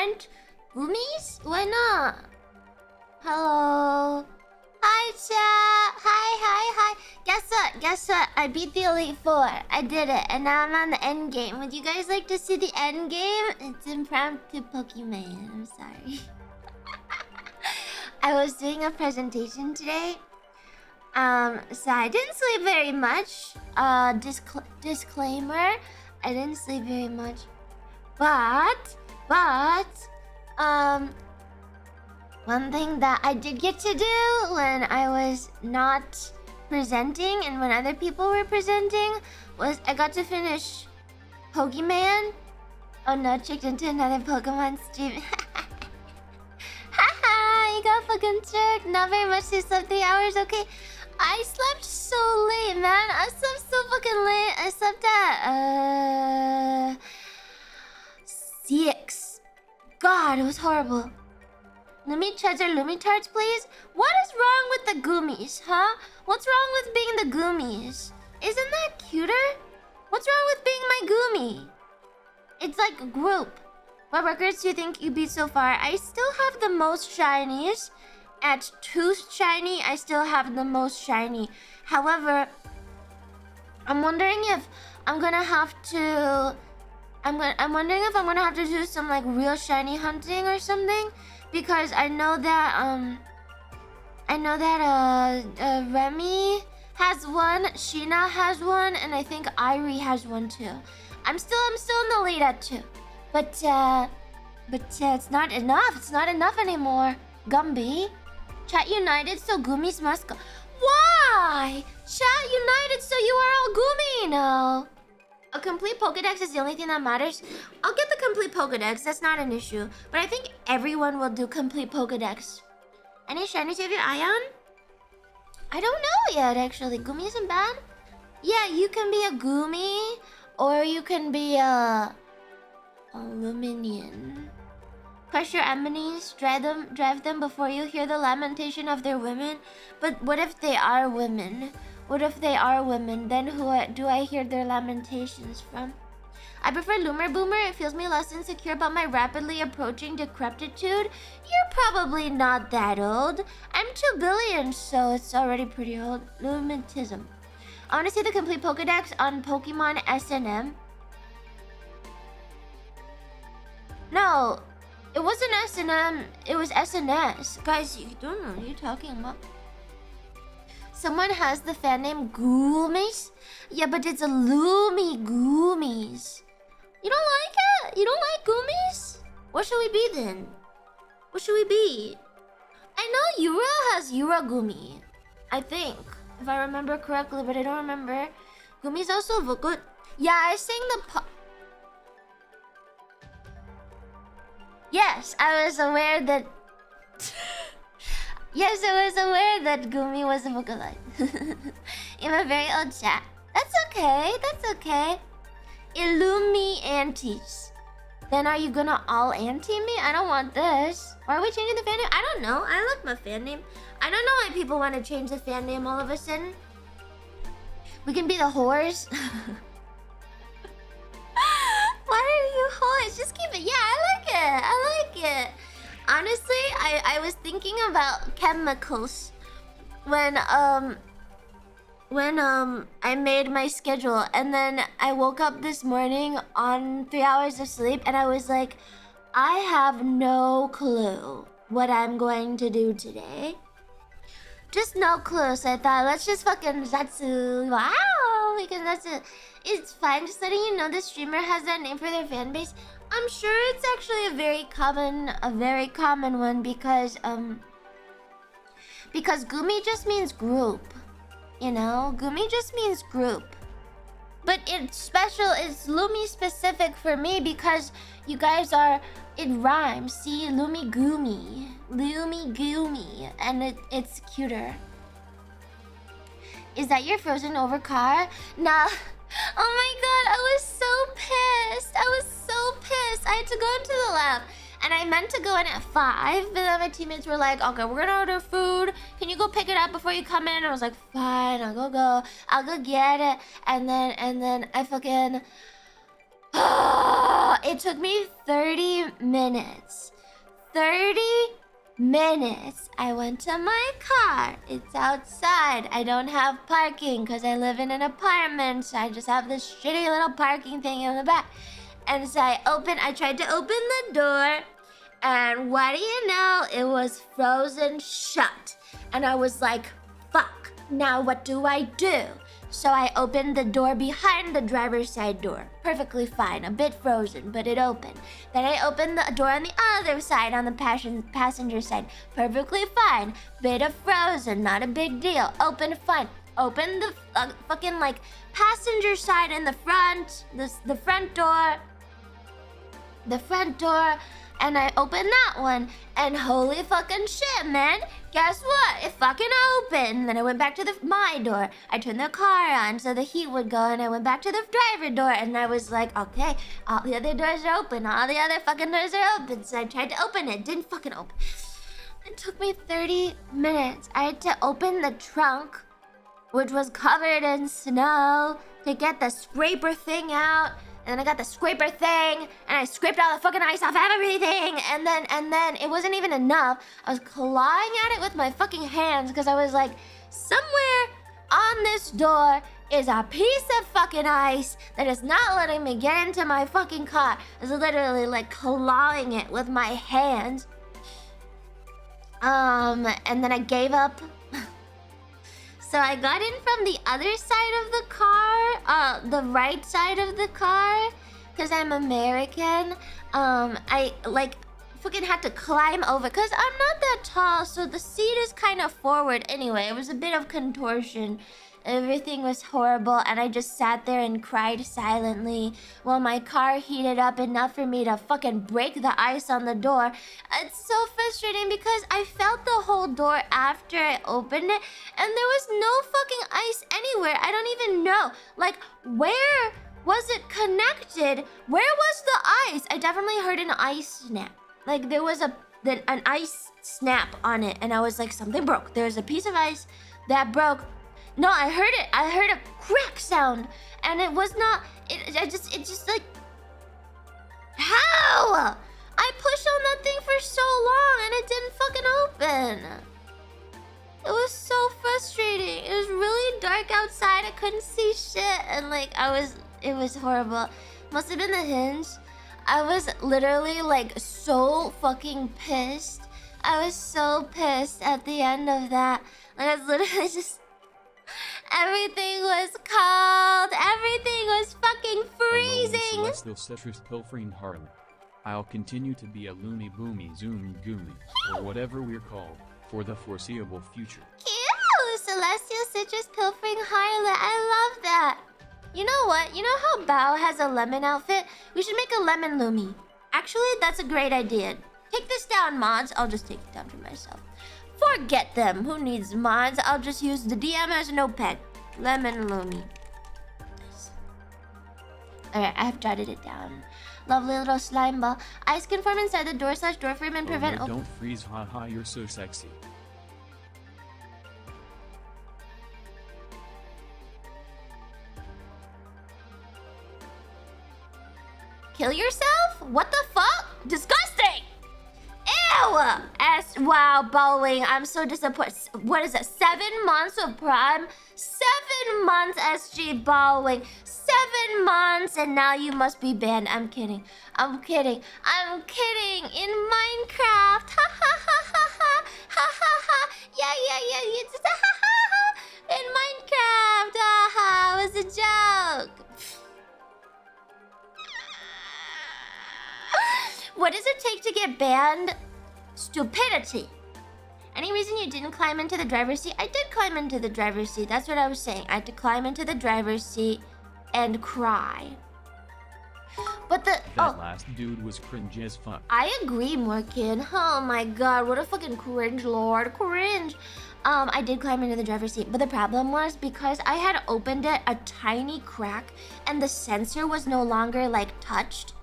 aren't Gumis? Why not? Hello. Hi, chat. Hi. Guess what? I beat the Elite Four. I did it, and now I'm on the end game. Would you guys like to see the end game? It's impromptu Pokemon. I'm sorry. I was doing a presentation today. So I didn't sleep very much. Disclaimer, I didn't sleep very much. But, one thing that I did get to do when I was not presenting and when other people were presenting was I got to finish Pokemon. Oh no, checked into another Pokemon stream. Haha, you got fucking tricked. Not very much, you slept 3 hours, okay? I slept so late, man. I slept so fucking late. I slept at 6. God, it was horrible. Lumi Treasure Lumi Tarts, please. What is wrong with the Goomies, huh? What's wrong with being the Goomies? Isn't that cuter? What's wrong with being my Goomie? It's like a group. What records do you think you beat so far? I still have the most shinies. At 2 shiny, I still have the most shiny. However, I'm wondering if I'm gonna have to... I'm wondering if I'm gonna have to do some like real shiny hunting or something, because I know that Remy has one, Sheena has one, and I think Irie has one too. I'm still in the lead at 2, but it's not enough. It's not enough anymore. Gumby, Chat United, so Goomies must go. Why? Chat United, so you are all Goomy now. A complete Pokedex is the only thing that matters. I'll get the complete Pokedex, that's not an issue. But I think everyone will do complete Pokedex. Any shinies you have your eye on? I don't know yet, actually. Goomy isn't bad. Yeah, you can be a Goomy, or you can be a Luminian. Crush your enemies, drive them before you hear the lamentation of their women. But what if they are women? What if they are women? Then who do I hear their lamentations from? I prefer Loomer Boomer. It feels me less insecure about my rapidly approaching decrepitude. You're probably not that old. I'm 2 billion, so it's already pretty old. Lumitism. I want to see the complete Pokedex on Pokemon S&M. No, it wasn't S&M. It was SNS. Guys, you don't know what you're talking about. Someone has the fan name Goomies? Yeah, but it's a Lumi Goomies. You don't like it? You don't like Goomies? What should we be then? What should we be? I know Yura has Yura Gumi. I think. If I remember correctly, but I don't remember. Gumi's also good. Yeah, I sang the Yes, I was aware that... Yes, I was aware that Gumi was a Vocaloid. In a very old chat. That's okay, that's okay. Illumi antis. Then are you gonna all anti me? I don't want this. Why are we changing the fan name? I don't know. I like my fan name. I don't know why people want to change the fan name all of a sudden. We can be the whores. Why are you whores? Just keep it. Yeah, I like it. I like it. Honestly, I was thinking about chemicals when I made my schedule, and then I woke up this morning on 3 hours of sleep, and I was like, I have no clue what I'm going to do today. Just no clue. So I thought, let's just fucking Zatsu. Wow, because that's it. It's fine. Just letting you know the streamer has that name for their fan base. I'm sure it's actually a very common one because Gumi just means group. You know, Gumi just means group. But it's special, it's Lumi specific for me because you guys are, it rhymes. See, Lumi Gumi, and it's cuter. Is that your frozen over car? Nah. Oh my god, I was so pissed. I had to go into the lab. And I meant to go in at 5, but then my teammates were like, okay, we're gonna order food. Can you go pick it up before you come in? And I was like, fine, I'll go get it. And then I fucking... It took me 30 minutes. 30 minutes. I went to my car. It's outside. I don't have parking because I live in an apartment. So I just have this shitty little parking thing in the back. And so I tried to open the door. And what do you know? It was frozen shut. And I was like, fuck. Now what do I do? So I opened the door behind the driver's side door. Perfectly fine. A bit frozen, but it opened. Then I opened the door on the other side, on the passenger side. Perfectly fine. Bit of frozen. Not a big deal. Opened fine. Opened the fucking like passenger side in the front. The front door. The front door. And I opened that one. And holy fucking shit, man. Guess what? It fucking opened. Then I went back to my door. I turned the car on so the heat would go. And I went back to the driver door. And I was like, okay, all the other doors are open. All the other fucking doors are open. So I tried to open it. Didn't fucking open. It took me 30 minutes. I had to open the trunk, which was covered in snow, to get the scraper thing out. And then I got the scraper thing, and I scraped all the fucking ice off everything. And then it wasn't even enough. I was clawing at it with my fucking hands because I was like, somewhere on this door is a piece of fucking ice that is not letting me get into my fucking car. I was literally like clawing it with my hands. And then I gave up. So I got in from the other side of the car, the right side of the car, because I'm American. I like fucking had to climb over, because I'm not that tall, so the seat is kind of forward anyway. It was a bit of contortion. Everything was horrible, and I just sat there and cried silently while my car heated up enough for me to fucking break the ice on the door. It's so frustrating because I felt the whole door after I opened it, and there was no fucking ice anywhere. I don't even know. Like, where was it connected? Where was the ice? I definitely heard an ice snap. Like, there was an ice snap on it, and I was like, something broke. There's a piece of ice that broke. No, I heard it. I heard a crack sound, and it was not. It just like, how? I pushed on that thing for so long, and it didn't fucking open. It was so frustrating. It was really dark outside. I couldn't see shit, and like it was horrible. Must have been the hinge. I was literally like so fucking pissed. I was so pissed at the end of that. Like I was literally just. Everything was cold. Everything was fucking freezing. Celestial citrus pilfering Harley. I'll continue to be a Lumi Boomy Zoom Goomy, or whatever we're called, for the foreseeable future. Cute! Celestial citrus pilfering Harley. I love that. You know what? You know how Bao has a lemon outfit? We should make a lemon Lumi. Actually, that's a great idea. Take this down, mods. I'll just take it down for myself. Forget them. Who needs mods? I'll just use the DM as a notepad. Lemon Lumi. Nice. Alright, I have jotted it down. Lovely little slime ball. Ice can form inside the door/door frame and prevent. No, don't freeze, haha, you're so sexy. Kill yourself? What the fuck? Disgusting! Ew! Wow, bowling. I'm so disappointed. What is it? 7 months of Prime? 7 months SG bowling. 7 months, and now you must be banned. I'm kidding. I'm kidding. I'm kidding. In Minecraft. Ha ha ha ha ha. Ha ha ha. Yeah. It's ha ha ha. In Minecraft. Ha ha. It was a joke. What does it take to get banned? Stupidity. Any reason you didn't climb into the driver's seat? I did climb into the driver's seat. That's what I was saying. I had to climb into the driver's seat and cry. But that last dude was cringe as fuck. I agree, Morkin. Oh my god, what a fucking cringe lord. Cringe. I did climb into the driver's seat, but the problem was because I had opened it a tiny crack and the sensor was no longer like touched.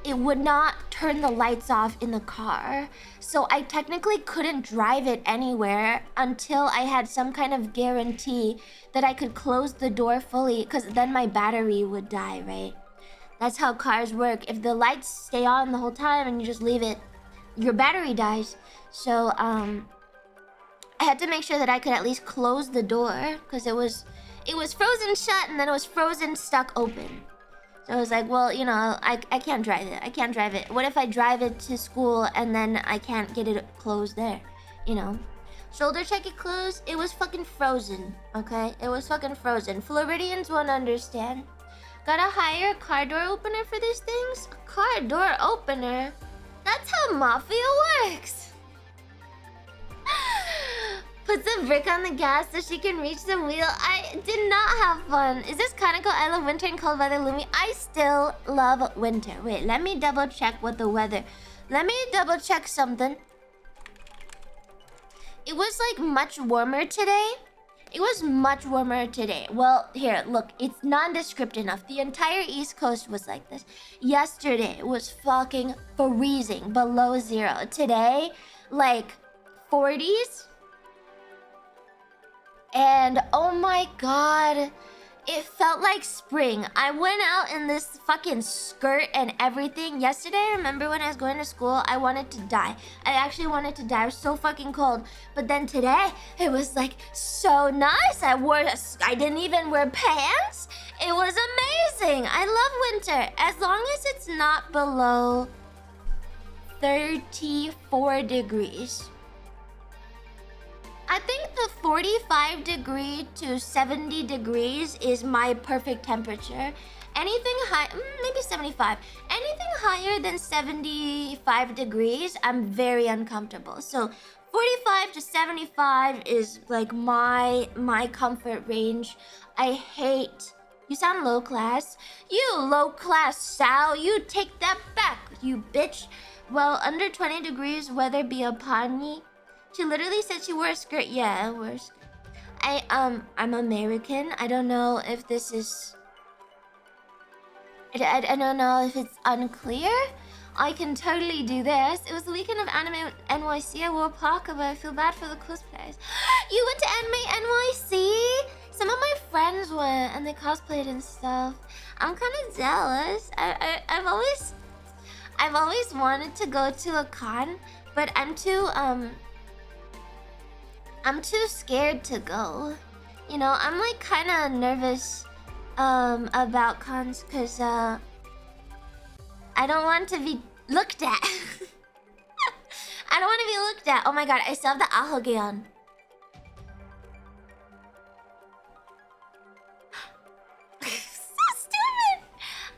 It would not turn the lights off in the car. So I technically couldn't drive it anywhere until I had some kind of guarantee that I could close the door fully, because then my battery would die, right? That's how cars work. If the lights stay on the whole time and you just leave it, your battery dies. So I had to make sure that I could at least close the door because it was frozen shut and then it was frozen stuck open. So I was like, well, you know, I can't drive it. I can't drive it. What if I drive it to school and then I can't get it closed there? You know? Shoulder check it closed. It was fucking frozen, okay? It was fucking frozen. Floridians won't understand. Gotta hire a car door opener for these things? A car door opener? That's how mafia works. Puts a brick on the gas so she can reach the wheel. I did not have fun. Is this Kaneko? I love winter and cold weather, Lumi. I still love winter. Wait, let me double check what the weather... Let me double check something. It was like much warmer today. It was much warmer today. Well, here, look. It's nondescript enough. The entire East Coast was like this. Yesterday was fucking freezing. Below zero. Today, like 40s. And oh my god, it felt like spring. I went out in this fucking skirt and everything. Yesterday, I remember when I was going to school, I wanted to die. I actually wanted to die. I was so fucking cold. But then today, it was like so nice. I didn't even wear pants. It was amazing. I love winter. As long as it's not below 34 degrees. I think the 45 degree to 70 degrees is my perfect temperature. Anything high, maybe 75. Anything higher than 75 degrees, I'm very uncomfortable. So 45 to 75 is like my comfort range. I hate... You sound low class. You low class Sal, you take that back, you bitch. Well, under 20 degrees, weather be upon me. She literally said she wore a skirt. Yeah, I wore a skirt. I'm American. I don't know if this is... I don't know if it's unclear. I can totally do this. It was the weekend of Anime NYC. I wore a parka, but I feel bad for the cosplayers. You went to Anime NYC? Some of my friends went, and they cosplayed and stuff. I'm kind of jealous. I've always wanted to go to a con, but I'm too scared to go. You know, I'm like kind of nervous about cons because I don't want to be looked at. I don't want to be looked at. Oh my god, I still have the ahoge on. So stupid.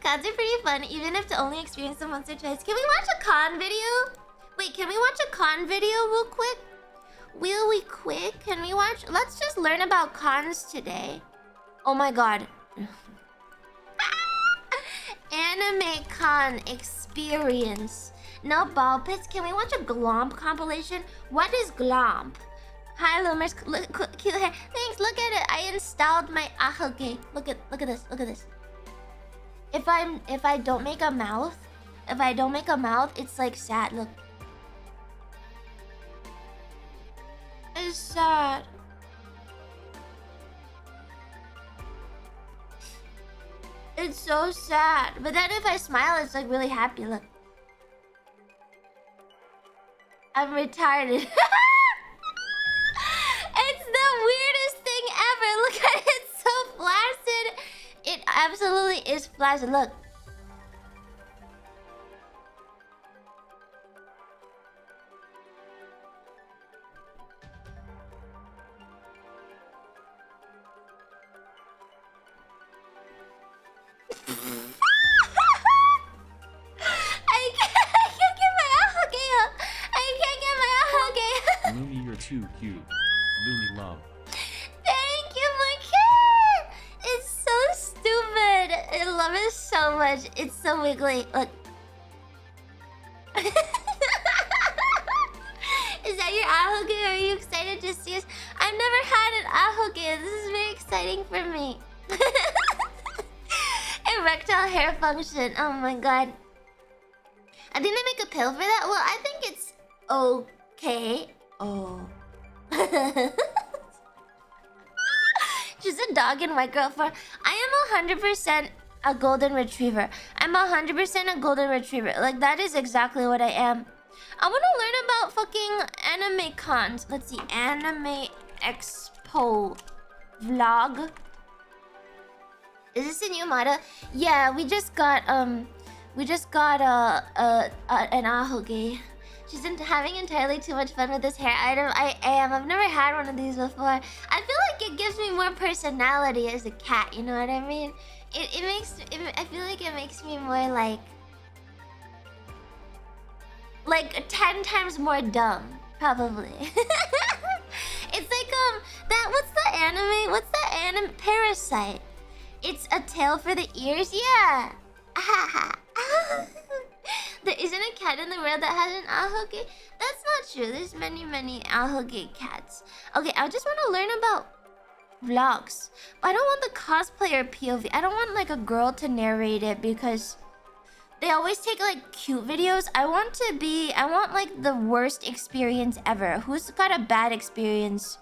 Cons are pretty fun, even if to only experience them once or twice. Can we watch a con video? Wait, can we watch a con video real quick? Will we quick? Can we watch? Let's just learn about cons today. Oh my god. Anime con experience. No ball pits. Can we watch a glomp compilation? What is glomp? Hi Lumers. Look, cute hair. Thanks. Look at it. I installed my ahoge. Look at this. Look at this. If I don't make a mouth, it's like sad. Look. It's sad. It's so sad. But then if I smile, it's like really happy. Look. I'm retarded. It's the weirdest thing ever. Look at it. It's so flaccid. It absolutely is flaccid. Look. I can't get my ahoge up. I can't get my ahoge up. Lumi, you're too cute. Lumi love. Thank you, my cat. It's so stupid. I love it so much. It's so wiggly. Look. Is that your ahoge? Are you excited to see us? I've never had an ahoge. This is very exciting for me. Erectile hair function. Oh my god. I think they make a pill for that. Well, I think it's okay. Oh. Just a dog and white girl for... I am 100%... a golden retriever. I'm 100% a golden retriever. Like, that is exactly what I am. I want to learn about fucking anime cons. Let's see, Anime Expo vlog. Is this a new meta? Yeah, we just got an ahoge. She's having entirely too much fun with this hair item. I am. I've never had one of these before. I feel like it gives me more personality as a cat. You know what I mean? I feel like it makes me more like 10 times more dumb, probably. It's like what's the anime? What's the anime? Parasite. It's a tail for the ears. Yeah. There isn't a cat in the world that has an ahoge. That's not true. There's many ahoge cats. Okay, I just want to learn about vlogs. But I don't want the cosplayer POV. I don't want like a girl to narrate it because they always take like cute videos. I want like the worst experience ever. Who's got a bad experience?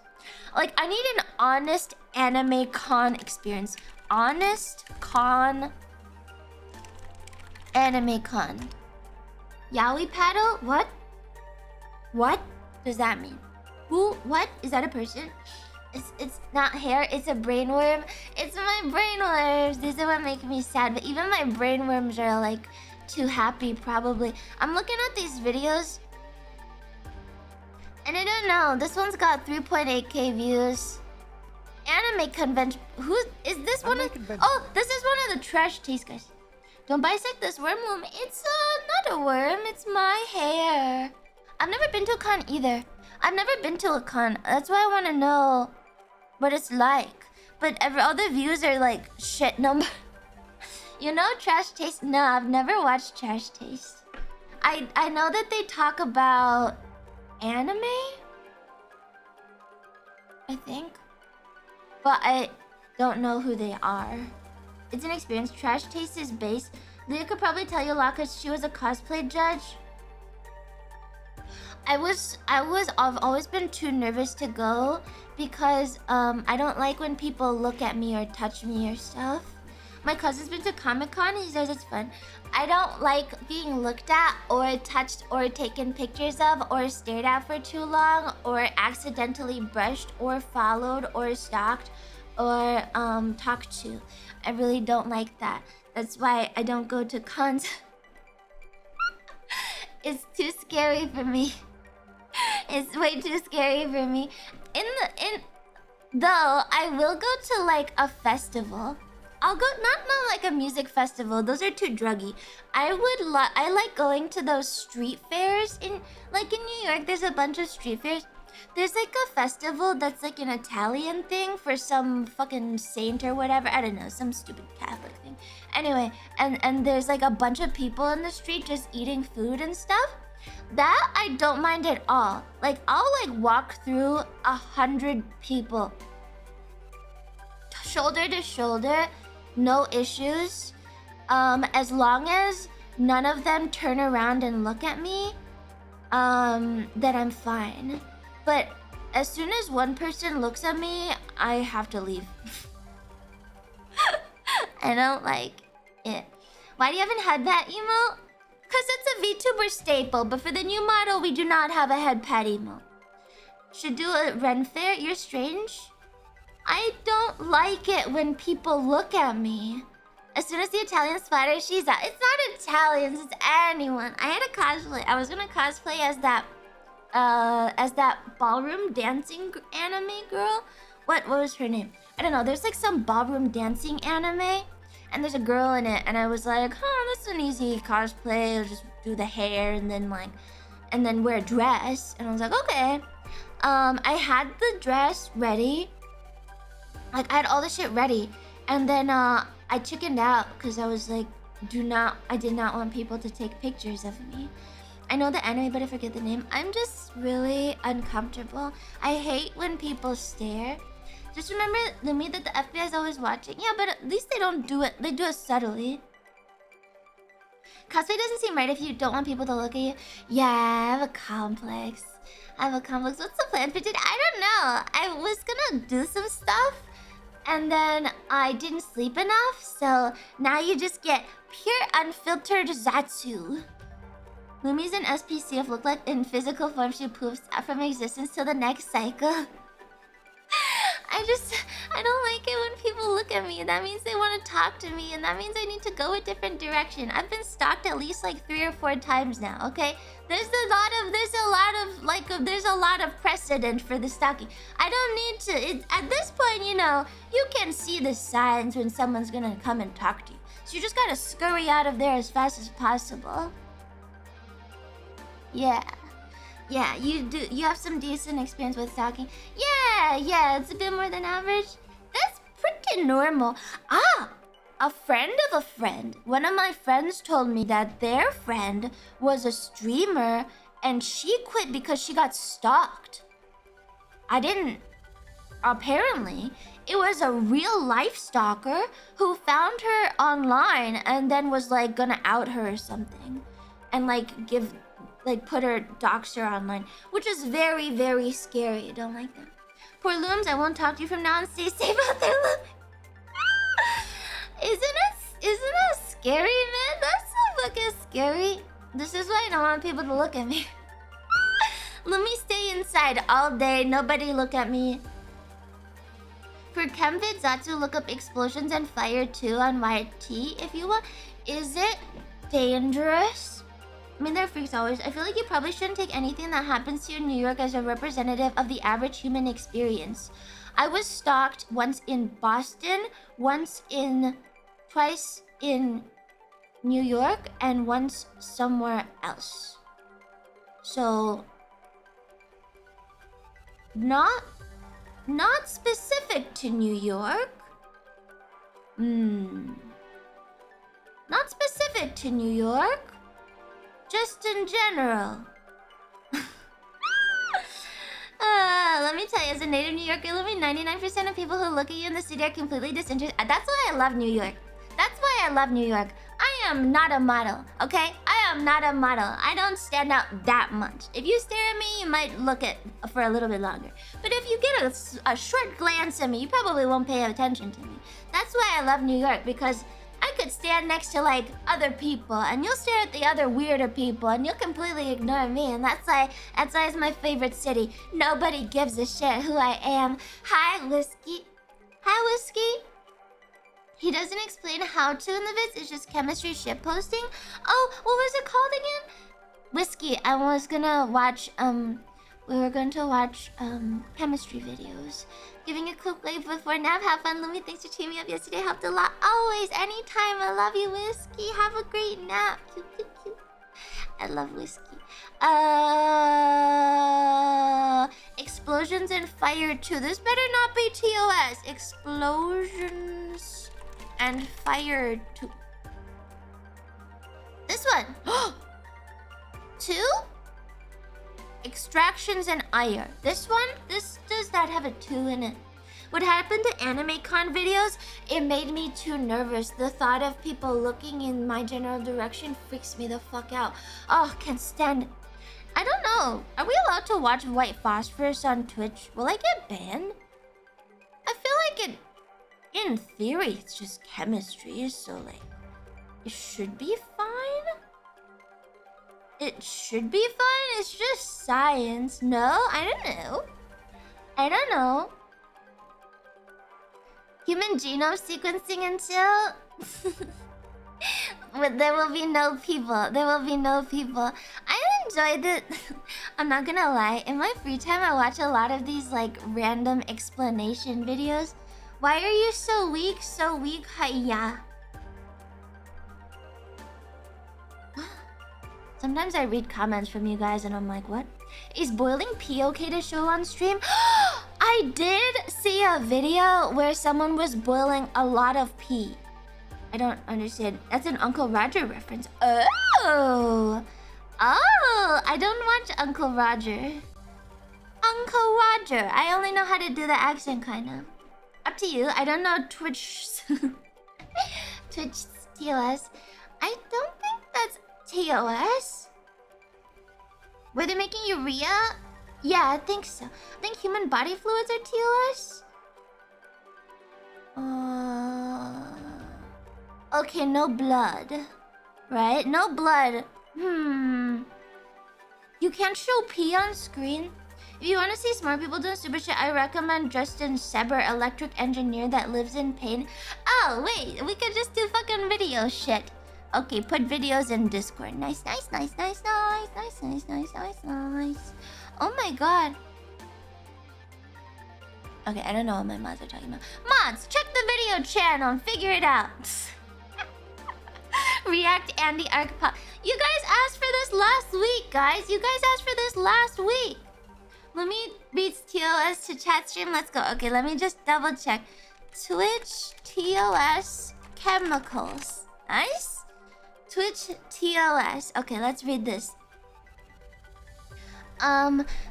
Like, I need an honest anime con experience. Honest con anime con. Yaoi paddle? What? What does that mean? Who? What? Is that a person? It's not hair, it's a brainworm. It's my brainworms. These are what make me sad. But even my brainworms are like too happy probably. I'm looking at these videos and I don't know. This one's got 3.8k views. Anime convention. Who is this one? Oh, this is one of the trash taste guys. Don't bisect this worm, Lumi. It's not a worm. It's my hair. I've never been to a con either. I've never been to a con. That's why I want to know what it's like. But all the views are like shit number. You know Trash Taste? No, I've never watched Trash Taste. I know that they talk about anime, I think. But I don't know who they are. It's an experience. Trash Taste is based. Leah could probably tell you a lot because she was a cosplay judge. I've always been too nervous to go because I don't like when people look at me or touch me or stuff. My cousin's been to Comic-Con and he says it's fun. I don't like being looked at or touched or taken pictures of or stared at for too long or accidentally brushed or followed or stalked or talked to. I really don't like that. That's why I don't go to cons. It's too scary for me. It's way too scary for me. Though I will go to like a festival. I'll go not like a music festival. Those are too druggy. I like going to those street fairs in New York. There's a bunch of street fairs. There's like a festival that's like an Italian thing for some fucking saint or whatever. I don't know, some stupid Catholic thing. Anyway, and there's like a bunch of people in the street just eating food and stuff. That I don't mind at all. Like, I'll like walk through 100 people, shoulder to shoulder, no issues. As long as none of them turn around and look at me, then I'm fine. But as soon as one person looks at me, I have to leave. I don't like it. Why do you have a headpat emote? Because it's a VTuber staple, but for the new model, we do not have a headpat emote. Should do a Ren Fair? You're strange. I don't like it when people look at me. As soon as the Italian spider, she's out. It's not Italians, it's anyone. I had a cosplay. I was gonna cosplay as that ballroom dancing anime girl. What was her name? I don't know. There's like some ballroom dancing anime, and there's a girl in it, and I was like, huh, that's an easy cosplay. I'll just do the hair and then wear a dress. And I was like, okay. I had the dress ready. Like, I had all the shit ready, and then I chickened out because I was like, I did not want people to take pictures of me. I know the anime, but I forget the name. I'm just really uncomfortable. I hate when people stare. Just remember, Lumi, that the FBI is always watching. Yeah, but at least they don't do it. They do it subtly. Cosplay doesn't seem right if you don't want people to look at you. Yeah, I have a complex. What's the plan for today? I don't know. I was gonna do some stuff, And then I didn't sleep enough, so now you just get pure unfiltered Zatsu. Lumi's an SPCF look like in physical form she poofs from existence till the next cycle. I don't like it when people look at me. That means they want to talk to me, and that means I need to go a different direction. I've been stalked at least like 3 or 4 times now, okay? There's a lot of precedent for the stalking. I don't need to, at this point, you know, you can see the signs when someone's gonna come and talk to you. So you just gotta scurry out of there as fast as possible. Yeah. Yeah, you have some decent experience with stalking. Yeah, it's a bit more than average. That's pretty normal. A friend of a friend. One of my friends told me that their friend was a streamer and she quit because she got stalked. Apparently, it was a real life stalker who found her online and then was like gonna out her or something. And put her dox her online, which is very, very scary. I don't like that. Poor Looms, I won't talk to you from now on. Stay safe out there, Looms. Isn't it scary, man? That's so fucking scary. This is why I don't want people to look at me. Let me stay inside all day. Nobody look at me. For Chemvid Zatsu, look up explosions and fire 2 on YT if you want. Is it dangerous? I mean, they're freaks always. I feel like you probably shouldn't take anything that happens to you in New York as a representative of the average human experience. I was stalked once in Boston, twice in New York, and once somewhere else. So, not specific to New York. Not specific to New York. Just in general. Let me tell you, as a native New Yorker, 99% of people who look at you in the city are completely disinterested. That's why I love New York. That's why I love New York. I am not a model, okay? I am not a model. I don't stand out that much. If you stare at me, you might look at for a little bit longer. But if you get a short glance at me, you probably won't pay attention to me. That's why I love New York, because I could stand next to like other people and you'll stare at the other weirder people and you'll completely ignore me, and that's why it's my favorite city. Nobody gives a shit who I am. Hi, Whiskey. Hi, Whiskey. He doesn't explain how to in the vids, it's just chemistry shitposting. Oh, what was it called again? Whiskey, I was gonna watch, we were going to watch, chemistry videos. Giving a quick wave before nap. Have fun, Lumi. Thanks for cheering me up yesterday. Helped a lot. Always, anytime. I love you, Whiskey. Have a great nap. Cute, cute, cute. I love Whiskey. Explosions and fire 2. This better not be TOS. Explosions and fire 2. This one. 2? Extractions and ire. This one? This does not have a 2 in it. What happened to anime con videos? It made me too nervous. The thought of people looking in my general direction freaks me the fuck out. Oh, can't stand it. I don't know. Are we allowed to watch White Phosphorus on Twitch? Will I get banned? I feel like in theory, it's just chemistry, so like, it should be fine. It should be fine. It's just science. No, I don't know. I don't know. Human genome sequencing until... But there will be no people. There will be no people. I enjoyed it. I'm not gonna lie. In my free time, I watch a lot of these like random explanation videos. Why are you so weak? So weak, hiya. Sometimes I read comments from you guys and I'm like, what? Is boiling pee okay to show on stream? I did see a video where someone was boiling a lot of pee. I don't understand. That's an Uncle Roger reference. Oh! Oh! I don't watch Uncle Roger. Uncle Roger. I only know how to do the accent, kind of. Up to you. I don't know Twitch... Twitch TOS. I don't think that's TOS? Were they making urea? Yeah, I think so. I think human body fluids are TOS. Okay, no blood. Right? No blood. You can't show pee on screen? If you want to see smart people doing stupid shit, I recommend Justin Seber, electric engineer that lives in pain. Oh, wait. We could just do fucking video shit. Okay, put videos in Discord. Nice. Oh my god. Okay, I don't know what my mods are talking about. Mods, check the video channel and figure it out. React Andy Arcpop. You guys asked for this last week, guys. You guys asked for this last week. Lumi beats TOS to chat stream. Let's go. Okay, let me just double check. Twitch TOS chemicals. Nice. Twitch TOS. Okay, let's read this.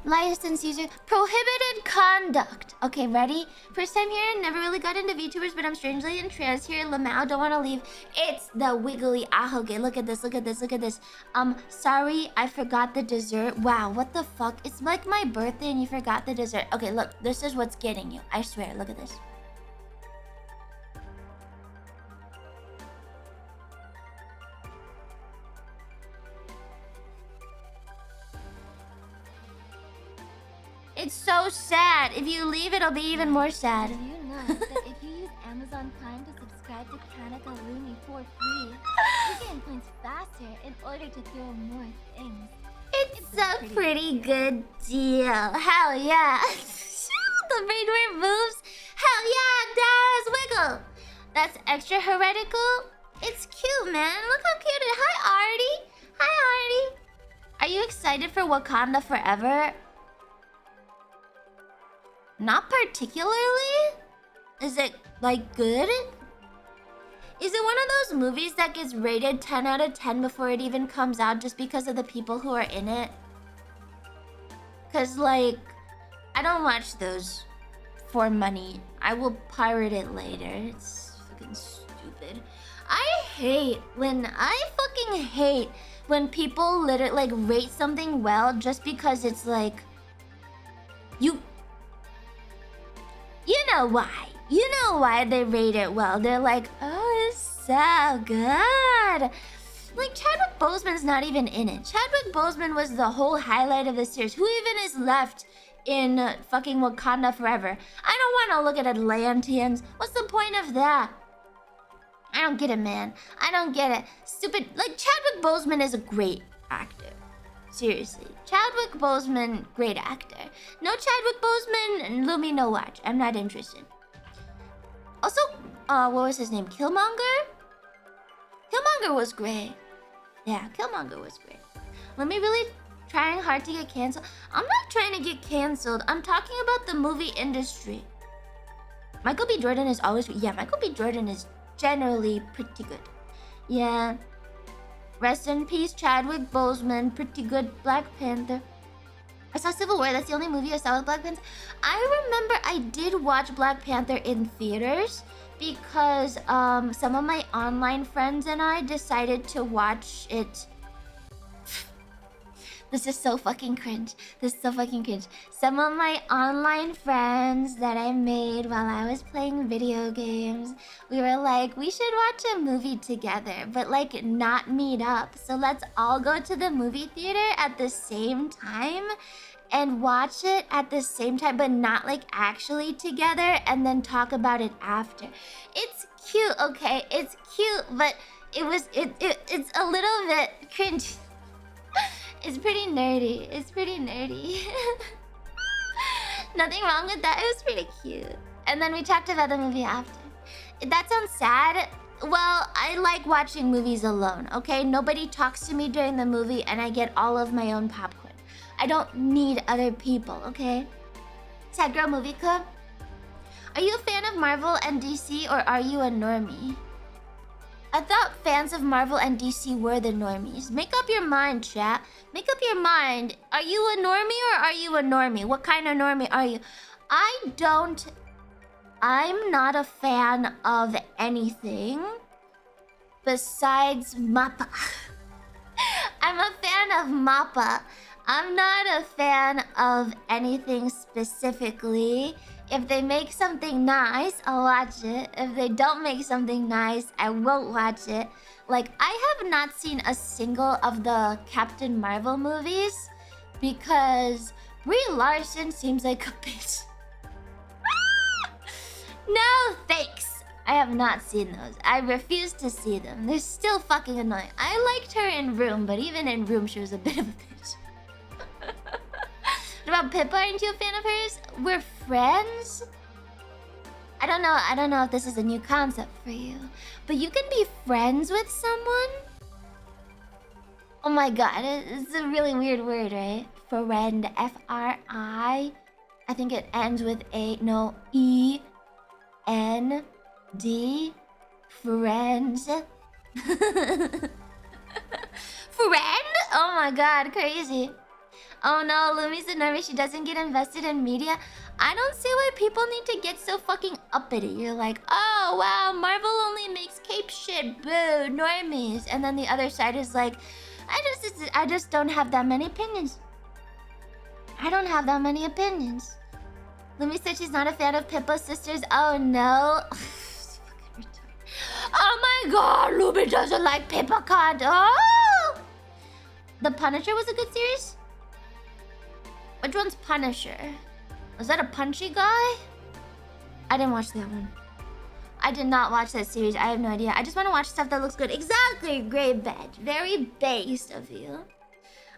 License user prohibited conduct. Okay, ready? First time here, never really got into VTubers, but I'm strangely entranced here. Lamau, don't want to leave. It's the wiggly ahoge. Look at this. Sorry, I forgot the dessert. Wow, what the fuck? It's like my birthday and you forgot the dessert. Okay, look, this is what's getting you. I swear, look at this. It's so sad. If you leave, it'll be even more sad. Did you know that if you use Amazon Prime to subscribe to Kanaka Lumi for free, you gain points faster in order to throw more things? It's a pretty good deal. Hell yeah. The brainware moves. Hell yeah, it does. Wiggle. That's extra heretical. It's cute, man. Look how cute it is. Hi, Artie. Hi, Artie. Are you excited for Wakanda Forever? Not particularly. Is it, like, good? Is it one of those movies that gets rated 10 out of 10 before it even comes out just because of the people who are in it? Because, like, I don't watch those for money. I will pirate it later. It's fucking stupid. I fucking hate when people literally, like, rate something well just because it's, like... You know why. You know why they rate it well. They're like, oh, it's so good. Like, Chadwick Boseman's not even in it. Chadwick Boseman was the whole highlight of the series. Who even is left in fucking Wakanda Forever? I don't want to look at Atlanteans. What's the point of that? I don't get it, man. I don't get it. Stupid. Like, Chadwick Boseman is a great actor. Seriously. Chadwick Boseman, great actor. No Chadwick Boseman, Lumi no watch. I'm not interested. Also, what was his name? Killmonger? Killmonger was great. Yeah, Killmonger was great. Lumi really trying hard to get canceled. I'm not trying to get canceled. I'm talking about the movie industry. Michael B. Jordan is always... Yeah, Michael B. Jordan is generally pretty good. Yeah. Rest in peace, Chadwick Boseman. Pretty good Black Panther. I saw Civil War. That's the only movie I saw with Black Panther. I remember I did watch Black Panther in theaters because some of my online friends and I decided to watch it. This is so fucking cringe. This is so fucking cringe. Some of my online friends that I made while I was playing video games, we were like, we should watch a movie together, but like not meet up. So let's all go to the movie theater at the same time and watch it at the same time, but not like actually together, and then talk about it after. It's cute, okay? It's cute, but it's a little bit cringe. It's pretty nerdy. It's pretty nerdy. Nothing wrong with that. It was pretty cute. And then we talked about the movie after. That sounds sad. Well, I like watching movies alone, okay? Nobody talks to me during the movie and I get all of my own popcorn. I don't need other people, okay? Sad Girl Movie Club? Are you a fan of Marvel and DC or are you a normie? I thought fans of Marvel and DC were the normies. Make up your mind, chat. Make up your mind. Are you a normie or are you a normie? What kind of normie are you? I'm not a fan of anything besides Mappa. I'm a fan of Mappa. I'm not a fan of anything specifically. If they make something nice, I'll watch it. If they don't make something nice, I won't watch it. Like, I have not seen a single of the Captain Marvel movies because Brie Larson seems like a bitch. No thanks. I have not seen those. I refuse to see them. They're still fucking annoying. I liked her in Room, but even in Room, she was a bit of a bitch. What about Pippa? Aren't you a fan of hers? We're friends? I don't know if this is a new concept for you. But you can be friends with someone? Oh my god, it's a really weird word, right? Friend. F-R-I. I think it ends with A. No, E-N-D. Friends. Friend? Oh my god, crazy. Oh no, Lumi's a nervous. She doesn't get invested in media. I don't see why people need to get so fucking uppity. You're like, oh wow, Marvel only makes cape shit. Boo, normies. And then the other side is like, I just don't have that many opinions. I don't have that many opinions. Lumi said she's not a fan of Pippa's sisters. Oh no. Oh my god, Lumi doesn't like Pippa Cod. Oh! The Punisher was a good series? Which one's Punisher? Was that a punchy guy? I didn't watch that one. I did not watch that series. I have no idea. I just want to watch stuff that looks good. Exactly, great veg. Very based of you.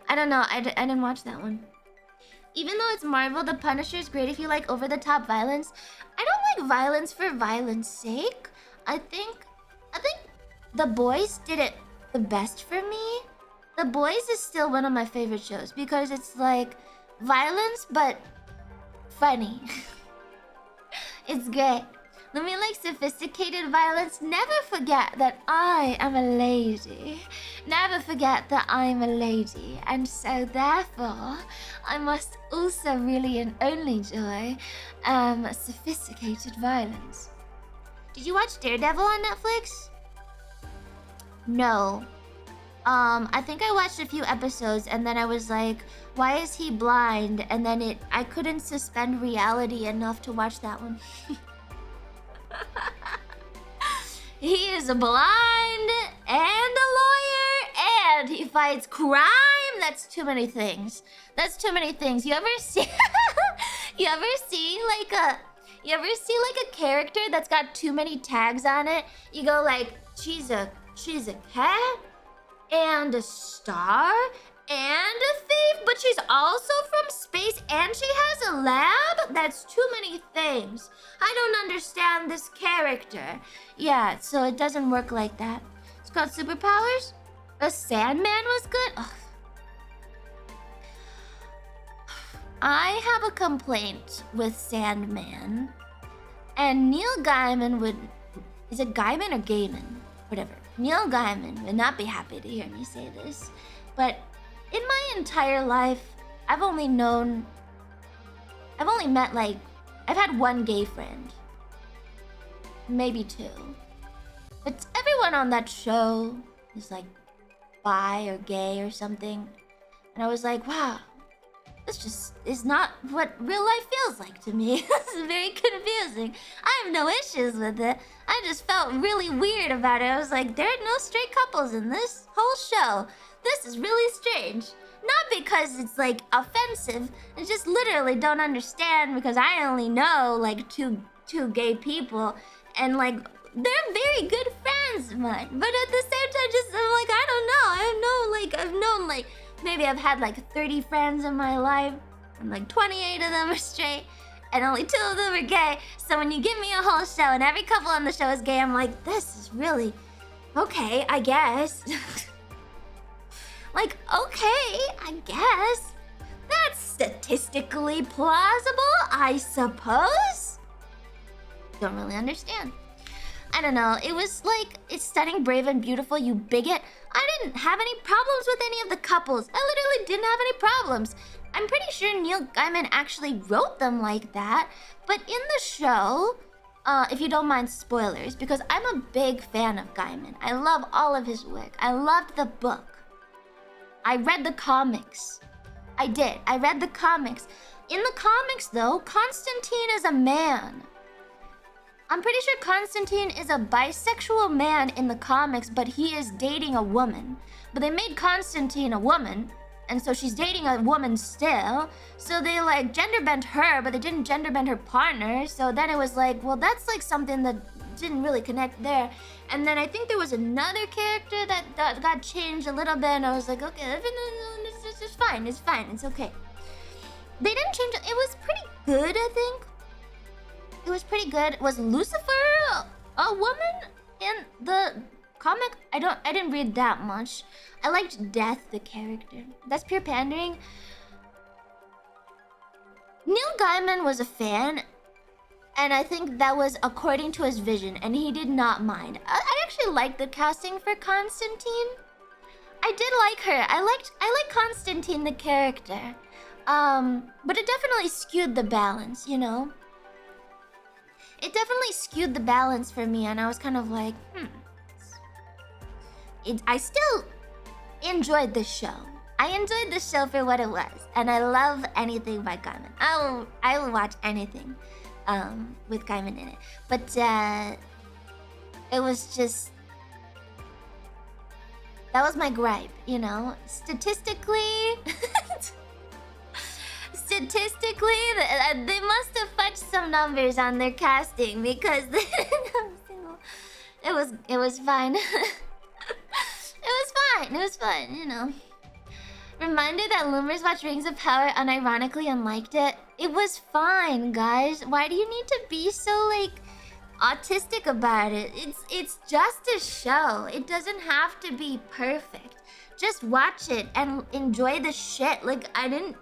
I don't know. I didn't watch that one. Even though it's Marvel, The Punisher is great if you like over-the-top violence. I don't like violence for violence sake. I think The Boys did it the best for me. The Boys is still one of my favorite shows because it's like violence but funny. It's great. Let me like sophisticated violence. Never forget that I am a lady. Never forget that I'm a lady. And so therefore, I must also really and only enjoy sophisticated violence. Did you watch Daredevil on Netflix? No. I think I watched a few episodes and then I was like, why is he blind? And then I couldn't suspend reality enough to watch that one. He is blind and a lawyer and he fights crime. That's too many things. That's too many things. You ever see you ever see like a character that's got too many tags on it? You go like, she's a cat and a star and a thief, but she's also from space and she has a lab? That's too many things. I don't understand this character. Yeah, so it doesn't work like that. It's called Superpowers? The Sandman was good? Ugh. I have a complaint with Sandman. And Neil Gaiman would... Is it Gaiman or Gaiman? Whatever. Neil Gaiman would not be happy to hear me say this. But in my entire life, I've only met like... I've had one gay friend. Maybe two. But everyone on that show is like bi or gay or something. And I was like, wow, this just is not what real life feels like to me. This is very confusing. I have no issues with it. I just felt really weird about it. I was like, there are no straight couples in this whole show. This is really strange. Not because it's like offensive. I just literally don't understand because I only know like two gay people and like they're very good friends of mine. But at the same time, I'm like, I don't know. I've known like maybe I've had like 30 friends in my life and like 28 of them are straight and only 2 of them are gay. So when you give me a whole show and every couple on the show is gay, I'm like, this is really okay, I guess. Like, okay, I guess. That's statistically plausible, I suppose? Don't really understand. I don't know, it was like, it's stunning, brave, and beautiful, you bigot. I didn't have any problems with any of the couples. I literally didn't have any problems. I'm pretty sure Neil Gaiman actually wrote them like that. But in the show, if you don't mind spoilers, because I'm a big fan of Gaiman. I love all of his work. I loved the book. I read the comics. I I did. I read the comics. In the comics, though, Constantine is a man. I'm pretty sure Constantine is a bisexual man in the comics, but he is dating a woman. But they made Constantine a woman, and so she's dating a woman still. So they like gender bent her, but they didn't gender bend her partner. So then it was like, well, that's like something that didn't really connect there. And then I think there was another character that got changed a little bit, and I was like, okay, it's fine, it's okay. They didn't change it. It was pretty good, I think. It was pretty good. Was Lucifer a woman in the comic? I didn't read that much. I liked Death, the character. That's pure pandering. Neil Gaiman was a fan, and I think that was according to his vision, and he did not mind. I actually liked the casting for Constantine. I did like her. I like Constantine, the character. But it definitely skewed the balance, you know? It definitely skewed the balance for me, and I was kind of like, I still enjoyed the show. I enjoyed the show for what it was, and I love anything by Gaiman. I will watch anything with Gaiman in it. But it was just... That was my gripe, you know? Statistically... Statistically, they must have fudged some numbers on their casting because they didn't have a single... It was fine. It was fine, you know. Reminder that Loomers watched Rings of Power unironically and liked it. It was fine, guys. Why do you need to be so, like, autistic about it? It's just a show. It doesn't have to be perfect. Just watch it and enjoy the shit. Like, I'm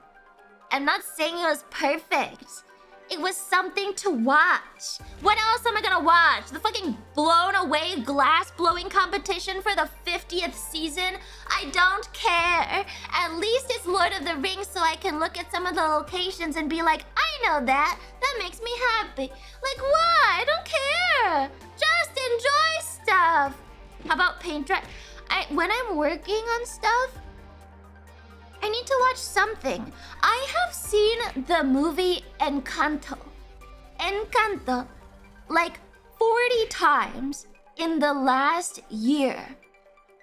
not saying it was perfect. It was something to watch. What else am I gonna watch? The fucking blown away glass blowing competition for the 50th season? I don't care. At least it's Lord of the Rings, so I can look at some of the locations and be like, I know that. That makes me happy. Like, why? I don't care. Just enjoy stuff. How about paint dry? When I'm working on stuff, I need to watch something. I have seen the movie Encanto. Like 40 times in the last year.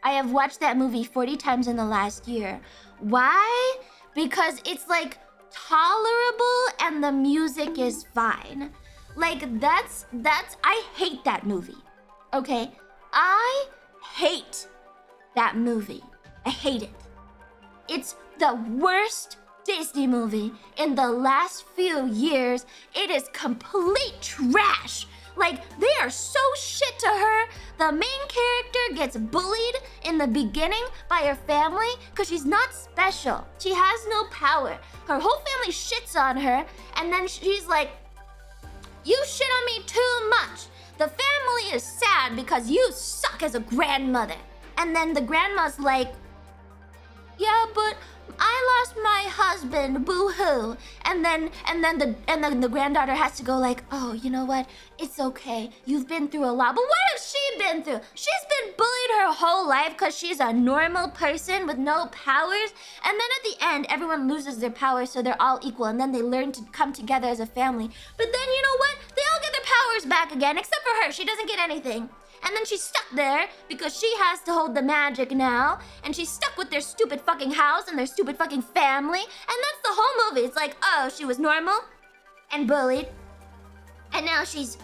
I have watched that movie 40 times in the last year. Why? Because it's like tolerable and the music is fine. Like that's I hate that movie. Okay? I hate that movie. I hate it. It's the worst Disney movie in the last few years. It is complete trash. Like, they are so shit to her. The main character gets bullied in the beginning by her family because she's not special. She has no power. Her whole family shits on her, and then she's like, you shit on me too much. The family is sad because you suck as a grandmother. And then the grandma's like, yeah, but I lost my husband, boo-hoo. And then the granddaughter has to go like, oh, you know what? It's okay. You've been through a lot. But what has she been through? She's been bullied her whole life because she's a normal person with no powers. And then at the end, everyone loses their powers, so they're all equal. And then they learn to come together as a family. But then, you know what? They all get their powers back again, except for her. She doesn't get anything. And then she's stuck there because she has to hold the magic now. And she's stuck with their stupid fucking house and their stupid fucking family. And that's the whole movie. It's like, oh, she was normal and bullied. And now she's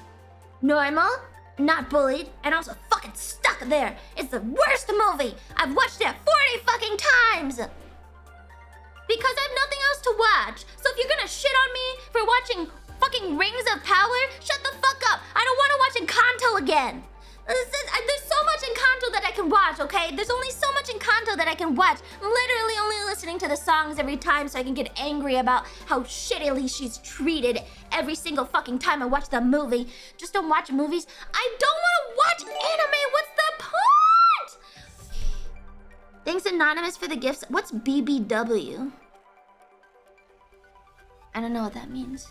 normal, not bullied, and also fucking stuck there. It's the worst movie. I've watched it 40 fucking times. Because I have nothing else to watch. So if you're gonna shit on me for watching fucking Rings of Power, shut the fuck up. I don't want to watch Encanto again. There's so much Encanto that I can watch, okay? There's only so much Encanto that I can watch. I'm literally only listening to the songs every time so I can get angry about how shittily she's treated every single fucking time I watch the movie. Just don't watch movies. I don't want to watch anime. What's the point? Thanks, Anonymous, for the gifts. What's BBW? I don't know what that means.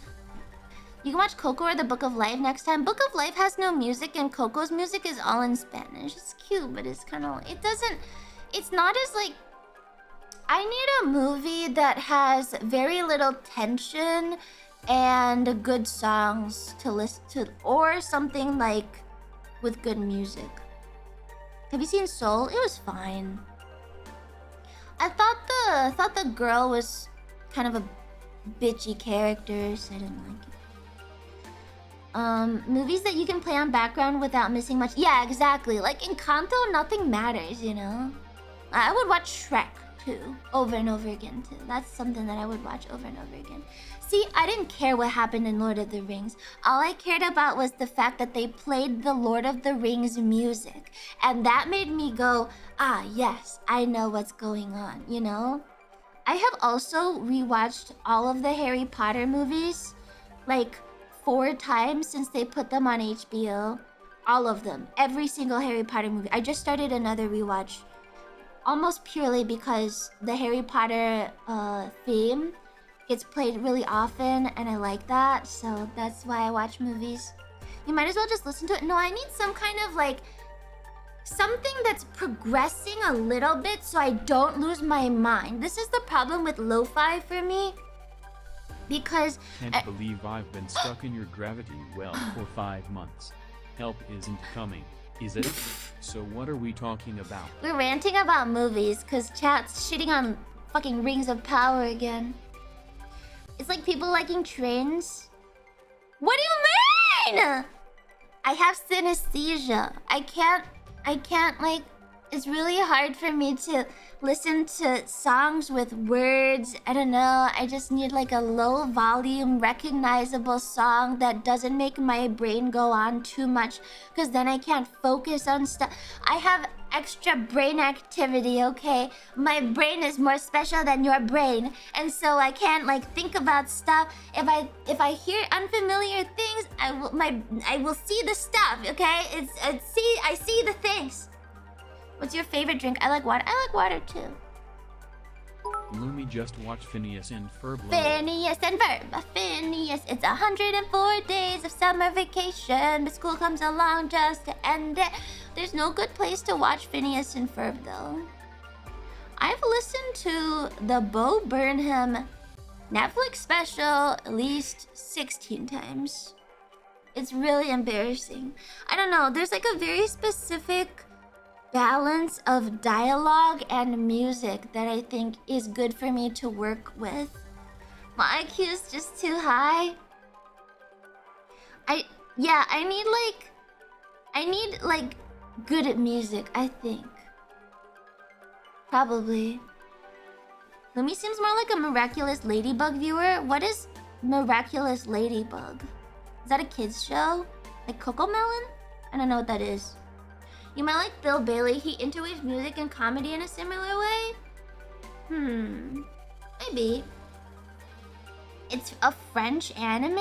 You can watch Coco or the Book of Life next time. Book of Life has no music, and Coco's music is all in Spanish. It's cute, but it's kind of... It's not as, like... I need a movie that has very little tension and good songs to listen to, or something like with good music. Have you seen Soul? It was fine. I thought the girl was kind of a bitchy character, so I didn't like it. Movies that you can play on background without missing much. Yeah, exactly. Like in Kanto, nothing matters, you know? I would watch Shrek too, over and over again too. That's something that I would watch over and over again. See, I didn't care what happened in Lord of the Rings. All I cared about was the fact that they played the Lord of the Rings music. And that made me go, ah, yes, I know what's going on, you know? I have also rewatched all of the Harry Potter movies, like 4 times since they put them on HBO. All of them. Every single Harry Potter movie. I just started another rewatch. Almost purely because the Harry Potter theme gets played really often and I like that, so that's why I watch movies. You might as well just listen to it. No, I need some kind of like something that's progressing a little bit so I don't lose my mind. This is the problem with lo-fi for me. Because Can't believe I've been stuck in your gravity well for 5 months. Help isn't coming, is it? So what are we talking about? we're ranting about movies because chat's shitting on fucking Rings of Power again. It's like people liking trains. What do you mean? I have synesthesia. I can't like, it's really hard for me to listen to songs with words. I don't know. I just need like a low volume, recognizable song that doesn't make my brain go on too much, because then I can't focus on stuff. I have extra brain activity, okay? My brain is more special than your brain, and so I can't like think about stuff. If I hear unfamiliar things, I will see the stuff, okay? I see the things. What's your favorite drink? I like water. I like water too. Lumi just watched Phineas and Ferb. Phineas and Ferb. Phineas. It's 104 days of summer vacation, but school comes along just to end it. There's no good place to watch Phineas and Ferb though. I've listened to the Bo Burnham Netflix special at least 16 times. It's really embarrassing. I don't know. There's like a very specific balance of dialogue and music that I think is good for me to work with. My IQ is just too high. I need like good music, I think. Probably. Lumi seems more like a Miraculous Ladybug viewer. What is Miraculous Ladybug? Is that a kids show? Like Coco Melon? I don't know what that is. You might like Bill Bailey. He interweaves music and comedy in a similar way? Maybe. It's a French anime?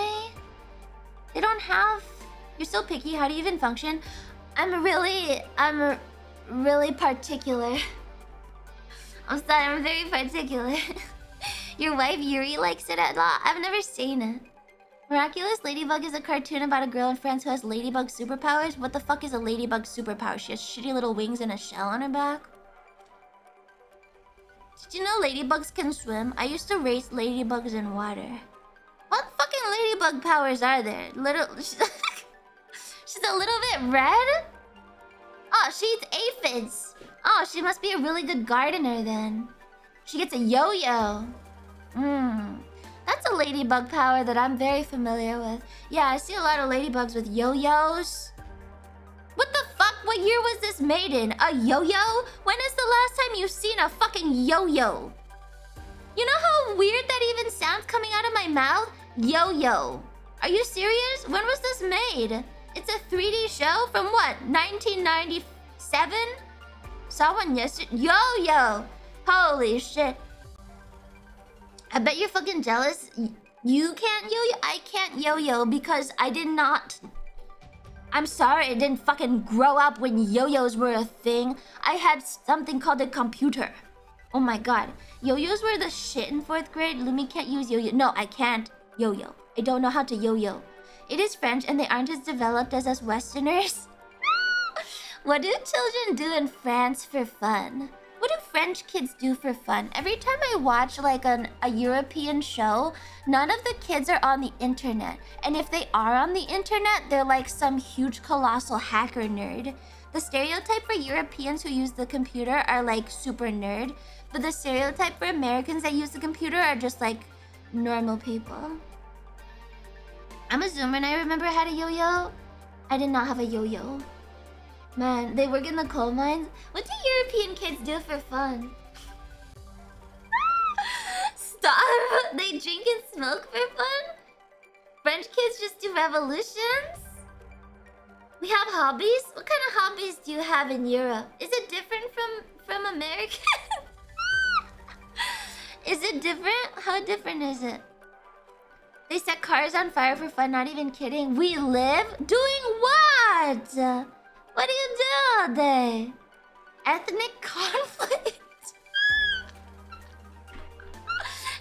They don't have... You're so picky. How do you even function? I'm really particular. I'm sorry, I'm very particular. Your wife Yuri likes it a lot. I've never seen it. Miraculous Ladybug is a cartoon about a girl in France who has ladybug superpowers. What the fuck is a ladybug superpower? She has shitty little wings and a shell on her back. Did you know ladybugs can swim? I used to race ladybugs in water. What fucking ladybug powers are there? She's a little bit red? Oh, she eats aphids. Oh, she must be a really good gardener then. She gets a yo-yo. That's a ladybug power that I'm very familiar with. Yeah, I see a lot of ladybugs with yo-yos. What the fuck? What year was this made in? A yo-yo? When is the last time you've seen a fucking yo-yo? You know how weird that even sounds coming out of my mouth? Yo-yo. Are you serious? When was this made? It's a 3D show from what? 1997? Saw one yesterday. Yo-yo. Holy shit. I bet you're fucking jealous. You can't yo-yo? I can't yo-yo because I did not... I'm sorry I didn't fucking grow up when yo-yos were a thing. I had something called a computer. Oh my god. Yo-yos were the shit in 4th grade. Lumi can't use yo-yo. No, I can't yo-yo. I don't know how to yo-yo. It is French and they aren't as developed as us Westerners. What do children do in France for fun? What do French kids do for fun? Every time I watch like a European show, none of the kids are on the internet. And if they are on the internet, they're like some huge colossal hacker nerd. The stereotype for Europeans who use the computer are like super nerd. But the stereotype for Americans that use the computer are just like normal people. I'm a zoomer and I remember I had a yo-yo. I did not have a yo-yo. Man, they work in the coal mines. What do European kids do for fun? Stop! They drink and smoke for fun? French kids just do revolutions? We have hobbies? What kind of hobbies do you have in Europe? Is it different from America? Is it different? How different is it? They set cars on fire for fun, not even kidding. We live? Doing what? What do you do all day? Ethnic conflict?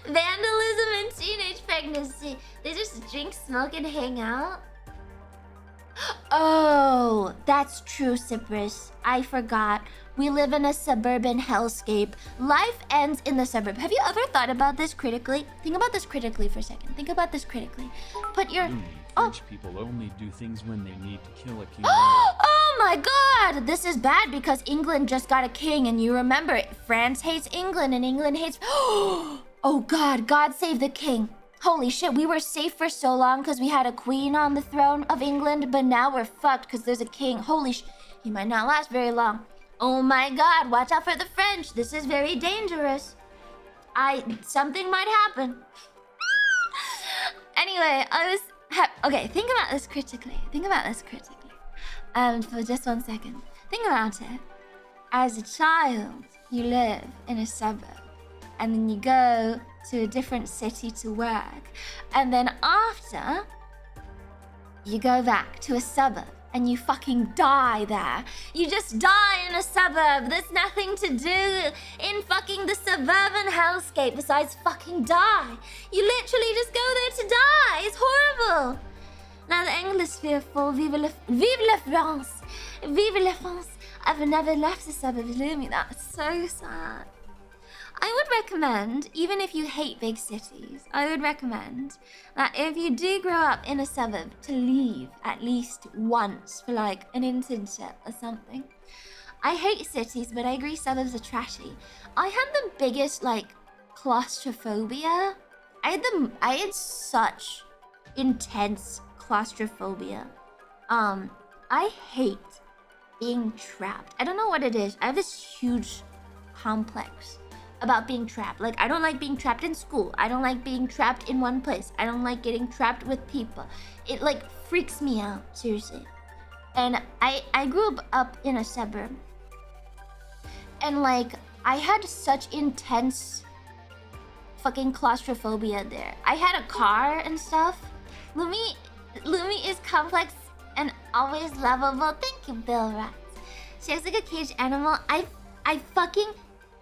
Vandalism and teenage pregnancy. They just drink, smoke, and hang out? Oh, that's true, Cyprus. I forgot. We live in a suburban hellscape. Life ends in the suburb. Have you ever thought about this critically? Think about this critically for a second. Think about this critically. Put your... French people only do things when they need to kill a king. Oh my god! This is bad because England just got a king and you remember France hates England and England hates... Oh god, God save the king. Holy shit, we were safe for so long because we had a queen on the throne of England, but now we're fucked because there's a king. Holy sh... He might not last very long. Oh my god, watch out for the French. This is very dangerous. Something might happen. Anyway, okay, think about this critically. For just 1 second. Think about it. As a child, you live in a suburb. And then you go to a different city to work. And then after, you go back to a suburb. And you fucking die there. You just die in a suburb. There's nothing to do in fucking the suburban hellscape besides fucking die. You literally just go there to die. It's horrible. Now the Anglosphere full. Vive la France. Vive la France. I've never left the suburb of Lumi. That's so sad. I would recommend, even if you hate big cities, I would recommend that if you do grow up in a suburb, to leave at least once for like an internship or something. I hate cities, but I agree suburbs are trashy. I had the biggest like claustrophobia. I had such intense claustrophobia. I hate being trapped. I don't know what it is. I have this huge complex about being trapped. Like, I don't like being trapped in school. I don't like being trapped in one place. I don't like getting trapped with people. It like freaks me out, seriously. And I grew up in a suburb. And like, I had such intense fucking claustrophobia there. I had a car and stuff. Lumi is complex and always lovable. Thank you, Bill Rats. She acts like a caged animal. I fucking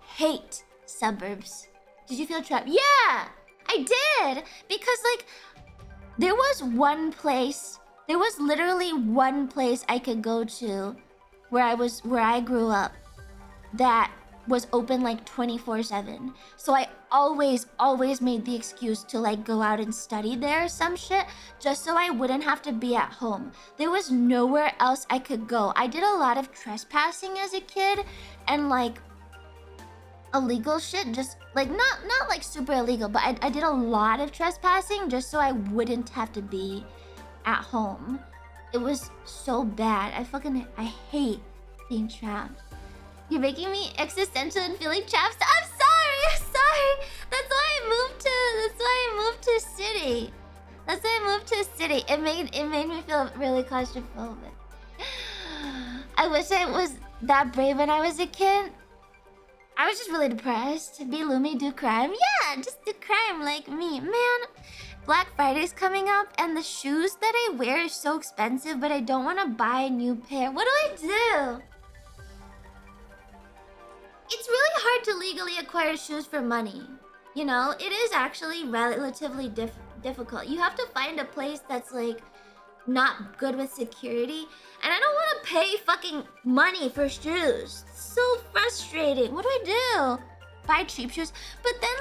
hate suburbs. Did you feel trapped? Yeah, I did. Because like, there was literally one place I could go to where I grew up that was open like 24/7. So I always made the excuse to like go out and study there or some shit, just so I wouldn't have to be at home. There was nowhere else I could go. I did a lot of trespassing as a kid and like illegal shit, just like not like super illegal, but I did a lot of trespassing just so I wouldn't have to be at home. It was so bad. I hate being trapped. You're making me existential and feeling trapped. I'm sorry. That's why I moved to a city. It made me feel really claustrophobic. I wish I was that brave when I was a kid. I was just really depressed. Be Lumi, do crime. Yeah, just do crime like me. Man, Black Friday's coming up and the shoes that I wear are so expensive, but I don't want to buy a new pair. What do I do? It's really hard to legally acquire shoes for money. You know, it is actually relatively difficult. You have to find a place that's like not good with security, and I don't want to pay fucking money for shoes. It's so frustrating. What do I do? Buy cheap shoes? But then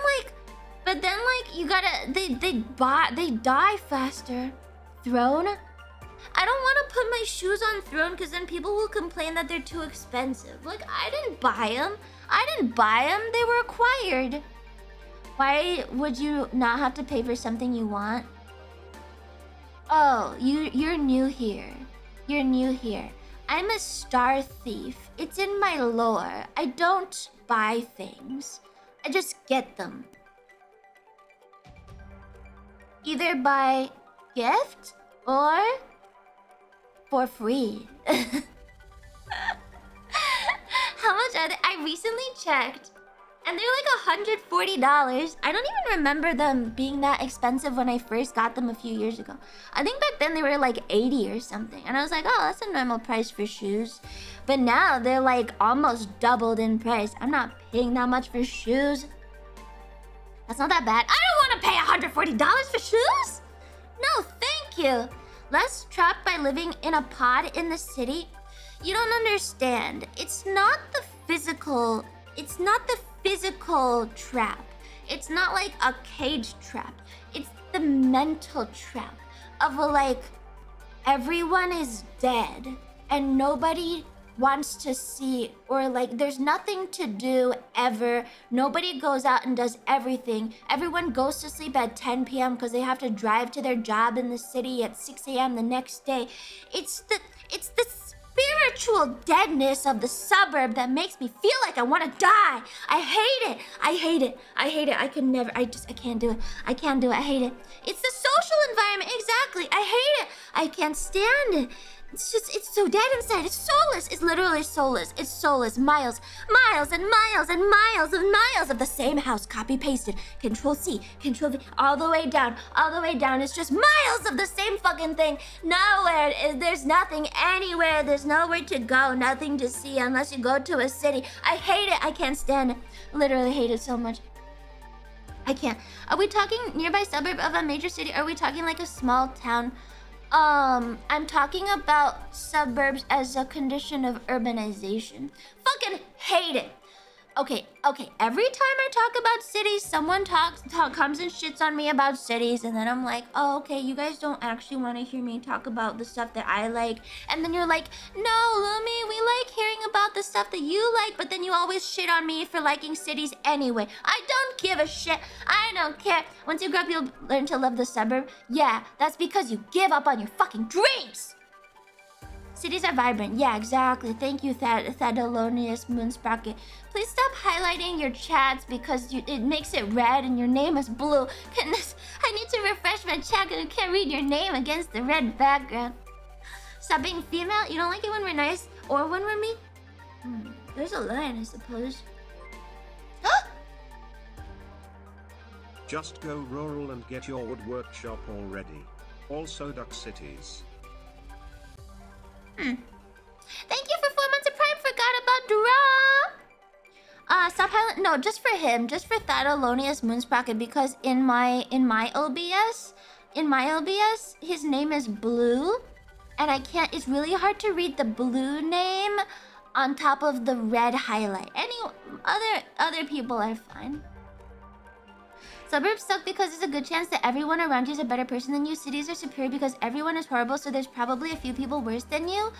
like you gotta they die faster. Throne? I don't want to put my shoes on Throne because then people will complain that they're too expensive. Like, I didn't buy them. They were acquired. Why would you not have to pay for something you want? Oh, you're new here. You're new here. I'm a star thief. It's in my lore. I don't buy things. I just get them. Either by gift or for free. How much are they? I recently checked and they're like $140. I don't even remember them being that expensive when I first got them a few years ago. I think back then they were like 80 or something. And I was like, oh, that's a normal price for shoes. But now they're like almost doubled in price. I'm not paying that much for shoes. That's not that bad. I don't want to pay $140 for shoes. No, thank you. Less trapped by living in a pod in the city. You don't understand. It's not the physical trap. It's not like a cage trap. It's the mental trap of like everyone is dead and nobody wants to see, or like there's nothing to do ever. Nobody goes out and does everything. Everyone goes to sleep at 10 p.m. because they have to drive to their job in the city at 6 a.m. the next day. It's the spiritual deadness of the suburb that makes me feel like I want to die. I hate it. I can't do it. I hate it. It's the social environment. Exactly. I hate it. I can't stand it. It's so dead inside. It's soulless. It's literally soulless. It's soulless. Miles and miles of the same house, copy pasted. Control C, Control V, all the way down. It's just miles of the same fucking thing. Nowhere. There's nothing anywhere. There's nowhere to go. Nothing to see unless you go to a city. I hate it. I can't stand it. Literally hate it so much. I can't. Are we talking nearby suburb of a major city? Are we talking like a small town? I'm talking about suburbs as a condition of urbanization. Fucking hate it. Okay. Every time I talk about cities, someone comes and shits on me about cities, and then I'm like, oh, okay, you guys don't actually want to hear me talk about the stuff that I like. And then you're like, no, Lumi, we like hearing about the stuff that you like, but then you always shit on me for liking cities anyway. I don't give a shit. I don't care. Once you grow up, you'll learn to love the suburb. Yeah, that's because you give up on your fucking dreams. Cities are vibrant. Yeah, exactly. Thank you, Thadalonius Moonsprocket. Please stop highlighting your chats because it makes it red and your name is blue. I need to refresh my chat and I can't read your name against the red background. Stop being female? You don't like it when we're nice or when we're mean? There's a line, I suppose. Just go rural and get your wood workshop already. Also Duck Cities. Thank you for 4 months of Prime. Forgot about Dura. Stop highlighting. No, just for him. Just for Thadalonius Moonsprocket, because in my OBS, his name is Blue, and I can't. It's really hard to read the blue name on top of the red highlight. Other people are fine. Suburbs suck because there's a good chance that everyone around you is a better person than you. Cities are superior because everyone is horrible, so there's probably a few people worse than you.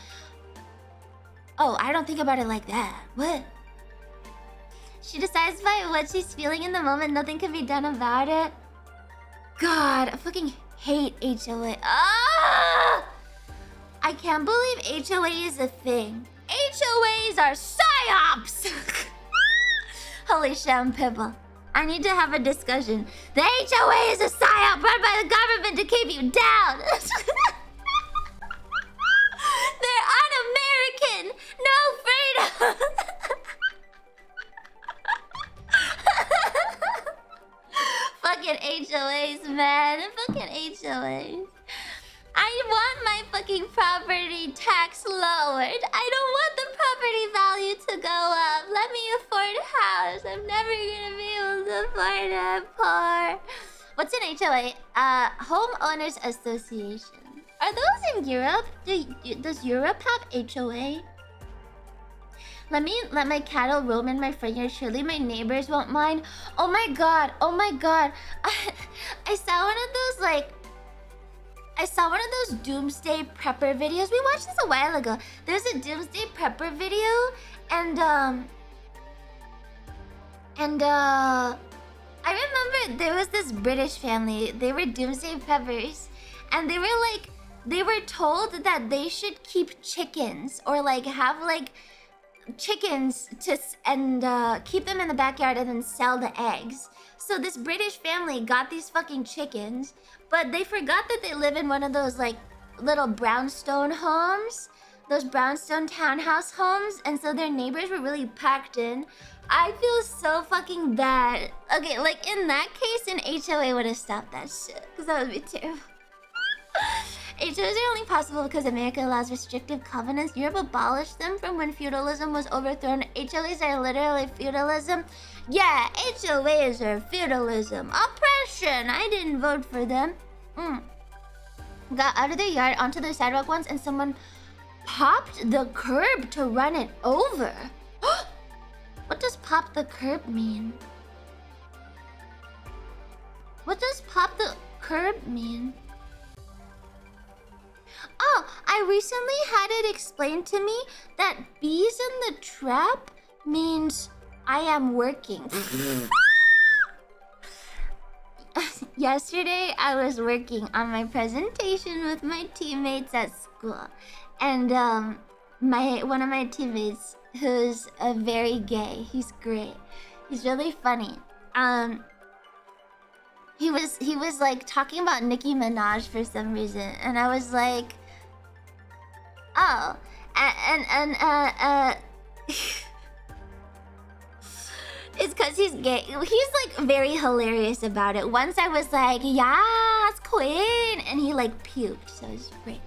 Oh, I don't think about it like that. What? She decides by what she's feeling in the moment. Nothing can be done about it. God, I fucking hate HOA. Ah! I can't believe HOA is a thing. HOAs are PSYOPs! Holy shit, I'm Pippa. I need to have a discussion. The HOA is a PSYOP run by the government to keep you down. They're un-American. No freedom. Fucking HOAs, man. Fucking HOAs. I want my fucking property tax lowered. I don't want the property value to go up. Let me afford a house. I'm never gonna be able to afford a poor. What's an HOA? Homeowners Association. Are those in Europe? Does Europe have HOA? Let me let my cattle roam in my front yard. Surely my neighbors won't mind. Oh my god! Oh my god! I saw one of those doomsday prepper videos. We watched this a while ago. There's a doomsday prepper video, and I remember there was this British family. They were doomsday preppers, and they were told that they should keep chickens or like have like chickens and keep them in the backyard and then sell the eggs. So this British family got these fucking chickens, but they forgot that they live in one of those like little brownstone homes, those brownstone townhouse homes, and so their neighbors were really packed in. I feel so fucking bad. Okay, like in that case, an HOA would have stopped that shit, because that would be terrible. HOAs are only possible because America allows restrictive covenants. Europe abolished them from when feudalism was overthrown. HOAs are literally feudalism. Yeah, HOAs are feudalism. Oppression. I didn't vote for them. Got out of their yard onto the sidewalk once and someone popped the curb to run it over. What does pop the curb mean? What does pop the curb mean? Oh, I recently had it explained to me that bees in the trap means I am working. Yesterday, I was working on my presentation with my teammates at school. And one of my teammates, who's very gay, he's great. He's really funny. He was like talking about Nicki Minaj for some reason, and I was like, oh, and it's because he's gay. He's like very hilarious about it. Once I was like, yes, queen, and he like puked, so it's great.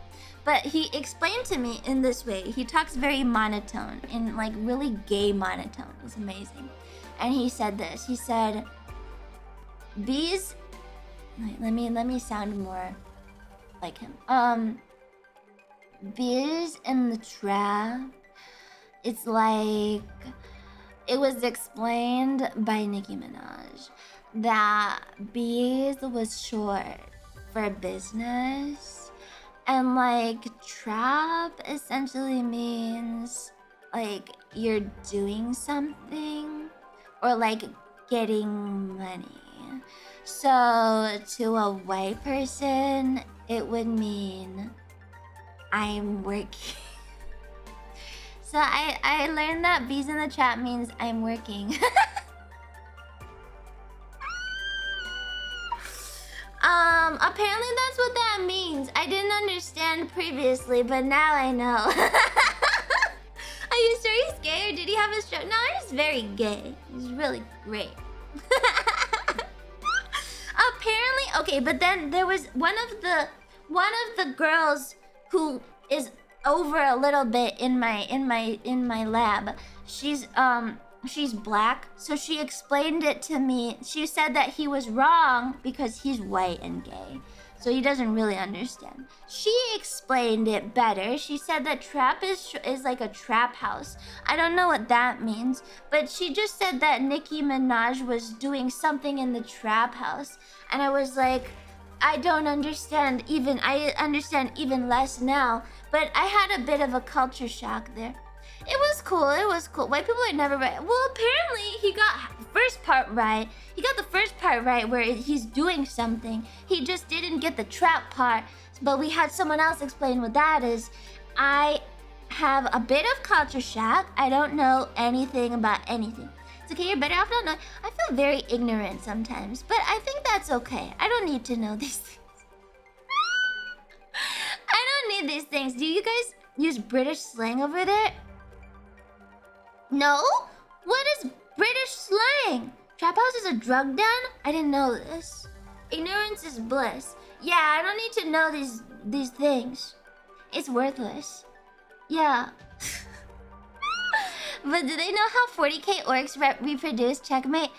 But he explained to me in this way. He talks very monotone, in like really gay monotone. It's amazing. And he said this. He said, bees. Wait, let me sound more like him. Bees in the trap. It's like it was explained by Nicki Minaj that bees was short for business, and like trap essentially means like you're doing something or like getting money. So to a white person, it would mean I'm working. So I learned that bees in the trap means I'm working. Apparently that's what that means. I didn't understand previously, but now I know. Are you sure he's gay or did he have a stroke? No, he's very gay. He's really great. Apparently, okay, but then there was one of the girls who is over a little bit in my lab. She's black, so she explained it to me. She said that he was wrong because he's white and gay, so he doesn't really understand. She explained it better. She said that trap is like a trap house. I don't know what that means, but she just said that Nicki Minaj was doing something in the trap house, and I was like, I don't understand even. I understand even less now, but I had a bit of a culture shock there. It was cool. It was cool. White people are never right. Well, apparently he got the first part right. He got the first part right where he's doing something. He just didn't get the trap part. But we had someone else explain what that is. I have a bit of culture shock. I don't know anything about anything. It's okay. You're better off not knowing. I feel very ignorant sometimes, but I think that's okay. I don't need to know these things. I don't need these things. Do you guys use British slang over there? No? What is British slang? Trap house is a drug den? I didn't know this. Ignorance is bliss. Yeah, I don't need to know these things. It's worthless. Yeah. But do they know how 40k orcs reproduce? Checkmate.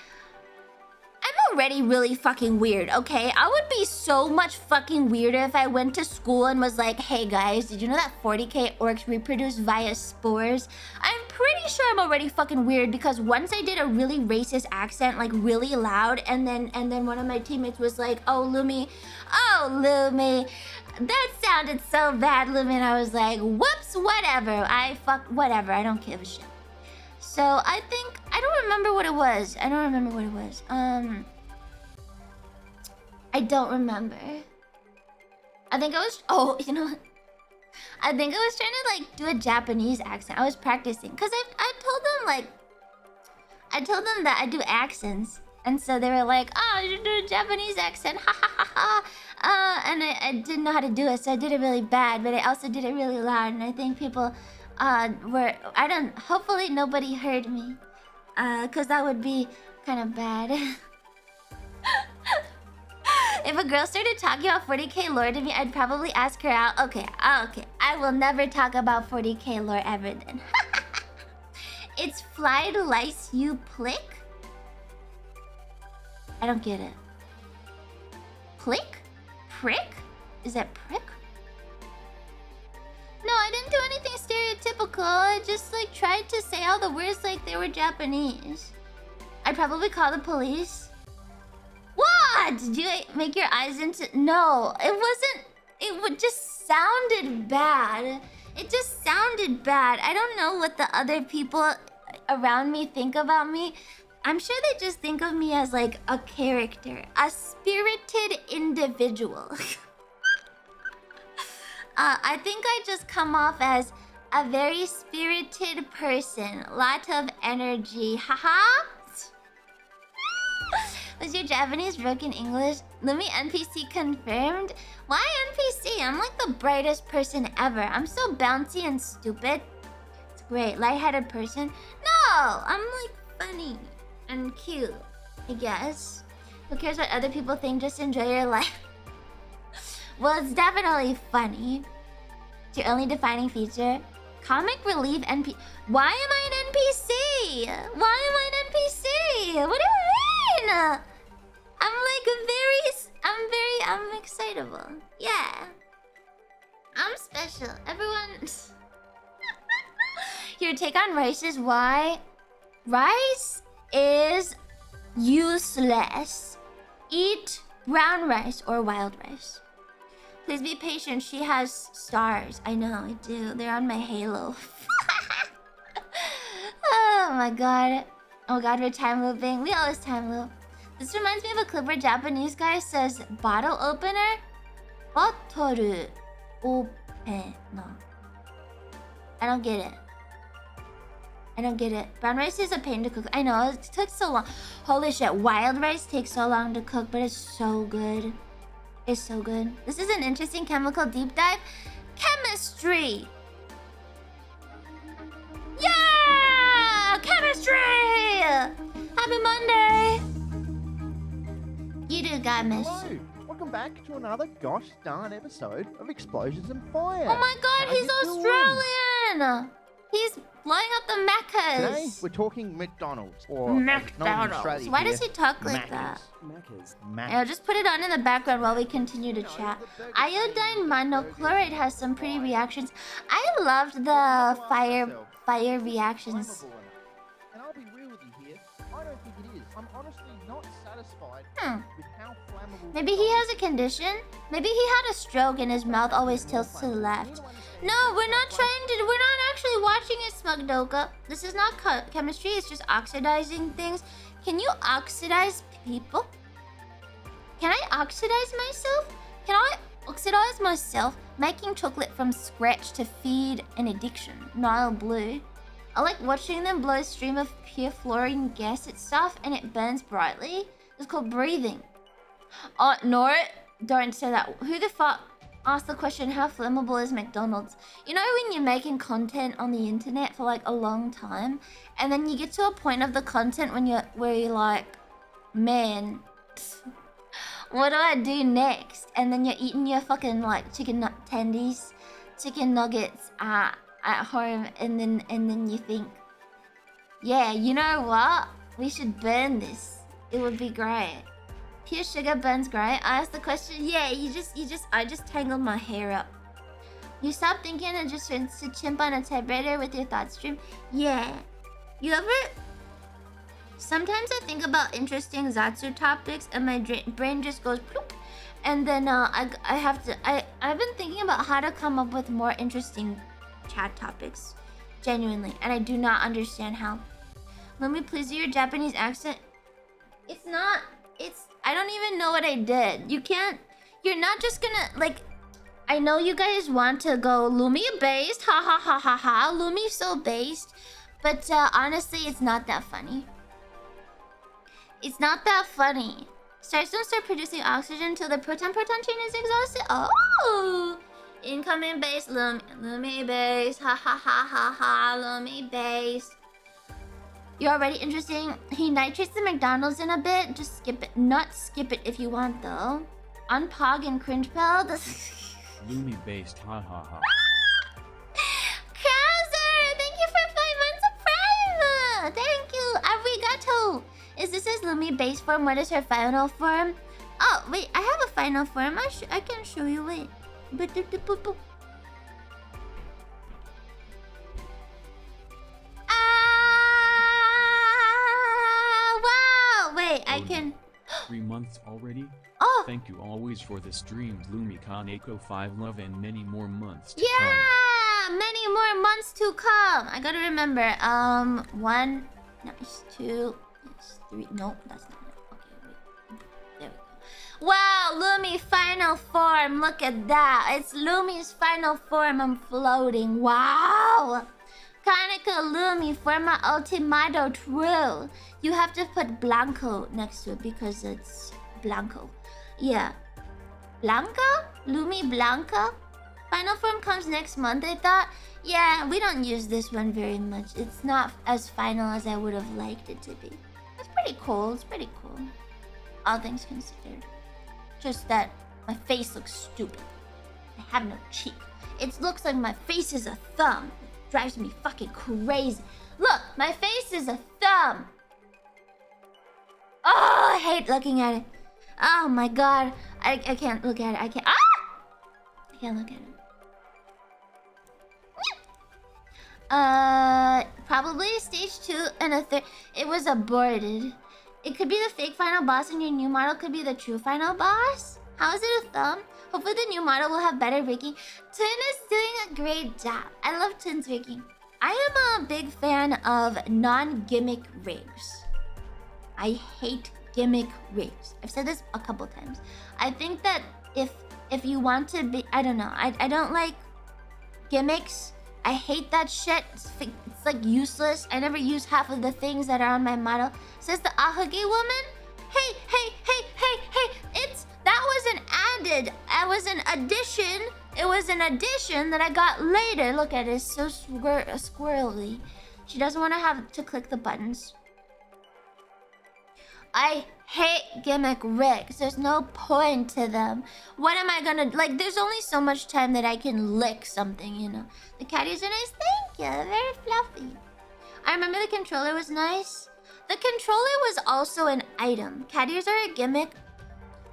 I'm already really fucking weird, okay? I would be so much fucking weirder if I went to school and was like, hey guys, did you know that 40k orcs reproduce via spores? I'm pretty sure I'm already fucking weird because once I did a really racist accent, like really loud, and then one of my teammates was like, oh Lumi, that sounded so bad, Lumi, and I was like, whoops, whatever, whatever, I don't give a shit. So I think I don't remember what it was. I don't remember. I think I was you know what? I think I was trying to like do a Japanese accent. I was practicing because I told them that I do accents. And so they were like, oh, you should do a Japanese accent, ha ha ha ha. And I didn't know how to do it, so I did it really bad, but I also did it really loud, and I think people hopefully nobody heard me, cause that would be kind of bad. If a girl started talking about 40k lore to me, I'd probably ask her out. Okay, I will never talk about 40k lore ever then. It's fly to lice you plick? I don't get it. Plick? Prick? Is that prick? No, I didn't do anything stereotypical. I just like tried to say all the words like they were Japanese. I'd probably call the police. What? Did you make your eyes into... No, it wasn't... It just sounded bad. It just sounded bad. I don't know what the other people around me think about me. I'm sure they just think of me as like a character. A spirited individual. I think I just come off as a very spirited person. Lot of energy. Haha. Was your Japanese broken English? Lumi NPC confirmed? Why NPC? I'm like the brightest person ever. I'm so bouncy and stupid. It's great. Lightheaded person? No! I'm like funny and cute, I guess. Who cares what other people think? Just enjoy your life. Well, it's definitely funny. It's your only defining feature. Comic relief NPC. Why am I an NPC? Why am I an NPC? What do you mean? I'm excitable. Yeah. I'm special. Everyone... Your take on rice is why? Rice is useless. Eat brown rice or wild rice. Please be patient. She has stars. I know, I do. They're on my halo. Oh my god. Oh god, we're time looping. We always time loop. This reminds me of a clip where a Japanese guy says bottle opener. Bottle opener. I don't get it. Brown rice is a pain to cook. I know, it took so long. Holy shit, wild rice takes so long to cook, but it's so good. It's so good. This is an interesting chemical deep dive. Chemistry! Yeah! Chemistry! Happy Monday! You do got miss. Hello, welcome back to another gosh darn episode of Explosions and Fire. Oh my god, How he's you doing? Australian! He's blowing up the mechas. Today we're talking McDonald's or McDonald's. Why does he talk like that? I'll just put it on in the background while we continue to chat. Iodine monochloride has some pretty reactions. I loved the fire reactions. And I'll be real with you here. I don't think it is. I'm honestly not satisfied with how flammable. Maybe he has a condition. Maybe he had a stroke and his mouth always tilts to the left. No, we're not actually watching it, Smugdoka. This is not chemistry, it's just oxidizing things. Can you oxidize people? Can I oxidize myself? Can I oxidize myself? Making chocolate from scratch to feed an addiction. Nile Blue. I like watching them blow a stream of pure fluorine gas. It's soft and it burns brightly. It's called breathing. Oh, no, don't say that. Who the fuck asked the question, how flammable is McDonald's? You know when you're making content on the internet for like a long time, and then you get to a point of the content where you're like, man, what do I do next? And then you're eating your fucking like chicken nuggets at home, and then you think, yeah, you know what? We should burn this. It would be great. Pure sugar burns gray. I asked the question. Yeah, I just tangled my hair up. You stop thinking and just sit chimp on a typewriter with your thought stream. Yeah. You ever? Sometimes I think about interesting Zatsu topics and my brain just goes ploop. And then I've been thinking about how to come up with more interesting chat topics. Genuinely. And I do not understand how. Let me please do your Japanese accent. I don't even know what I did. You're not just gonna, like, I know you guys want to go Lumi based, ha ha ha ha ha, Lumi so based, but honestly, it's not that funny. It's not that funny. Stars don't start producing oxygen until the proton chain is exhausted. Oh, incoming base, Lumi base, ha ha ha ha ha, Lumi base. You're already interesting. He nitrates the McDonald's in a bit. Just skip it. Not skip it if you want though. Unpog and cringe pal. Lumi based, ha ha ha. Krauser, thank you for 5 months of Prime. Thank you. Arigato. Is this his Lumi base form? What is her final form? Oh wait, I have a final form. I can show you. Wait. Wow. Wait, I can. 3 months already? Oh. Thank you always for the streams, Lumi Kaneko 5 love and many more months to Yeah, many more months to come. I gotta remember. 1, nice, 2, nice, 3. No, that's not it. Okay, wait. There we go. Wow, Lumi final form. Look at that. It's Lumi's final form. I'm floating. Wow. Kaneko Lumi forma ultimato true. You have to put Blanco next to it because it's Blanco. Yeah. Blanca? Lumi Blanca? Final form comes next month, I thought. Yeah, we don't use this one very much. It's not as final as I would have liked it to be. It's pretty cool. It's pretty cool. All things considered. Just that my face looks stupid. I have no cheek. It looks like my face is a thumb. It drives me fucking crazy. Look, my face is a thumb. Oh, I hate looking at it. Oh my god. I can't look at it. I can't look at it. Probably stage 2 and a third. It was aborted. It could be the fake final boss and your new model could be the true final boss. How is it a thumb? Hopefully the new model will have better rigging. Tin is doing a great job. I love Tin's rigging. I am a big fan of non-gimmick rigs. I hate gimmick rigs. I've said this a couple times. I think that if you want to be, I don't know. I don't like gimmicks. I hate that shit. It's like useless. I never use half of the things that are on my model. Says the Ahagi woman. Hey. That was an addition. It was an addition that I got later. Look at it. It's so squirrely. She doesn't want to have to click the buttons. I hate gimmick rigs. There's no point to them. What am I gonna... Like, there's only so much time that I can lick something, you know. The caddies are nice. Thank you. They're very fluffy. I remember the controller was nice. The controller was also an item. Caddies are a gimmick.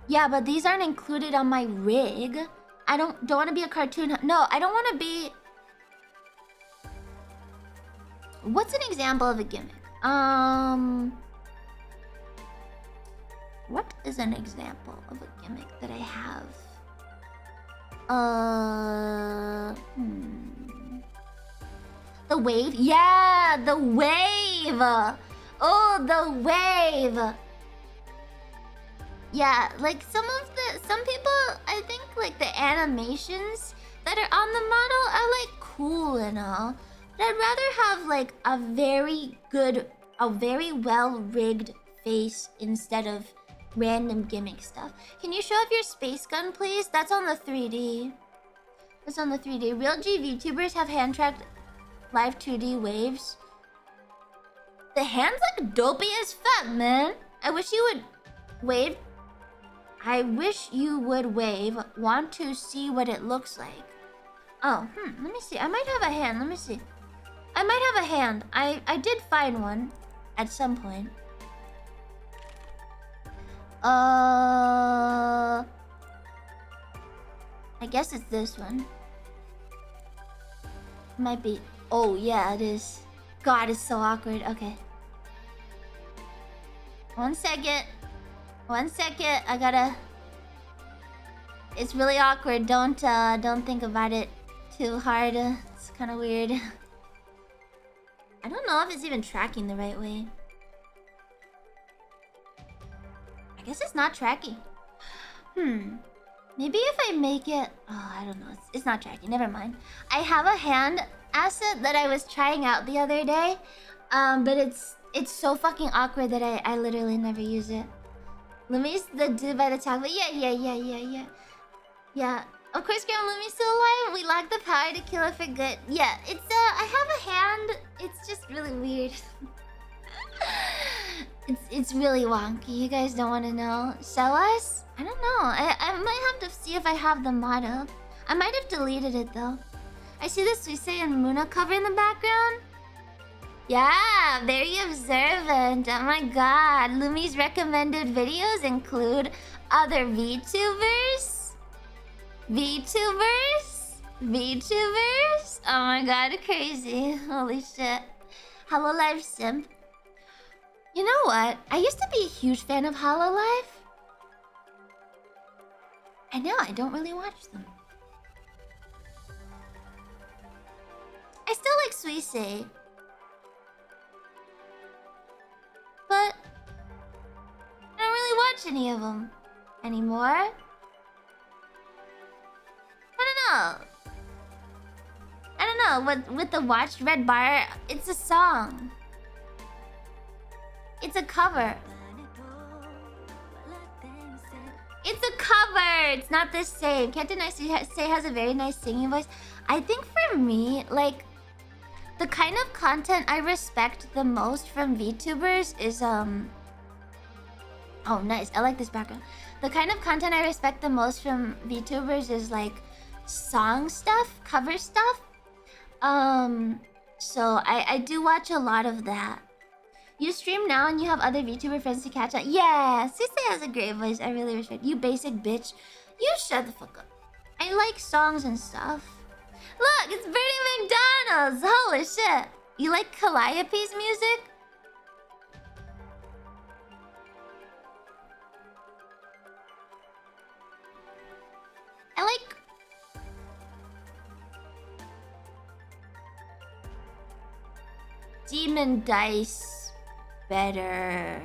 Yeah, but these aren't included on my rig. I don't want to be a cartoon... No, I don't want to be... What's an example of a gimmick? What is an example of a gimmick that I have? The wave? Yeah, the wave! Oh, the wave! Yeah, like some people, I think like the animations that are on the model are like cool and all. But I'd rather have like a very well rigged face instead of random gimmick stuff. Can you show off your space gun, please? That's on the 3D. That's on the 3D. Real G VTubers have hand-tracked live 2D waves. The hands look dopey as fuck, man. I wish you would wave. I wish you would wave. Want to see what it looks like. Oh, let me see. I might have a hand. Let me see. I might have a hand. I did find one at some point. I guess it's this one. Might be. Oh, yeah, it is. God, it's so awkward. Okay. 1 second. 1 second. I gotta. It's really awkward. Don't think about it too hard. It's kind of weird. I don't know if it's even tracking the right way. I guess it's not tracking. Maybe if I make it... Oh, I don't know. It's not tracking. Never mind. I have a hand asset that I was trying out the other day. But it's so fucking awkward that I literally never use it. Lumi's the dude by the top. But yeah. Yeah. Of course, Grandma Lumi's still alive. We lack the power to kill her for good. Yeah, it's I have a hand. It's just really weird. It's really wonky. You guys don't want to know. Sell us? I don't know. I might have to see if I have the model. I might have deleted it though. I see the Suisei and Muna cover in the background. Yeah, very observant. Oh my god. Lumi's recommended videos include other VTubers. VTubers? Oh my god, crazy. Holy shit. Hololive simp. You know what? I used to be a huge fan of Hololive. And now I don't really watch them. I still like Suisei. But I don't really watch any of them anymore. I don't know. With the watched red bar, it's a song. It's a cover. It's a cover. It's not the same. Can't deny say has a very nice singing voice. I think for me, like, the kind of content I respect the most from VTubers is Oh, nice. I like this background. The kind of content I respect the most from VTubers is like song stuff, cover stuff. So I do watch a lot of that. You stream now and you have other VTuber friends to catch up. Yeah, Suisei has a great voice. I really respect you, basic bitch. You shut the fuck up. I like songs and stuff. Look, it's Bernie McDonald's. Holy shit. You like Calliope's music? I like... Demon Dice better.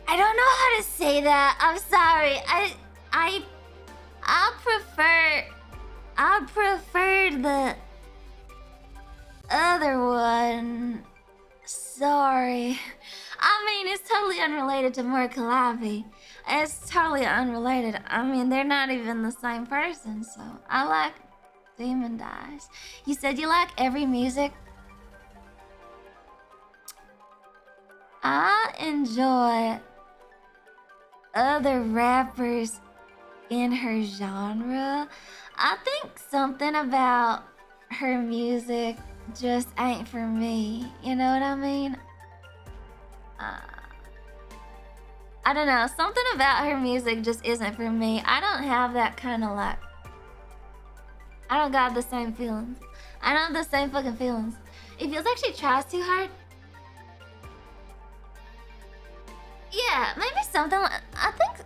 I don't know how to say that. I'm sorry. I prefer the other one. Sorry. I mean, it's totally unrelated to Murkalabi. It's totally unrelated. I mean, they're not even the same person, so I like Demon Dice. You said you like every music? I enjoy other rappers in her genre. I think something about her music just ain't for me. You know what I mean? I don't know. Something about her music just isn't for me. I don't have that kind of luck. I don't got the same feelings. I don't have the same fucking feelings. It feels like she tries too hard. Yeah, maybe something. I think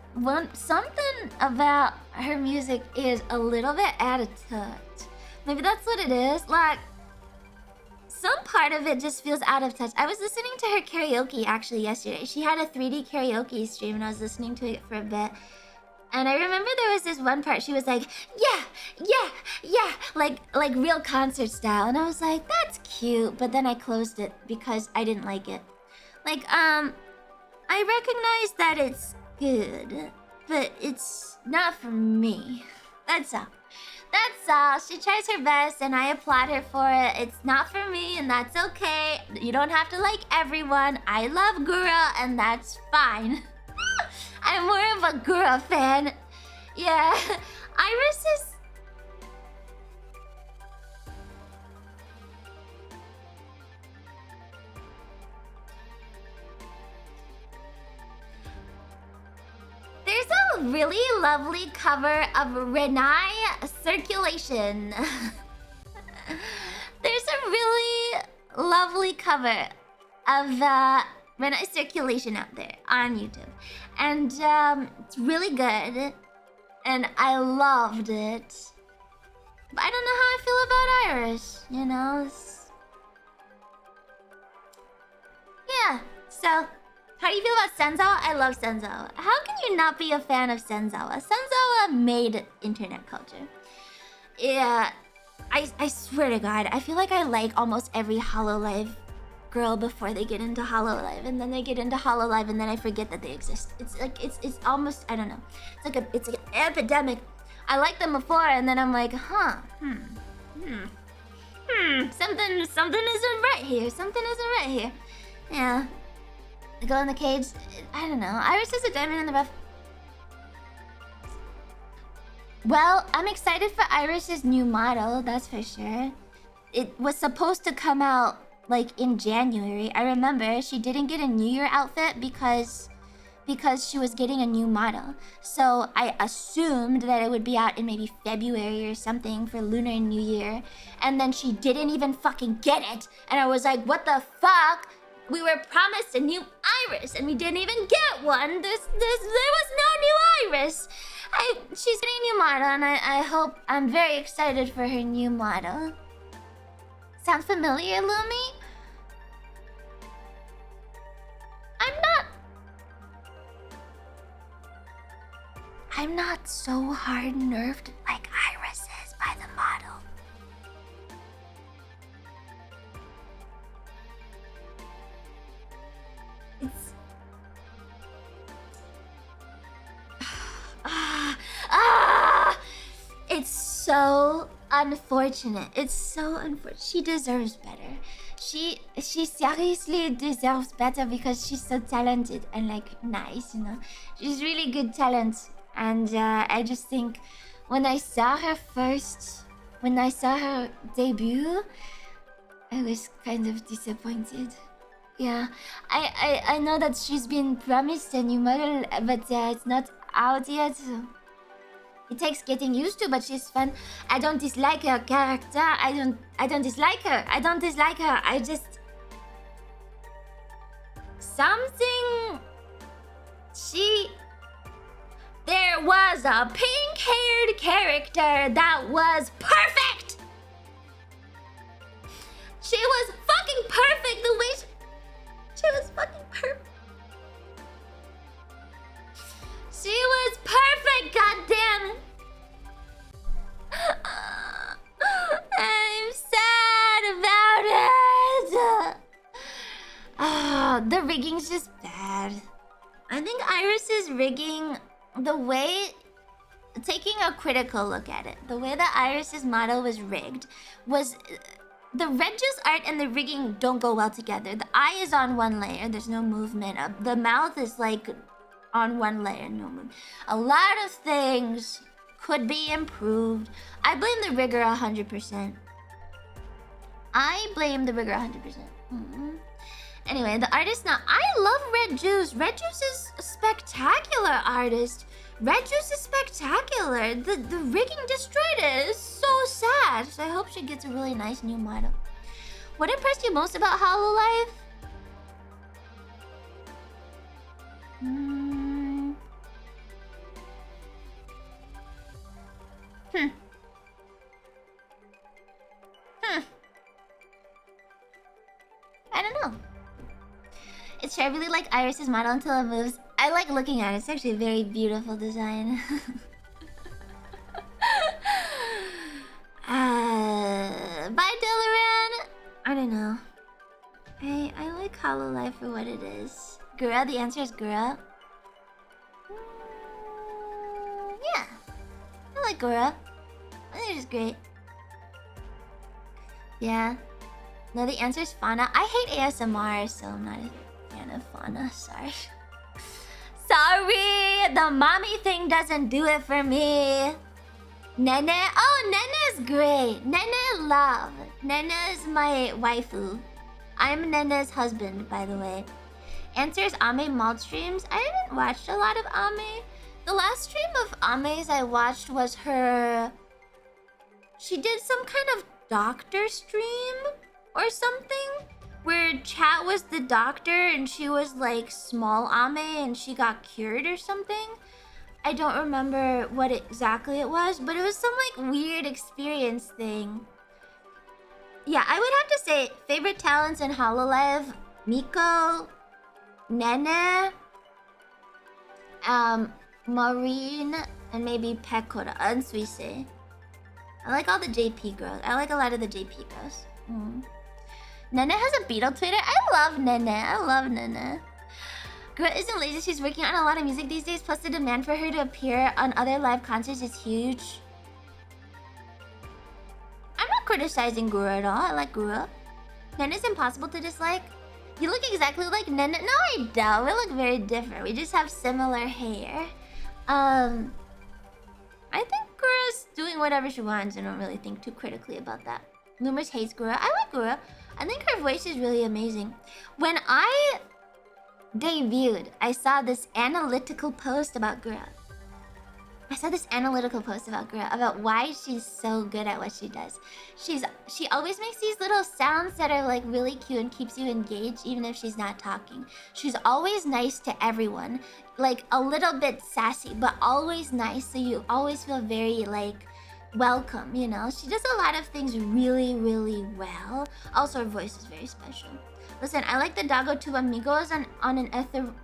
something about her music is a little bit out of touch. Maybe that's what it is. Like, some part of it just feels out of touch. I was listening to her karaoke actually yesterday. She had a 3D karaoke stream and I was listening to it for a bit. And I remember there was this one part she was like, yeah, like real concert style. And I was like, that's cute. But then I closed it because I didn't like it. Like, I recognize that it's good, but it's not for me. That's all. That's all. She tries her best and I applaud her for it. It's not for me and that's okay. You don't have to like everyone. I love Gura and that's fine. I'm more of a Gura fan. Yeah. Iris is a really lovely cover of Renai Circulation. There's a really lovely cover of Renai Circulation out there on YouTube. And it's really good. And I loved it. But I don't know how I feel about Iris, you know? Yeah, so... How do you feel about Senzawa? I love Senzawa. How can you not be a fan of Senzawa? Senzawa made internet culture. Yeah, I swear to God, I feel like I like almost every HoloLive girl before they get into HoloLive, and then they get into HoloLive, and then I forget that they exist. It's like it's almost, I don't know. It's like an epidemic. I liked them before, and then I'm like, something isn't right here. Something isn't right here. Yeah. The girl in the cage, I don't know. Iris is a diamond in the rough. Well, I'm excited for Iris's new model, that's for sure. It was supposed to come out like in January. I remember she didn't get a New Year outfit because she was getting a new model. So I assumed that it would be out in maybe February or something for Lunar New Year. And then she didn't even fucking get it. And I was like, what the fuck? We were promised a new Iris, and we didn't even get one. There was no new Iris. She's getting a new model, and I'm very excited for her new model. Sounds familiar, Lumi? I'm not so hard-nerved like Iris is by the model. It's so unfortunate. It's so unfortunate. She deserves better. She seriously deserves better because she's so talented and like nice, you know. She's really good talent, and I just think when I saw her debut, I was kind of disappointed. Yeah, I know that she's been promised a new model, but it's not out yet. So it takes getting used to, but she's fun. I don't dislike her character. I don't dislike her. I just something. There was a pink-haired character that was perfect. She was fucking perfect. The way she was fucking perfect. She was perfect, goddammit! I'm sad about it! The rigging's just bad. I think Iris's rigging, taking a critical look at it, the way that Iris's model was rigged was... The red juice art and the rigging don't go well together. The eye is on one layer, there's no movement. The mouth is like... on one layer, no move. A lot of things could be improved. I blame the rigger 100%. Anyway, the artist now. I love Red Juice. Red Juice is a spectacular artist. Red Juice is spectacular. The rigging destroyed it. It's so sad. So I hope she gets a really nice new model. What impressed you most about HoloLive? I don't know. It's true, I really like Iris's model until it moves. I like looking at it. It's actually a very beautiful design. Bye, Delaran. I don't know. I like HoloLive for what it is. Gura, the answer is Gura. Yeah. I like Gura. I think she's great. Yeah. No, the answer is Fauna. I hate ASMR, so I'm not a fan of Fauna. Sorry. Sorry! The mommy thing doesn't do it for me. Nene? Oh, Nene's great. Nene love. Nene is my waifu. I'm Nene's husband, by the way. Answers Ame mod streams. I haven't watched a lot of Ame. The last stream of Ame's I watched was her... She did some kind of doctor stream or something, where Chat was the doctor and she was like small Ame and she got cured or something. I don't remember what exactly it was, but it was some like weird experience thing. Yeah, I would have to say favorite talents in Hololive: Miko, Nene, Maureen, and maybe Pekora and Suise. I like all the JP girls. I like a lot of the JP girls. Nene has a beetle Twitter. I love Nene. I love Nene. Girl isn't lazy. She's working on a lot of music these days. Plus, the demand for her to appear on other live concerts is huge. I'm not criticizing Guru at all. I like Guru. Nene's impossible to dislike. You look exactly like Nene. No, I don't. We look very different. We just have similar hair. I think Guru's doing whatever she wants. I don't really think too critically about that. Lumers hates Guru. I like Guru. I think her voice is really amazing. When I debuted, I saw this analytical post about Guru. About why she's so good at what she does. She always makes these little sounds that are like really cute and keeps you engaged even if she's not talking. She's always nice to everyone, like a little bit sassy, but always nice, so you always feel very like welcome, you know? She does a lot of things really, really well. Also, her voice is very special. Listen, I like the doggo too, but Migo is on an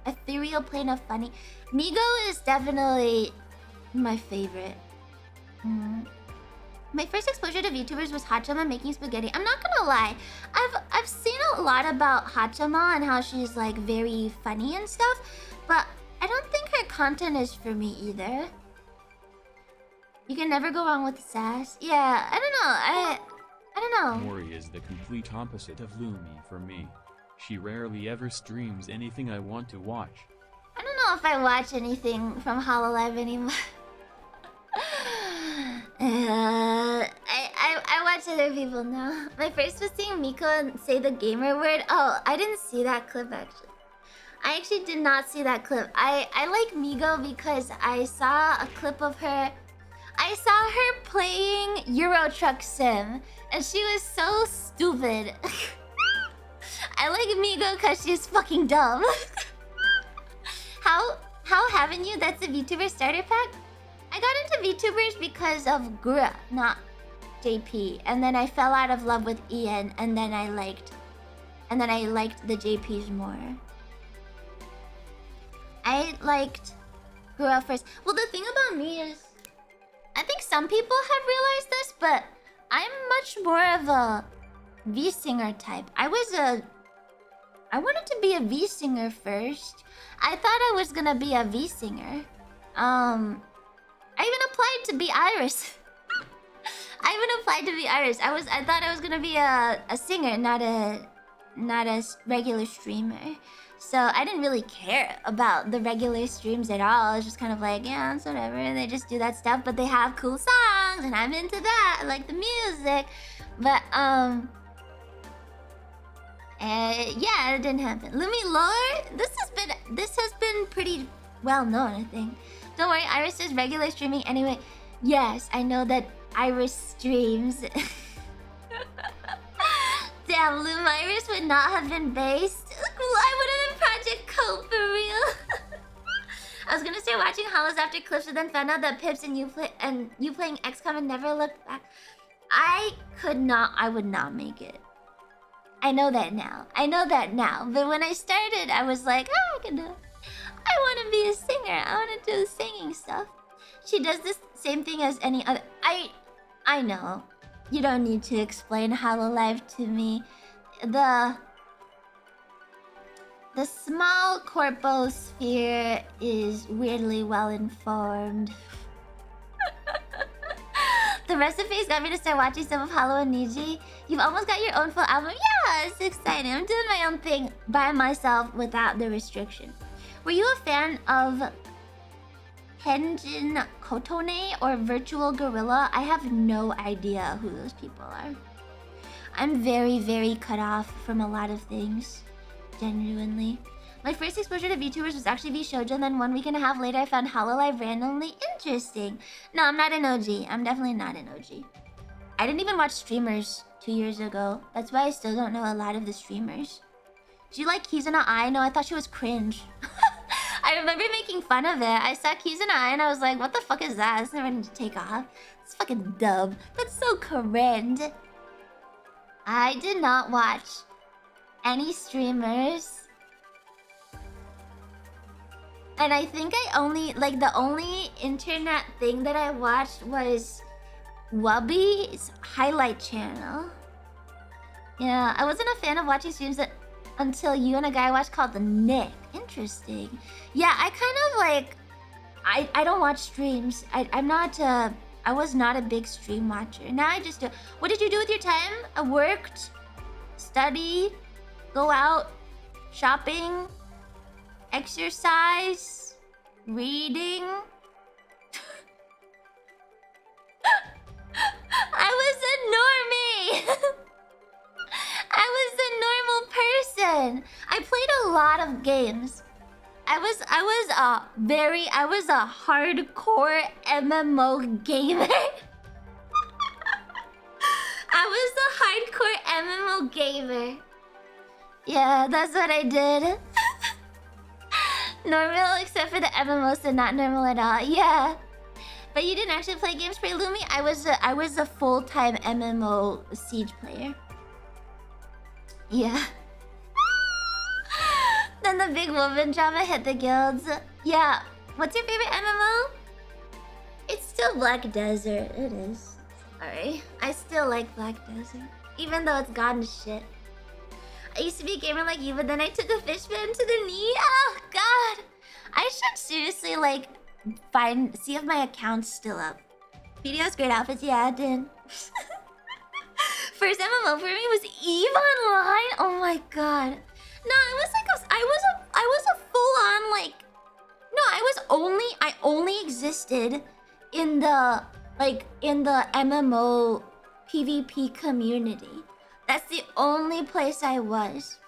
ethereal plane of funny. Migo is definitely my favorite. My first exposure to VTubers was Hachama making spaghetti. I'm not gonna lie, I've seen a lot about Hachama and how she's like very funny and stuff, but I don't think her content is for me either. You can never go wrong with sass. Yeah, I don't know. Mori is the complete opposite of Lumi for me. She rarely ever streams anything I want to watch. I don't know if I watch anything from Hololive anymore. I watch other people now. My first was seeing Miko say the gamer word. Oh, I didn't see that clip actually. I actually did not see that clip. I like Migo because I saw a clip of her. I saw her playing Euro Truck Sim, and she was so stupid. I like Migo because she's fucking dumb. How haven't you? That's a VTuber starter pack? I got into VTubers because of Gura, not JP, and then I fell out of love with Ian, and then I liked the JPs more. I liked Gura first. Well, the thing about me is, I think some people have realized this, but I'm much more of a V-singer type. I wanted to be a V-singer first. I thought I was gonna be a V-singer. I even applied to be Iris. I thought I was gonna be a singer, not a regular streamer. So I didn't really care about the regular streams at all. I was just kind of like, yeah, it's whatever. They just do that stuff, but they have cool songs, and I'm into that. I like the music, but yeah, it didn't happen. Lumi lore. This has been pretty well known, I think. Don't worry, Iris is regular streaming anyway. Yes, I know that Iris streams. Damn, Loom Iris would not have been based. I would have been Project Cope for real. I was gonna start watching Hollows after Clips, but then found out that Pips and you playing XCOM and never looked back. I would not make it. I know that now. But when I started, I was like, oh, I want to be a singer. I want to do singing stuff. She does this same thing as any other. I know. You don't need to explain Hololive to me. The small corposphere is weirdly well informed. The recipes got me to start watching some of Hollow and Niji. You've almost got your own full album. Yeah, it's exciting. I'm doing my own thing by myself without the restriction. Were you a fan of Tenjin Kotone or Virtual Gorilla? I have no idea who those people are. I'm very, very cut off from a lot of things. Genuinely. My first exposure to VTubers was actually VShoujo, and then 1 week and a half later I found Hololive randomly interesting. No, I'm not an OG. I'm definitely not an OG. I didn't even watch streamers 2 years ago. That's why I still don't know a lot of the streamers. Do you like Kizuna Ai? No, I thought she was cringe. I remember making fun of it. I saw Kizuna Ai and I was like, what the fuck is that? It's never need to take off. It's fucking dumb. That's so cringe. I did not watch any streamers. And I think I only, like, the only internet thing that I watched was Wubby's highlight channel. Yeah, I wasn't a fan of watching streams until you and a guy I watched called the Nick. Interesting. Yeah, I kind of like, I don't watch streams. I'm not, I was not a big stream watcher. Now I just do. What did you do with your time? I worked, studied, go out, shopping, exercise, reading. I was a normie. I was a normal person. I played a lot of games. I was a hardcore MMO gamer. I was a hardcore MMO gamer. Yeah, that's what I did. Normal except for the MMOs, so not normal at all. Yeah. But you didn't actually play games for Lumi? I was a full-time MMO Siege player. Yeah. Then the big woman drama hit the guilds. Yeah. What's your favorite MMO? It's still Black Desert. It is. Sorry. I still like Black Desert. Even though it's gone to shit. I used to be a gamer like you, but then I took a fish fin to the knee. Oh, God. I should seriously, like, see if my account's still up. Videos, great outfits. Yeah, it did. First MMO for me was EVE Online. Oh my god. No, I was a full on like. No, I only existed in the MMO PvP community. That's the only place I was.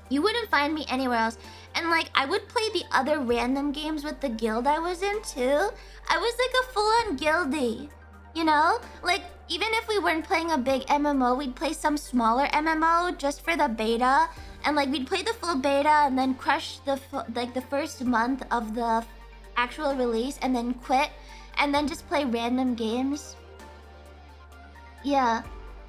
You wouldn't find me anywhere else. And like, I would play the other random games with the guild I was in too. I was like a full-on guildie. You know? Like, even if we weren't playing a big MMO, we'd play some smaller MMO just for the beta. And like, we'd play the full beta and then crush the first month of the actual release and then quit. And then just play random games. Yeah.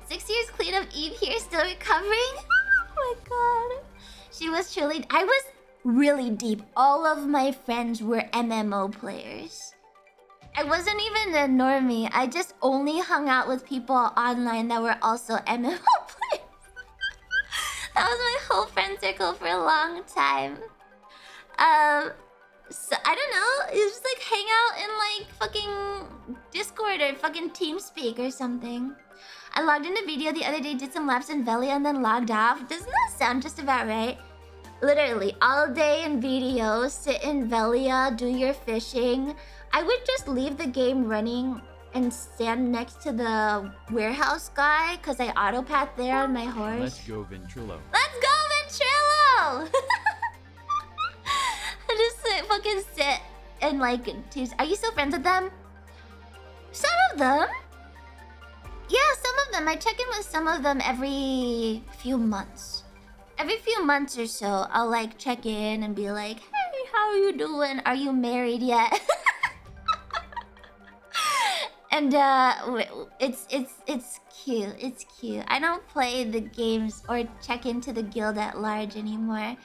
6 years clean of Eve here, still recovering? Oh my god. She was truly... I was really deep. All of my friends were MMO players. I wasn't even a normie. I just only hung out with people online that were also MMO players. That was my whole friend circle for a long time. So, I don't know. It was just like hang out in like fucking Discord or fucking TeamSpeak or something. I logged into video the other day, did some laps in Velia, and then logged off. Doesn't that sound just about right? Literally, all day in video, sit in Velia, do your fishing. I would just leave the game running and stand next to the warehouse guy, because I autopath there on my horse. Let's go Ventrilo. Let's go Ventrilo! I just fucking sit and like... Are you still friends with them? Some of them. Yeah, some of them. I check in with some of them every few months. Every few months or so, I'll like check in and be like, hey, how are you doing? Are you married yet? And it's cute. It's cute. I don't play the games or check into the guild at large anymore.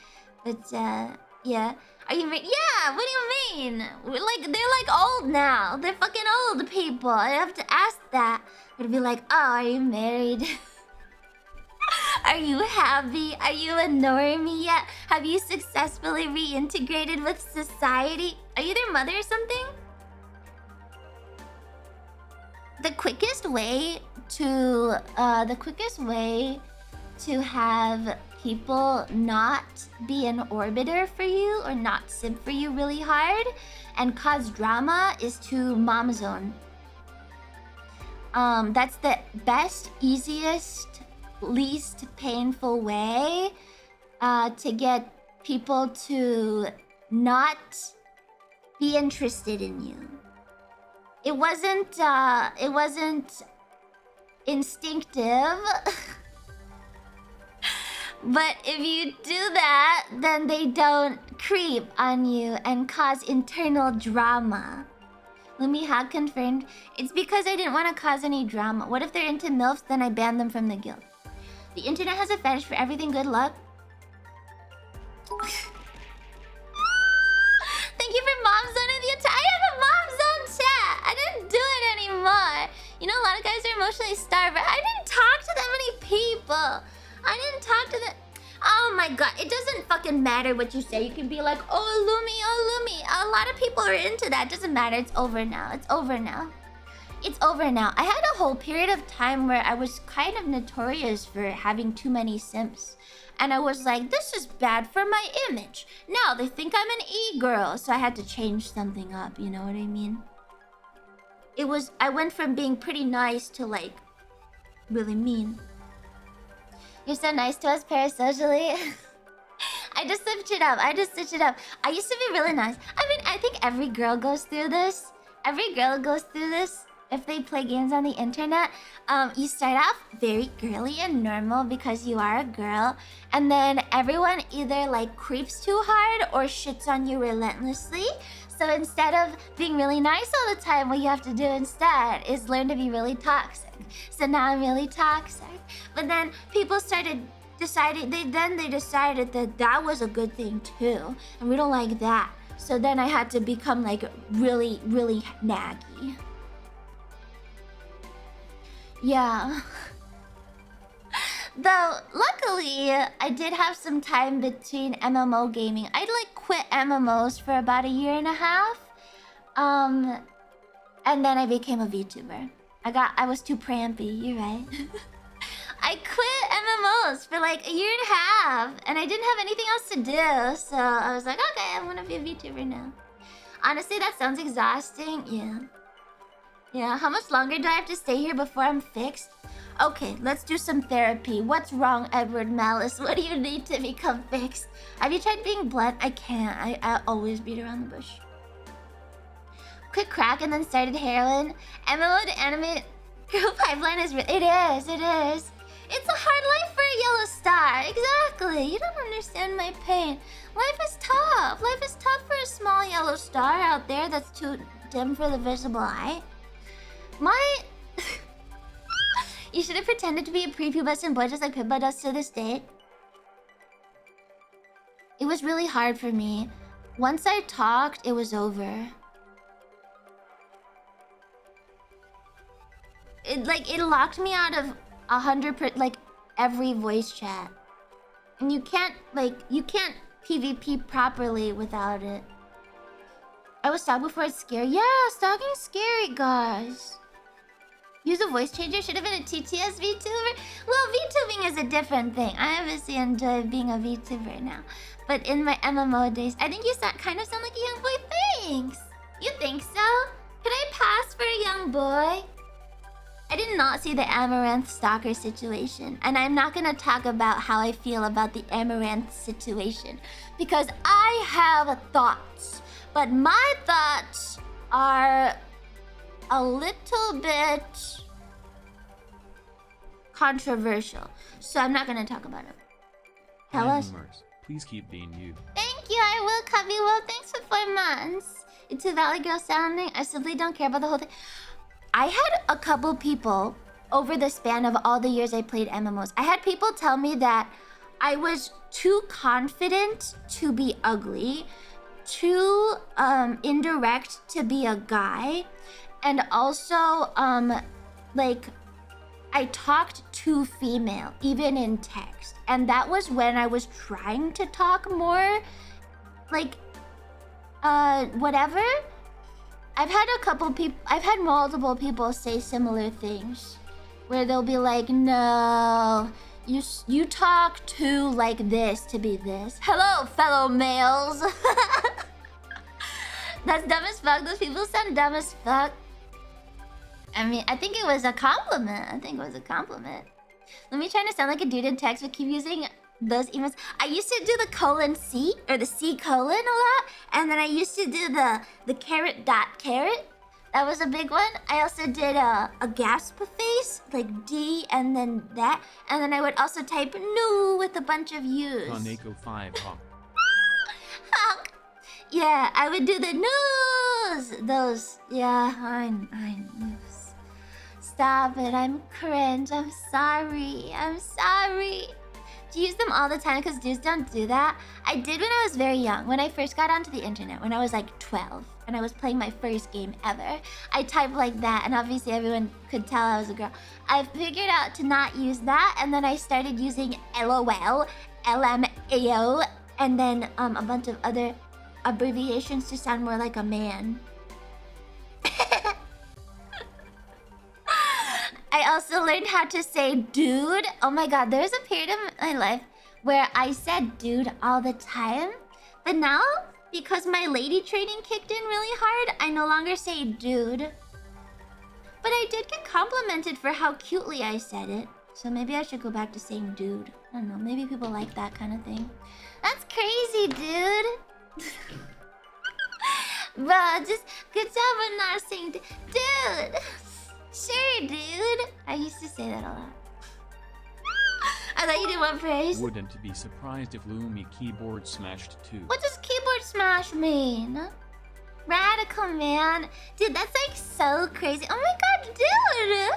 But yeah. Are you married? Yeah, what do you mean? They're like old now. They're fucking old people. I have to ask that. I'd be like, oh, are you married? Are you happy? Are you a normie yet? Have you successfully reintegrated with society? Are you their mother or something? The quickest way to have people not be an orbiter for you or not simp for you really hard and cause drama is to mom zone. That's the best, easiest, least painful way to get people to not be interested in you. It wasn't instinctive. But if you do that, then they don't creep on you and cause internal drama. Lumi had confirmed, it's because I didn't want to cause any drama. What if they're into MILFs, then I ban them from the guild? The internet has a fetish for everything, good luck. Thank you for Mom Zone of the entire. I have a Mom Zone chat. I didn't do it anymore. You know, a lot of guys are emotionally starved, but I didn't talk to that many people. I didn't talk to the... Oh my god, it doesn't fucking matter what you say. You can be like, oh Lumi, oh Lumi. A lot of people are into that. It doesn't matter. It's over now. It's over now. It's over now. I had a whole period of time where I was kind of notorious for having too many simps. And I was like, this is bad for my image. Now they think I'm an e-girl. So I had to change something up. You know what I mean? I went from being pretty nice to like really mean. You're so nice to us parasocially. I just switched it up. I used to be really nice. I mean, I think every girl goes through this. If they play games on the internet. You start off very girly and normal because you are a girl. And then everyone either like creeps too hard or shits on you relentlessly. So instead of being really nice all the time, what you have to do instead is learn to be really toxic. So now I'm really toxic. But then people they decided that that was a good thing too. And we don't like that. So then I had to become like really, really naggy. Yeah. Though, luckily, I did have some time between MMO gaming. I'd like quit MMOs for about 1.5 years. And then I became a VTuber. I was too prampy, you're right. I quit MMOs for like 1.5 years. And I didn't have anything else to do. So I was like, okay, I'm gonna be a VTuber now. Honestly, that sounds exhausting. Yeah. Yeah, how much longer do I have to stay here before I'm fixed? Okay, let's do some therapy. What's wrong, Edward Malice? What do you need to become fixed? Have you tried being blunt? I can't. I always beat around the bush. Quit crack and then started heroin. MMO to anime girl pipeline is it is. It's a hard life for a yellow star. Exactly. You don't understand my pain. Life is tough. Life is tough for a small yellow star out there that's too dim for the visible eye. You should have pretended to be a prepubescent boy just like Pippa does to this day. It was really hard for me. Once I talked, it was over. It locked me out of 100%, like every voice chat. And you can't PvP properly without it. I was stalked before it's scary. Yeah, stalking's scary, guys. Use a voice changer. Should have been a TTS VTuber. Well, VTubing is a different thing. I obviously enjoy being a VTuber now. But in my MMO days, I think you kind of sound like a young boy. Thanks. You think so? Could I pass for a young boy? I did not see the Amaranth stalker situation. And I'm not going to talk about how I feel about the Amaranth situation. Because I have thoughts. But my thoughts are a little bit controversial. So I'm not going to talk about it. Tell us. Please keep being you. Thank you, I will, Cubby. Well, thanks for 4 months. It's a Valley Girl sounding. I simply don't care about the whole thing. I had a couple people over the span of all the years I played MMOs. I had people tell me that I was too confident to be ugly, too indirect to be a guy, and also like I talked too female even in text. And that was when I was trying to talk more like whatever. I've had multiple people say similar things where they'll be like, no, you talk too like this to be this. Hello, fellow males. That's dumb as fuck. Those people sound dumb as fuck. I mean, I think it was a compliment. Let me try to sound like a dude in text, but keep using those emotes. I used to do the colon C or the C colon a lot, and then I used to do the carrot dot carrot. That was a big one. I also did a gasp face, like D and then that, and then I would also type no with a bunch of U's. Kaneko 5 Hawk. Honk. Yeah, I would do the no's. Those. Yeah, I knows. Stop it. I'm cringe. I'm sorry. I'm sorry. Do you use them all the time? Because dudes don't do that. I did when I was very young. When I first got onto the internet, when I was like 12, and I was playing my first game ever. I typed like that, and obviously everyone could tell I was a girl. I figured out to not use that, and then I started using LOL, LMAO, and then a bunch of other abbreviations to sound more like a man. I also learned how to say dude. Oh my god, there was a period of my life where I said dude all the time. But now, because my lady training kicked in really hard, I no longer say dude. But I did get complimented for how cutely I said it. So maybe I should go back to saying dude. I don't know, maybe people like that kind of thing. That's crazy, dude. Bro, just good job on not saying dude. Sure, dude. I used to say that a lot. I thought you did one praise. Wouldn't be surprised if Lumi keyboard smashed too. What does keyboard smash mean? Radical, man. Dude, that's like so crazy. Oh my god, dude.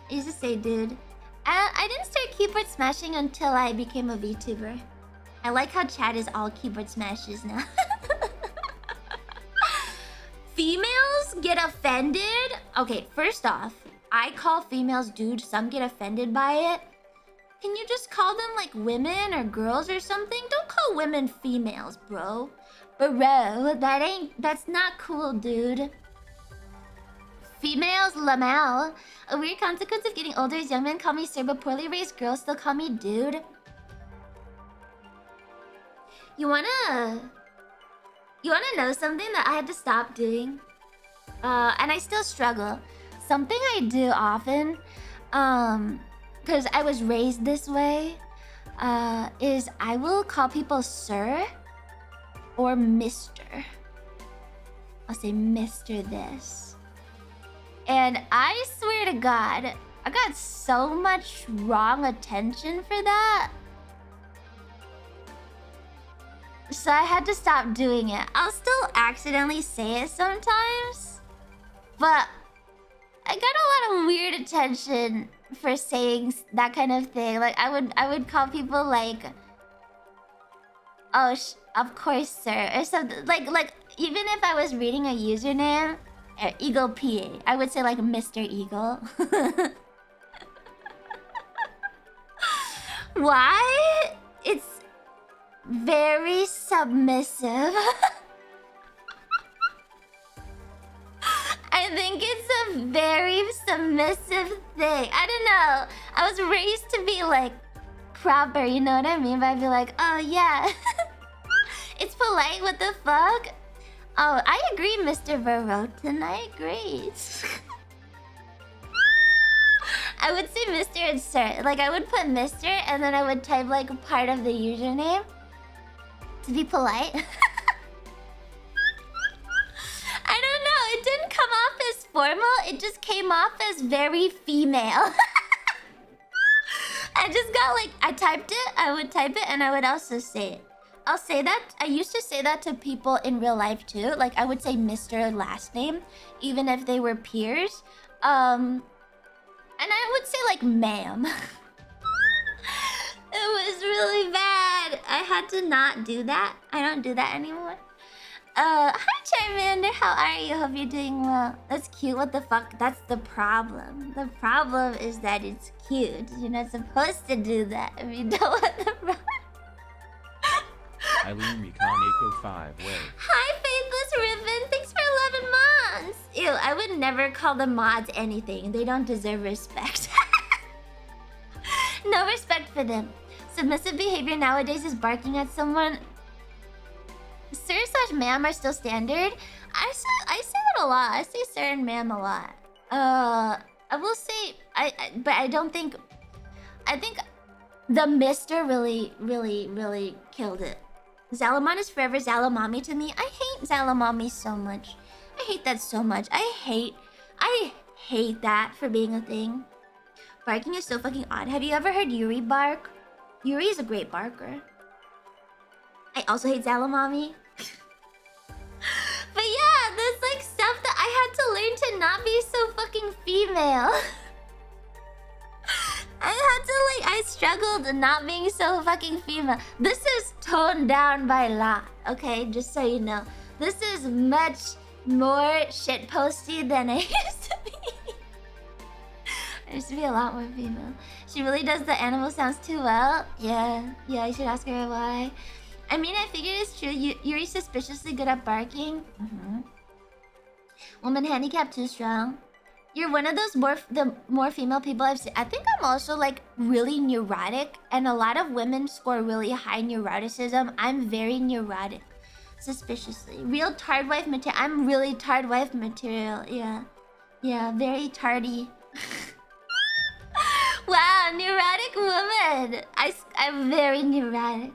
I used to say dude. I didn't start keyboard smashing until I became a VTuber. I like how chat is all keyboard smashes now. Females get offended? Okay, first off, I call females dude. Some get offended by it. Can you just call them like women or girls or something? Don't call women females, bro. Bro, that's not cool, dude. Females, lamel. A weird consequence of getting older is young men call me sir, but poorly raised girls still call me dude. You wanna know something that I had to stop doing? And I still struggle. Something I do often, because I was raised this way, is I will call people sir or Mr. I'll say Mr. this. And I swear to God, I got so much wrong attention for that. So I had to stop doing it. I'll still accidentally say it sometimes, but I got a lot of weird attention for saying that kind of thing. Like I would call people like, oh, of course, sir, or something. Like even if I was reading a username, Eagle PA, I would say like Mr. Eagle. Why? It's very submissive. I think it's a very submissive thing. I don't know. I was raised to be like proper, you know what I mean? But I'd be like, oh yeah. It's polite, what the fuck? Oh, I agree, Mr. Verotin. I agree. I would say Mr. and Sir. Like I would put Mr. and then I would type like a part of the username to be polite. I don't know. It didn't come off as formal. It just came off as very female. I just got like, I typed it, I would type it, and I would also say it. I'll say that. I used to say that to people in real life too. Like I would say Mr. last name, even if they were peers. And I would say like ma'am. It was really bad. I had to not do that. I don't do that anymore. Hi Charmander, how are you? Hope you're doing well. That's cute. What the fuck? That's the problem. The problem is that it's cute. You're not supposed to do that if you don't want the problem. I Lumi Kaneko 5 way. Hi Faithless Ribbon, thanks for 11 months. Ew, I would never call the mods anything. They don't deserve respect. No respect for them. Submissive behavior nowadays is barking at someone. Sir/ma'am are still standard. I say that a lot. I say sir and ma'am a lot. I will say but I don't think. I think The Mister really killed it. Zalamon is forever Zalamami to me. I hate Zalamami so much. I hate that so much. I hate that for being a thing. Barking is so fucking odd. Have you ever heard Yuri bark? Yuri is a great barker. I also hate Zalamami. But yeah, there's like stuff that I had to learn to not be so fucking female. I struggled not being so fucking female. This is toned down by a lot, okay? Just so you know. This is much more shitposty than I used to be. I used to be a lot more female. She really does the animal sounds too well. Yeah, I should ask her why. I mean, I figured it's true. Yuri's suspiciously good at barking. Woman handicap too strong. You're one of those more female people I've seen. I think I'm also like really neurotic, and a lot of women score really high neuroticism. I'm very neurotic, suspiciously. Real tard wife material. I'm really tard wife material. Yeah, very tardy. Wow, neurotic woman. I'm very neurotic.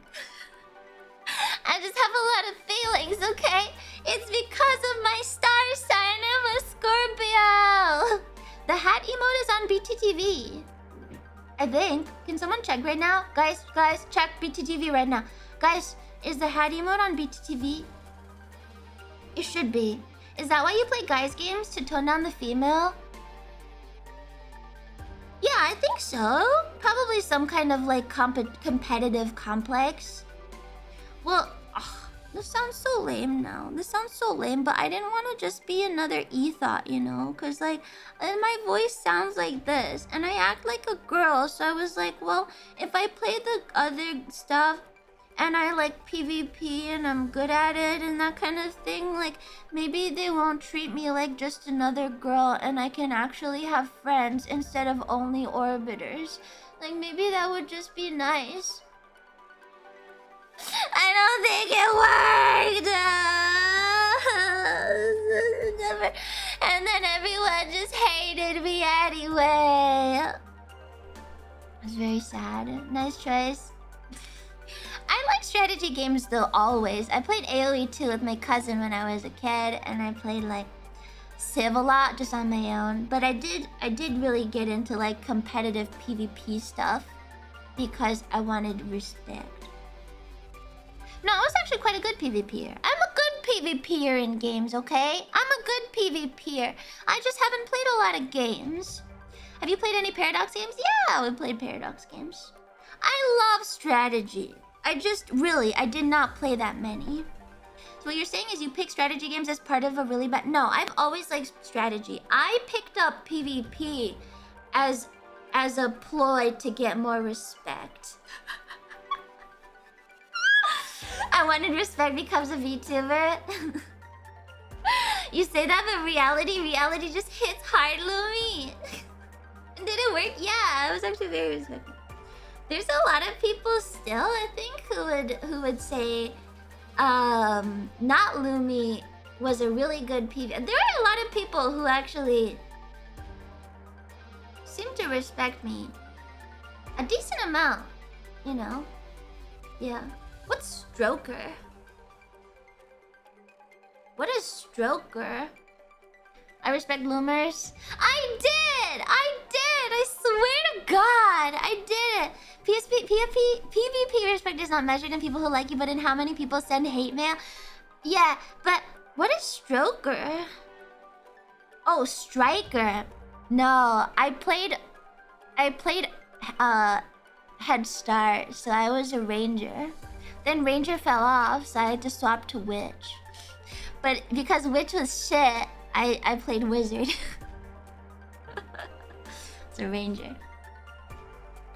I just have a lot of feelings, okay? It's because of my star sign. I'm a Scorpio. The hat emote is on BTTV. I think. Can someone check right now? Guys, check BTTV right now. Guys, is the hat emote on BTTV? It should be. Is that why you play guys games? To tone down the female? Yeah, I think so. Probably some kind of like competitive complex. Well, this sounds so lame now. This sounds so lame, but I didn't want to just be another e-thought, you know? Because, like, my voice sounds like this, and I act like a girl, so I was like, well, if I play the other stuff, and I like PvP, and I'm good at it, and that kind of thing, like, maybe they won't treat me like just another girl, and I can actually have friends instead of only orbiters. Like, maybe that would just be nice. I don't think it worked. Never. And then everyone just hated me anyway. It's very sad. Nice choice. I like strategy games though, always. I played AoE 2 with my cousin when I was a kid, and I played like Civ a lot just on my own. But I did really get into like competitive PvP stuff because I wanted respect. No, I was actually quite a good PvPer. I'm a good PvPer in games, okay? I'm a good PvPer. I just haven't played a lot of games. Have you played any Paradox games? Yeah, we played Paradox games. I love strategy. I did not play that many. So what you're saying is you pick strategy games as part of a really bad... No, I've always liked strategy. I picked up PvP as a ploy to get more respect. I wanted respect because of VTuber. You say that, but reality just hits hard, Lumi. Did it work? Yeah, I was actually very respectful. There's a lot of people still, I think, who would say, not Lumi was a really good PV. There are a lot of people who actually seem to respect me a decent amount, you know. Yeah. What's Stroker? What is Stroker? I respect Loomers. I did! I swear to God! I did it! PvP respect is not measured in people who like you, but in how many people send hate mail. Yeah, but what is Stroker? Oh, Striker. No, I played Head Start, so I was a Ranger. Then Ranger fell off, so I had to swap to Witch. But because Witch was shit, I played Wizard. It's a Ranger.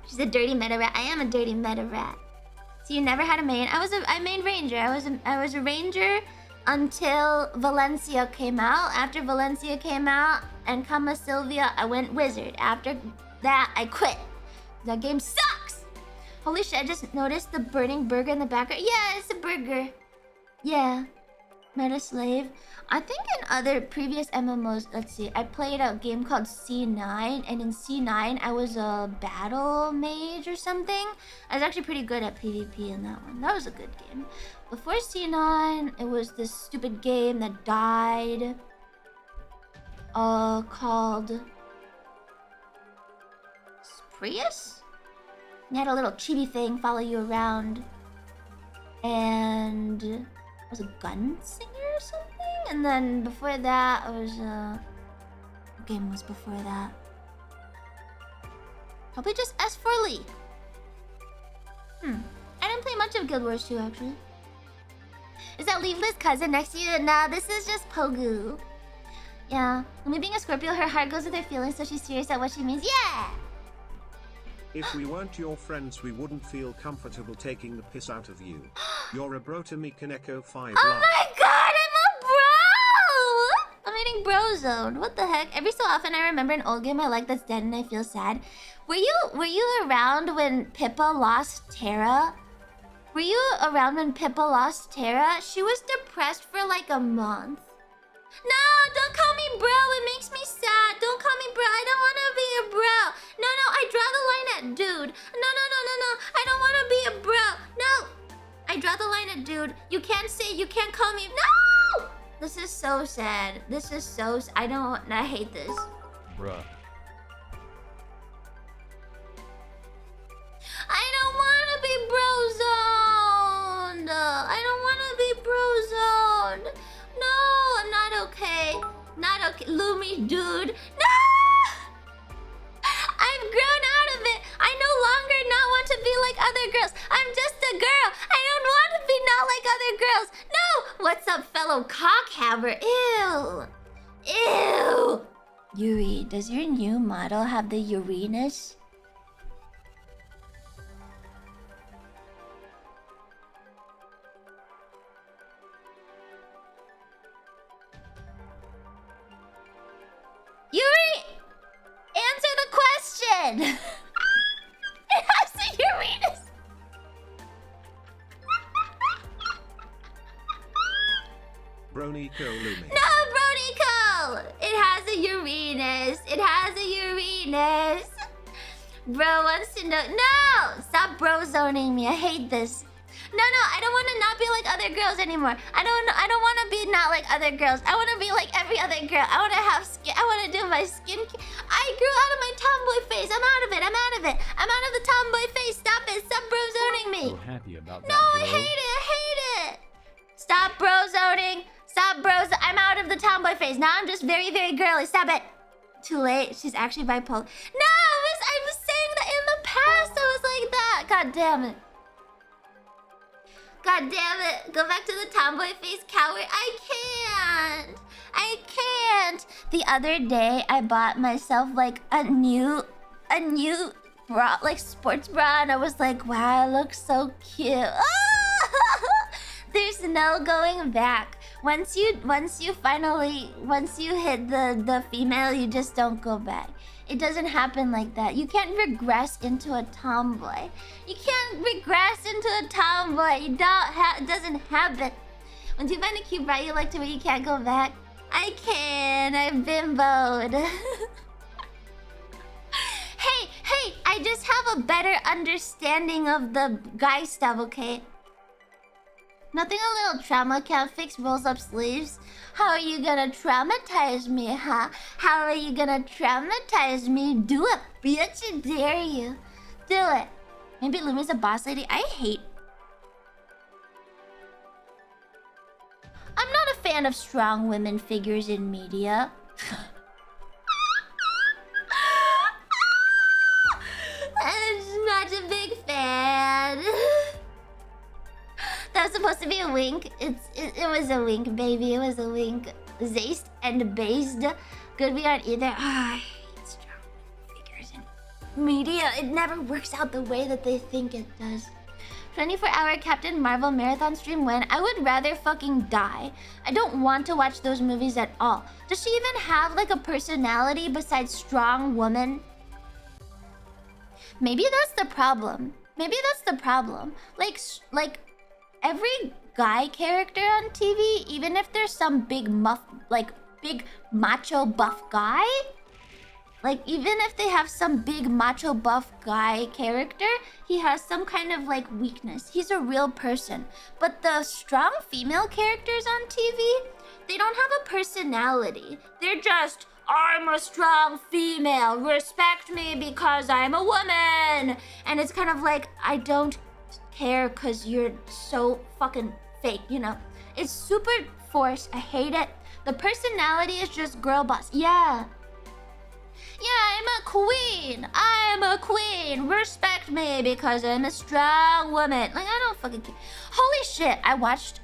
She's a dirty meta rat. I am a dirty meta rat. So you never had a main? I mained Ranger. I was a Ranger until Valencia came out. After Valencia came out and Kama Sylvia, I went Wizard. After that, I quit. That game sucks! Holy shit, I just noticed the burning burger in the background. Yeah, it's a burger. Yeah. Meta Slave. I think in other previous MMOs, let's see, I played a game called C9, and in C9 I was a battle mage or something. I was actually pretty good at PvP in that one. That was a good game. Before C9, it was this stupid game that died. Called Prius? You had a little chibi thing follow you around. And it was a gunslinger or something? And then before that, it was what game was before that? Probably just S4 Lee. I didn't play much of Guild Wars 2 actually. Is that Leafless cousin next to you? Nah, this is just Pogu. Yeah. Lumi being a Scorpio, her heart goes with her feelings, so she's serious at what she means. Yeah! If we weren't your friends, we wouldn't feel comfortable taking the piss out of you. You're a bro to me, Kaneko 5 Oh love. my god, I'm a bro! I'm eating bro zone. What the heck? Every so often I remember an old game I like that's dead and I feel sad. Were you around when Pippa lost Terra? Were you around when Pippa lost Terra? She was depressed for like a month. No, don't call me bro. It makes me sad. Don't call me bro. I don't want to be a bro. No, I draw the line at dude. No. I don't want to be a bro. No. I draw the line at dude. You can't call me. No! This is so sad. This is so... I hate this. Bruh. I don't want to be bro-zoned. I don't want to be bro-zoned. No, I'm not okay. Not okay. Lumi, dude. No! I've grown out of it. I no longer not want to be like other girls. I'm just a girl. I don't want to be not like other girls. No! What's up, fellow cockhammer? Ew. Ew. Yuri, does your new model have the Uranus? Yuri! Answer the question! It has the Uranus! Bronico Lumi. No, Bronico! It has a Uranus. It has a Uranus. Bro wants to know. No! Stop bro zoning me. I hate this. No, I don't want to not be like other girls anymore. I don't want to be not like other girls. I want to be like every other girl. I want to have skin. I want to do my skin. I grew out of my tomboy face. I'm out of it. I'm out of it. I'm out of the tomboy face. Stop it. Stop bro zoning me. So happy about that, No, I bro. hate it. I hate it. Stop bro zoning. Stop bro. I'm out of the tomboy phase. Now I'm just very, very girly. Stop it. Too late. She's actually bipolar. No, I was saying that in the past. I was like that. God damn it. God damn it. Go back to the tomboy face, coward. I can't. The other day, I bought myself like a new bra, like sports bra, and I was like, wow, I look so cute. There's no going back. Once you hit the female, you just don't go back. It doesn't happen like that. You can't regress into a tomboy. You can't regress into a tomboy. You don't it doesn't happen. Once you find a cute bra you like to wear, you can't go back. I can. I've bimboed. Hey, I just have a better understanding of the guy stuff, okay? Nothing a little trauma can't fix. Rolls up sleeves. How are you gonna traumatize me, huh? How are you gonna traumatize me? Do it, bitch. I dare you. Do it. Maybe Lumi's a boss lady. I hate. I'm not a fan of strong women figures in media. I'm not a big fan. That was supposed to be a wink. It was a wink, baby. It was a wink. Zaced and based. Good we aren't either. I hate strong figures in media. It never works out the way that they think it does. 24-hour Captain Marvel marathon stream when I would rather fucking die. I don't want to watch those movies at all. Does she even have like a personality besides strong woman? Maybe that's the problem. Like every guy character on TV, even if there's some big big macho buff guy, like even if they have some big macho buff guy character, he has some kind of like weakness. He's a real person. But the strong female characters on TV, they don't have a personality. They're just, I'm a strong female, respect me because I'm a woman. And it's kind of like, I don't care because you're so fucking fake, you know? It's super forced. I hate it. The personality is just girl boss. Yeah, I'm a queen. I'm a queen. Respect me because I'm a strong woman. Like, I don't fucking care. Holy shit, I watched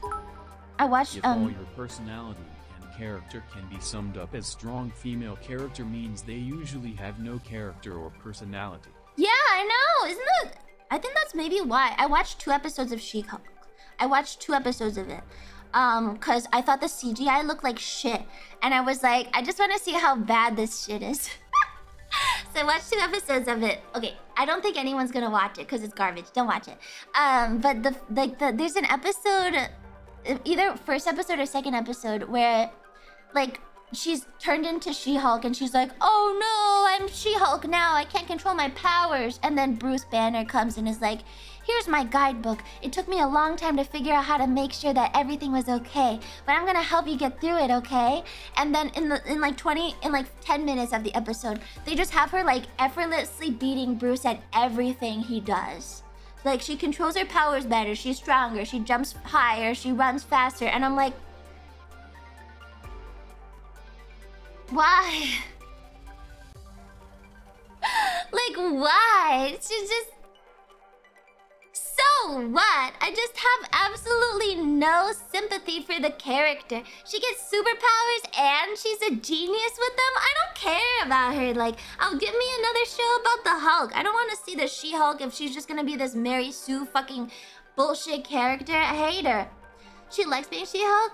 If all your personality and character can be summed up as strong female character means they usually have no character or personality. Yeah, I know. Isn't that... I think that's maybe why. I watched 2 episodes of She-Hulk. I watched 2 episodes of it. Cause I thought the CGI looked like shit. And I was like, I just want to see how bad this shit is. So I watched 2 episodes of it. Okay, I don't think anyone's gonna watch it because it's garbage. Don't watch it. But there's an episode, either first episode or second episode, where like she's turned into She-Hulk and she's like, oh no, I'm She-Hulk now. I can't control my powers. And then Bruce Banner comes and is like, here's my guidebook. It took me a long time to figure out how to make sure that everything was okay, but I'm gonna help you get through it, okay? And then in like 10 minutes of the episode, they just have her like effortlessly beating Bruce at everything he does. Like, she controls her powers better, she's stronger, she jumps higher, she runs faster, and I'm like, why? Like, why? She's just... So what? I just have absolutely no sympathy for the character. She gets superpowers and she's a genius with them. I don't care about her. Like, oh, give me another show about the Hulk. I don't want to see the She-Hulk if she's just gonna be this Mary Sue fucking bullshit character. I hate her. She likes being She-Hulk.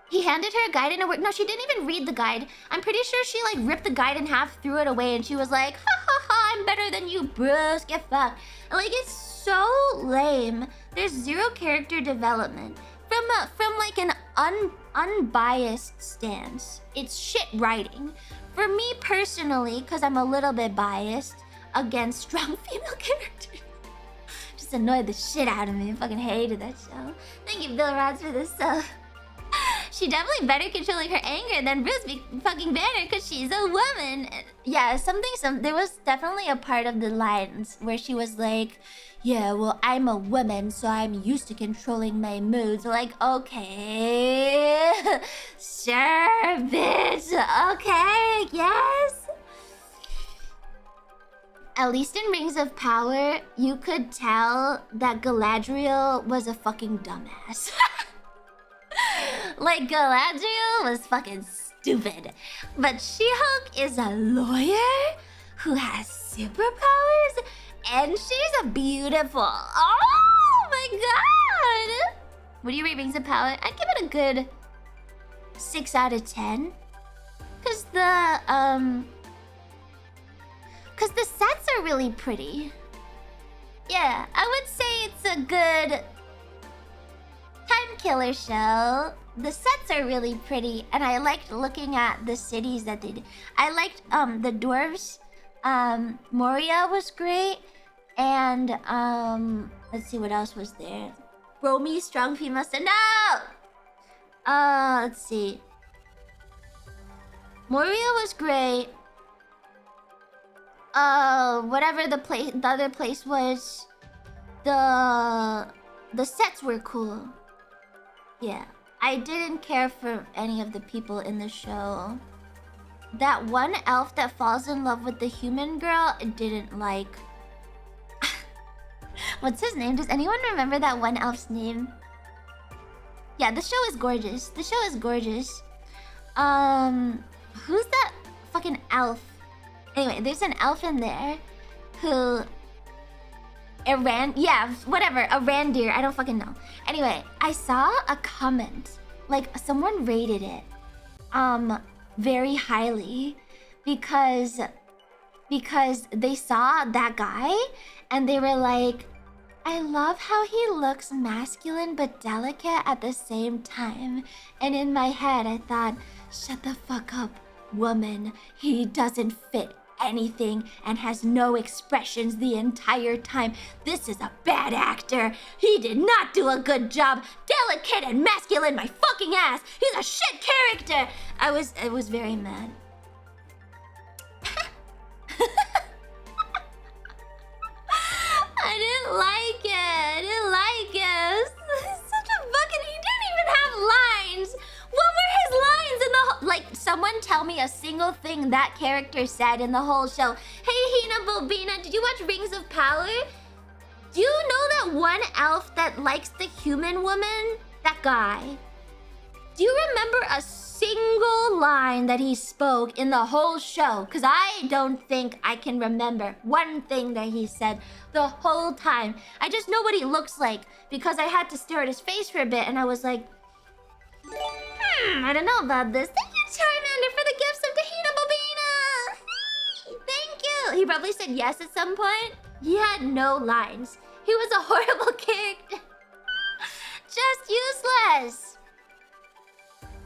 He handed her a guide and a word. No, she didn't even read the guide. I'm pretty sure she like ripped the guide in half, threw it away, and she was like, ha ha ha, I'm better than you, Bruce. Get fucked. Like, it's so lame. There's zero character development from like an unbiased stance. It's shit writing. For me personally, because I'm a little bit biased against strong female characters. Just annoyed the shit out of me. I fucking hated that show. Thank you, Bill Rods, for this She definitely better controlling her anger than Bruce fucking Banner because she's a woman. Yeah, there was definitely a part of the lines where she was like, yeah, well, I'm a woman, so I'm used to controlling my moods. Like, okay, sure, bitch, okay, yes. At least in Rings of Power, you could tell that Galadriel was a fucking dumbass. Like, Galadriel was fucking stupid. But She-Hulk is a lawyer who has superpowers, and she's a beautiful. Oh my god! What do you rate Rings of Power? I'd give it a good 6 out of 10. Cause the sets are really pretty. Yeah, I would say it's a good time killer show. The sets are really pretty, and I liked looking at the cities that they did. I liked the dwarves. Moria was great, and let's see what else was there. Romy, strong female. No. Let's see. Moria was great. Whatever the other place was, the sets were cool. Yeah. I didn't care for any of the people in the show. That one elf that falls in love with the human girl, I didn't like. What's his name? Does anyone remember that one elf's name? Yeah, the show is gorgeous. The show is gorgeous. Who's that fucking elf? Anyway, there's an elf in there who... Arandir, I don't fucking know. Anyway, I saw a comment, like someone rated it very highly because they saw that guy and they were like, I love how he looks masculine but delicate at the same time. And in my head, I thought, shut the fuck up, woman. He doesn't fit anything and has no expressions the entire time. This is a bad actor. He did not do a good job. Delicate and masculine, my fucking ass. He's a shit character. I was very mad. I didn't like it. I didn't like it. Such a fucking... He didn't even have lines. What were his lines in the... Like, someone tell me a single thing that character said in the whole show. Hey, Hina Bobina, did you watch Rings of Power? Do you know that one elf that likes the human woman? That guy. Do you remember a single line that he spoke in the whole show? Because I don't think I can remember one thing that he said the whole time. I just know what he looks like because I had to stare at his face for a bit and I was like, I don't know about this. Thank you, Charmander, for the gifts of Tahina Bobina. Thank you. He probably said yes at some point. He had no lines. He was a horrible character. Just useless.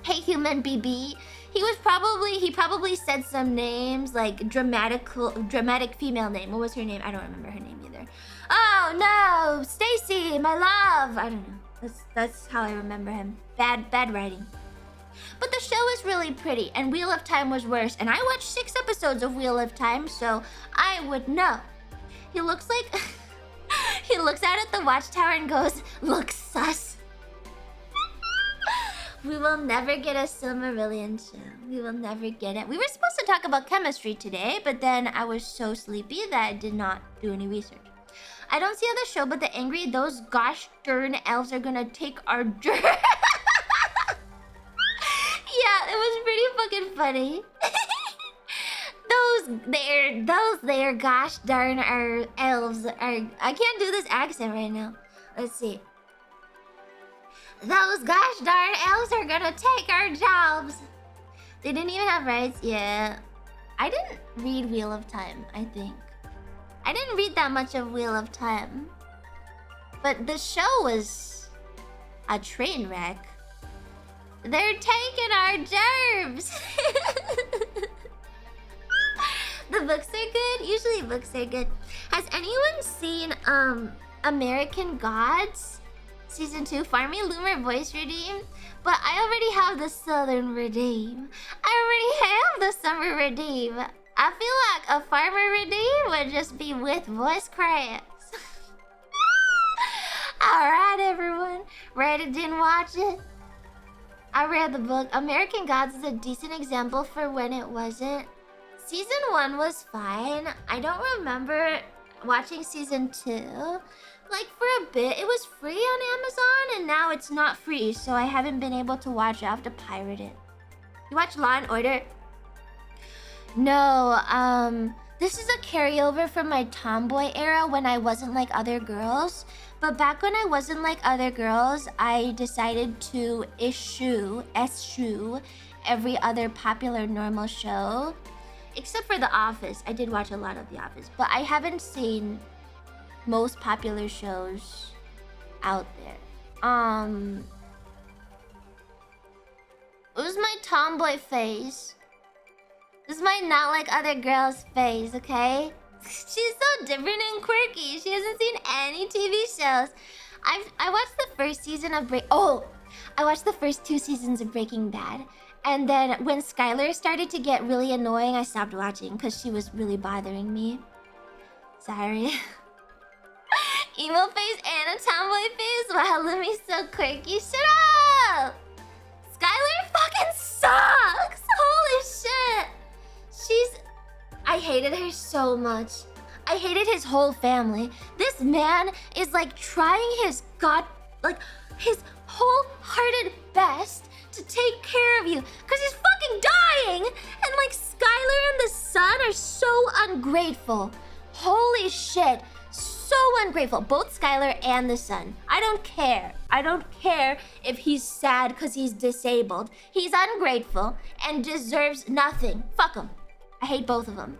Hey, human BB. He probably said some names like dramatic female name. What was her name? I don't remember her name either. Oh no, Stacy, my love. I don't know. That's how I remember him. Bad writing. But the show is really pretty, and Wheel of Time was worse. And I watched 6 episodes of Wheel of Time, so I would know. He looks like he looks out at the watchtower and goes, "Look sus." We will never get a Silmarillion show. We will never get it. We were supposed to talk about chemistry today, but then I was so sleepy that I did not do any research. I don't see how the show, but the angry, those gosh darn elves are gonna take our germ. Yeah, it was pretty fucking funny. those there gosh darn elves are... I can't do this accent right now. Let's see. Those gosh darn elves are gonna take our jobs. They didn't even have rights. Yeah. I didn't read Wheel of Time, I think. I didn't read that much of Wheel of Time. But the show was a train wreck. They're taking our germs. The books are good. Usually books are good. Has anyone seen American Gods? Season 2, Farmy Loomer voice redeem. But I already have the Southern redeem. I already have the Summer redeem. I feel like a farmer redeem would just be with voice cracks. Alright, everyone. Reddit didn't watch it. I read the book. American Gods is a decent example for when it wasn't. Season 1 was fine. I don't remember watching season 2. Like, for a bit, it was free on Amazon, and now it's not free, so I haven't been able to watch it. I have to pirate it. You watch Law and Order? No, this is a carryover from my tomboy era when I wasn't like other girls. But back when I wasn't like other girls, I decided to eschew every other popular normal show. Except for The Office. I did watch a lot of The Office, but I haven't seen most popular shows out there. It was my tomboy phase. This is my not like other girls phase, okay? She's so different and quirky. She hasn't seen any TV shows. I watched the first season of I watched the first 2 seasons of Breaking Bad. And then when Skylar started to get really annoying, I stopped watching because she was really bothering me. Sorry. Emo face and a tomboy face? Wow, Lumi's so quirky. Shut up! Skylar fucking sucks! Holy shit! I hated her so much. I hated his whole family. This man is like trying his his wholehearted best to take care of you because he's fucking dying. And like Skylar and the son are so ungrateful. Holy shit. So ungrateful. Both Skylar and the son. I don't care. I don't care if he's sad because he's disabled. He's ungrateful and deserves nothing. Fuck him. I hate both of them.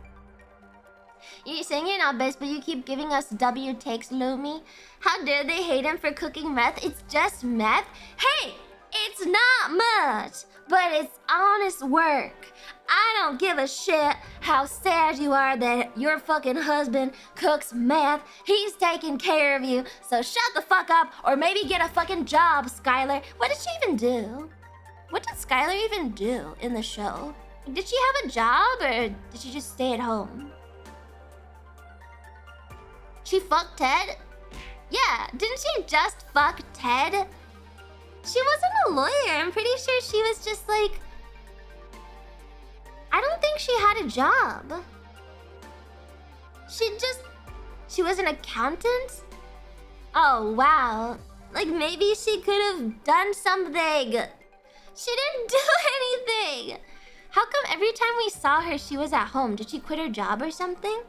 You're saying you're not best, but you keep giving us W takes, Lumi. How dare they hate him for cooking meth? It's just meth. Hey, it's not much, but it's honest work. I don't give a shit how sad you are that your fucking husband cooks meth. He's taking care of you, so shut the fuck up or maybe get a fucking job, Skylar. What did she even do? What did Skylar even do in the show? Did she have a job or did she just stay at home? She fucked Ted? Yeah, didn't she just fuck Ted? She wasn't a lawyer. I'm pretty sure she was just like... I don't think she had a job. She was an accountant? Oh, wow. Like, maybe she could have done something. She didn't do anything. How come every time we saw her, she was at home? Did she quit her job or something?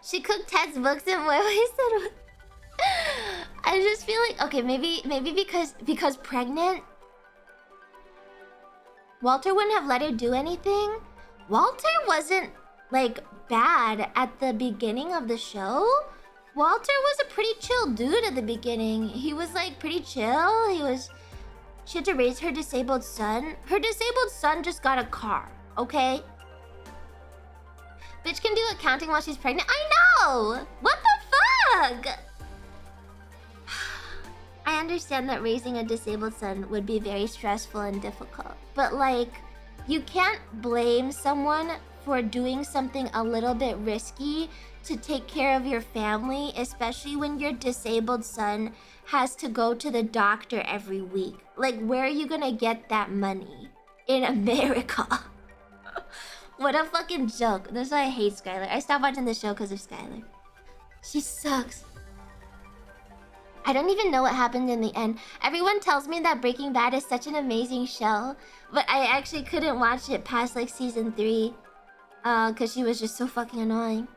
She cooked Ted's books and what we said. I just feel like, okay, maybe because pregnant. Walter wouldn't have let her do anything. Walter wasn't like bad at the beginning of the show. Walter was a pretty chill dude at the beginning. He was like pretty chill. She had to raise her disabled son. Her disabled son just got a car, okay? Bitch can do accounting while she's pregnant. I know! What the fuck? I understand that raising a disabled son would be very stressful and difficult. But like, you can't blame someone for doing something a little bit risky to take care of your family, especially when your disabled son has to go to the doctor every week. Like, where are you gonna get that money? In America. What a fucking joke. That's why I hate Skylar. I stopped watching the show because of Skylar. She sucks. I don't even know what happened in the end. Everyone tells me that Breaking Bad is such an amazing show, but I actually couldn't watch it past like season 3 because she was just so fucking annoying.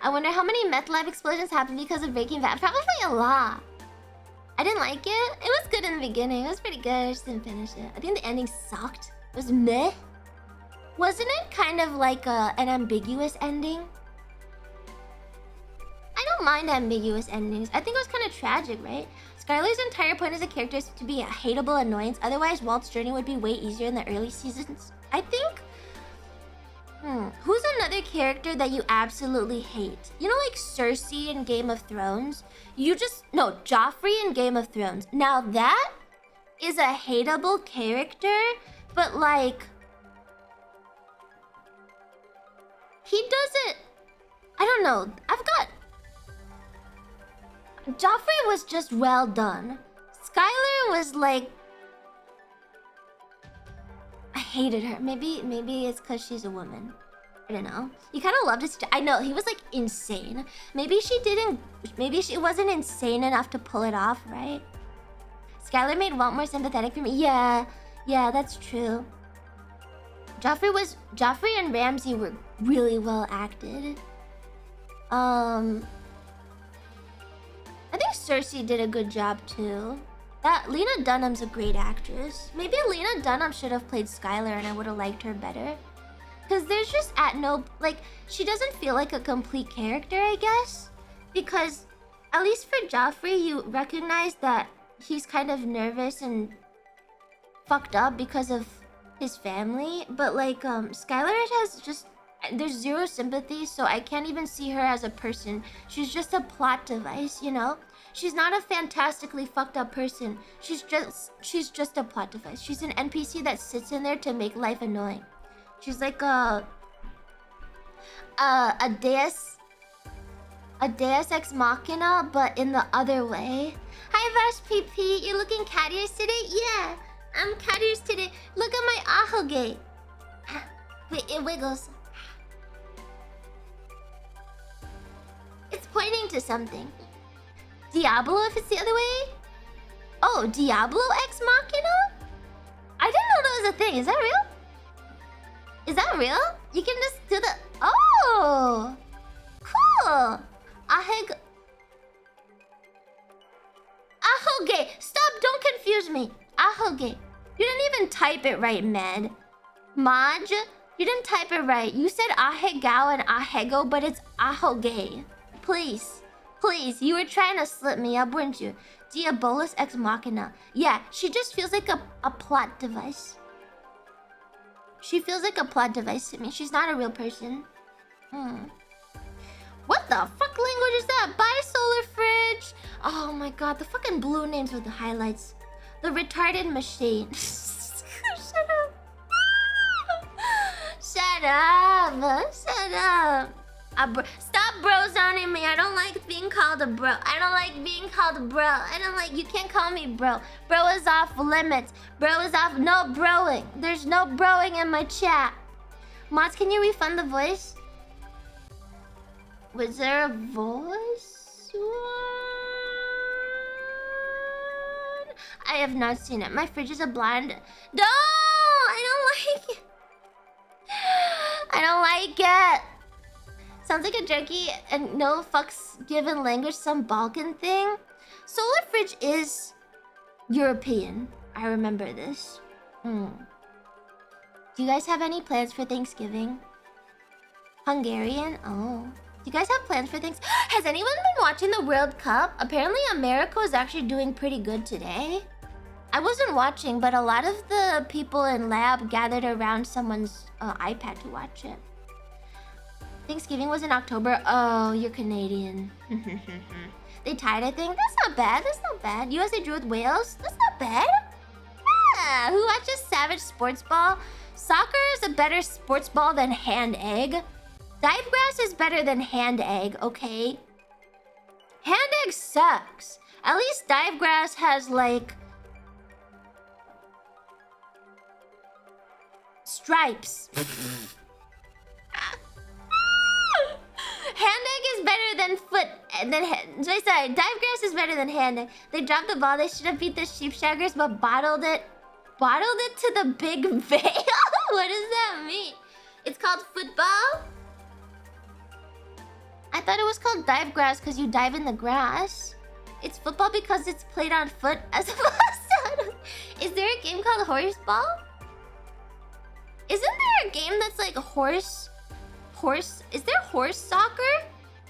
I wonder how many meth lab explosions happened because of Breaking Bad. Probably a lot. I didn't like it. It was good in the beginning. It was pretty good. I just didn't finish it. I think the ending sucked. It was meh. Wasn't it kind of like an ambiguous ending? I don't mind ambiguous endings. I think it was kind of tragic, right? Skylar's entire point as a character is to be a hateable annoyance. Otherwise, Walt's journey would be way easier in the early seasons. I think... Who's another character that you absolutely hate? You know, like Cersei in Game of Thrones? No, Joffrey in Game of Thrones. Now that is a hateable character, but like... He doesn't... I don't know. Joffrey was just well done. Skylar was like... I hated her. Maybe it's because she's a woman. I don't know. You kind of loved his... I know, he was like insane. Maybe she wasn't insane enough to pull it off, right? Skylar made Walt more sympathetic for me. Yeah, that's true. Joffrey and Ramsay were really well acted. I think Cersei did a good job too. Lena Dunham's a great actress. Maybe Lena Dunham should have played Skylar and I would have liked her better. Because there's just she doesn't feel like a complete character, I guess. Because, at least for Joffrey, you recognize that he's kind of nervous and fucked up because of his family. But like, Skylar has just... There's zero sympathy, so I can't even see her as a person. She's just a plot device, you know? She's not a fantastically fucked up person. She's just a plot device. She's an NPC that sits in there to make life annoying. She's like a deus ex machina, but in the other way. Hi Vash PP, you're looking cat-ears today? Yeah, I'm cat-ears today. Look at my ahoge. Wait, it wiggles. It's pointing to something. Diablo if it's the other way? Oh, Diablo Ex Machina? I didn't know that was a thing. Is that real? Is that real? You can just do the... Oh! Cool! Ahoge. Stop! Don't confuse me. Ahoge. You didn't even type it right, man. Maj You didn't type it right. You said ahegao and ahego, but it's ahoge. Please. Please. You were trying to slip me up, weren't you? Diabolus ex machina. Yeah, she just feels like a plot device. She feels like a plot device to me. She's not a real person. What the fuck language is that? Bye, Solar Fridge. Oh my god, the fucking blue names with the highlights. The retarded machine. Shut up. Shut up. Shut up. Stop bro zoning me. I don't like being called a bro. I don't like being called a bro. I don't like... You can't call me bro. Bro is off limits. Bro is off... No broing. There's no broing in my chat. Mods, can you refund the voice? Was there a voice one? I have not seen it. My fridge is a blind... No! I don't like it. I don't like it. Sounds like a jerky and no fucks given language, some Balkan thing. Solar Fridge is European. I remember this. Do you guys have any plans for Thanksgiving? Hungarian? Oh. Do you guys have plans for things? Has anyone been watching the World Cup? Apparently America is actually doing pretty good today. I wasn't watching, but a lot of the people in lab gathered around someone's iPad to watch it. Thanksgiving was in October. Oh, you're Canadian. They tied, I think. That's not bad. That's not bad. USA drew with Wales. That's not bad. Yeah. Who watches Savage Sports Ball? Soccer is a better sports ball than hand egg. Dive grass is better than hand egg, okay? Hand egg sucks. At least dive grass has, like... stripes. Hand egg is better than foot... So I said, dive grass is better than hand egg. They dropped the ball. They should have beat the sheepshaggers, but bottled it. Bottled it to the big veil? What does that mean? It's called football? I thought it was called dive grass because you dive in the grass. It's football because it's played on foot as opposed to... Is there a game called horseball? Isn't there a game that's like horse... Is there horse soccer?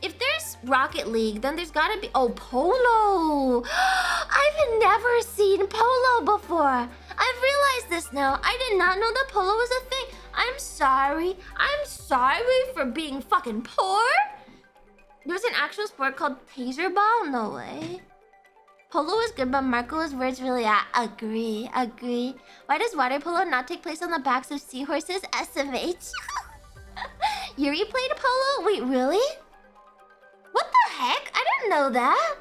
If there's Rocket League, then there's gotta be... Oh, polo! I've never seen polo before. I've realized this now. I did not know that polo was a thing. I'm sorry. I'm sorry for being fucking poor. There's an actual sport called taser ball? No way. Polo is good, but Marco is where it's really at. Agree. Why does water polo not take place on the backs of seahorses? SMH. Yuri played polo? Wait, really? What the heck? I didn't know that.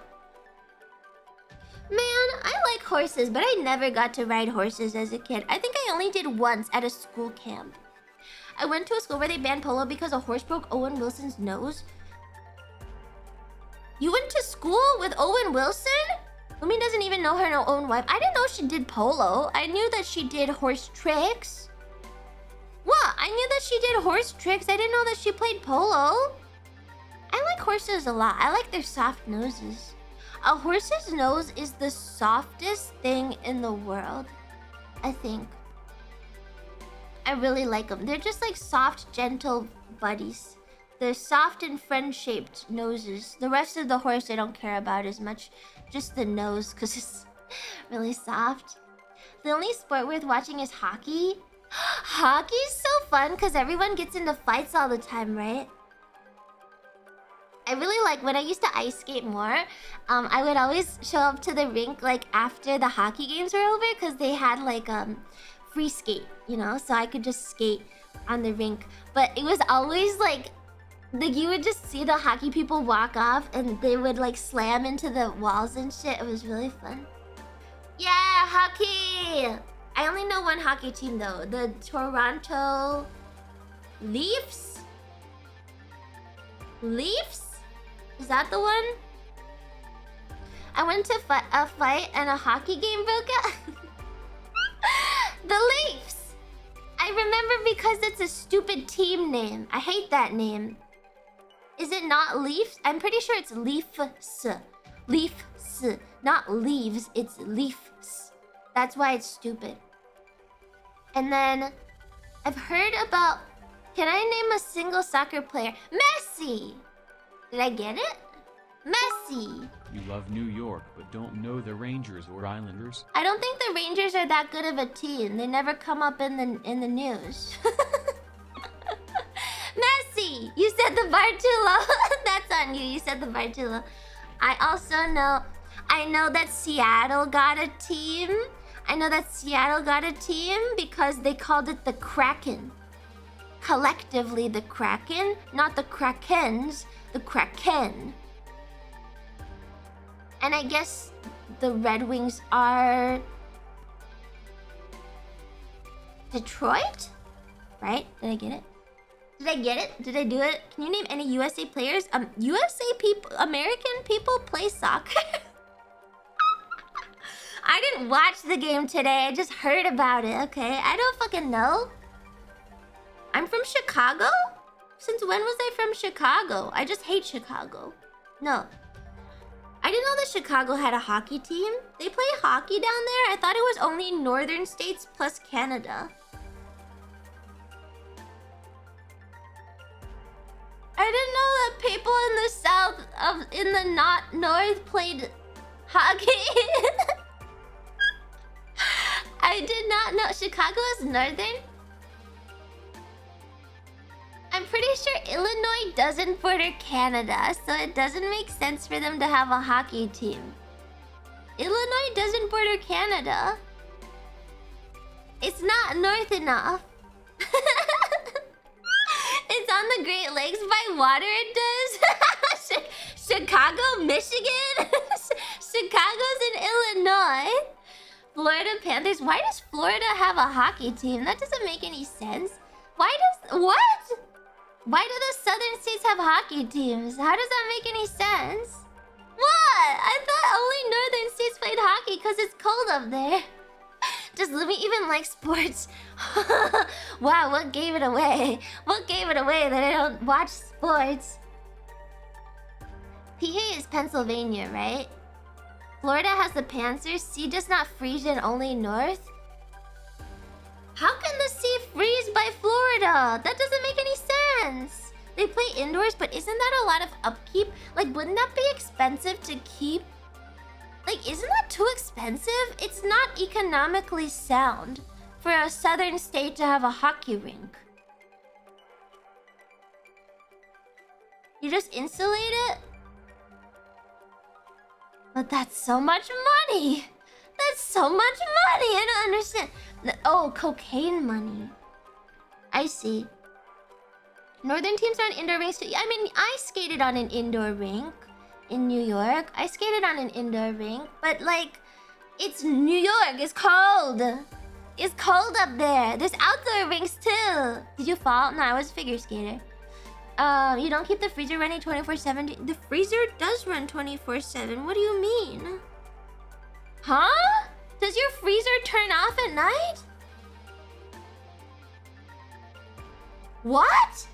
Man, I like horses, but I never got to ride horses as a kid. I think I only did once at a school camp. I went to a school where they banned polo because a horse broke Owen Wilson's nose. You went to school with Owen Wilson? Lumi doesn't even know her own wife. I didn't know she did polo. I knew that she did horse tricks. What? I knew that she did horse tricks. I didn't know that she played polo. I like horses a lot. I like their soft noses. A horse's nose is the softest thing in the world, I think. I really like them. They're just like soft, gentle buddies. They're soft and friend-shaped noses. The rest of the horse I don't care about as much. Just the nose, because it's really soft. The only sport worth watching is hockey. Hockey's so fun because everyone gets into fights all the time, right? I really like when I used to ice skate more. I would always show up to the rink like after the hockey games were over because they had like free skate, you know, so I could just skate on the rink. But it was always like you would just see the hockey people walk off and they would like slam into the walls and shit. It was really fun. Yeah, hockey! I only know one hockey team though. The Toronto Leafs? Leafs? Is that the one? I went to a fight and a hockey game broke out. The Leafs! I remember because it's a stupid team name. I hate that name. Is it not Leafs? I'm pretty sure it's Leafs. Leafs. Not leaves, it's Leafs. That's why it's stupid. And then I've heard about Can I name a single soccer player? Messi! Did I get it? Messi! You love New York but don't know the Rangers or Islanders? I don't think the Rangers are that good of a team. They never come up in the news. Messi! You said the bar too low. That's on you. You said the bar too low. I also know... I know that Seattle got a team. I know that Seattle got a team because they called it the Kraken. Collectively the Kraken, not the Krakens, the Kraken. And I guess the Red Wings are Detroit? Right? Did I get it? Did I get it? Did I do it? Can you name any USA players? USA people, American people play soccer? I didn't watch the game today. I just heard about it, okay? I don't fucking know. I'm from Chicago? Since when was I from Chicago? I just hate Chicago. No. I didn't know that Chicago had a hockey team. They play hockey down there? I thought it was only northern states plus Canada. I didn't know that people in the south in the not north played hockey. I did not know Chicago is northern. I'm pretty sure Illinois doesn't border Canada, so it doesn't make sense for them to have a hockey team. Illinois doesn't border Canada. It's not north enough. It's on the Great Lakes by water, it does. Chicago, Michigan? Chicago's in Illinois. Florida Panthers. Why does Florida have a hockey team? That doesn't make any sense. What? Why do the southern states have hockey teams? How does that make any sense? What? I thought only northern states played hockey because it's cold up there. Does Lumi even like sports? Wow, what gave it away? What gave it away that I don't watch sports? PA is Pennsylvania, right? Florida has the Panthers. Sea does not freeze in only north. How can the sea freeze by Florida? That doesn't make any sense. They play indoors, but isn't that a lot of upkeep? Like, wouldn't that be expensive to keep? Like, isn't that too expensive? It's not economically sound for a southern state to have a hockey rink. You just insulate it? But that's so much money. That's so much money. I don't understand. Oh, cocaine money. I see. Northern teams are on indoor rinks too. I mean, I skated on an indoor rink in New York. I skated on an indoor rink, but like, it's New York. It's cold. It's cold up there. There's outdoor rinks too. Did you fall? No, I was a figure skater. You don't keep the freezer running 24/7. The freezer does run 24/7. What do you mean? Huh? Does your freezer turn off at night? What?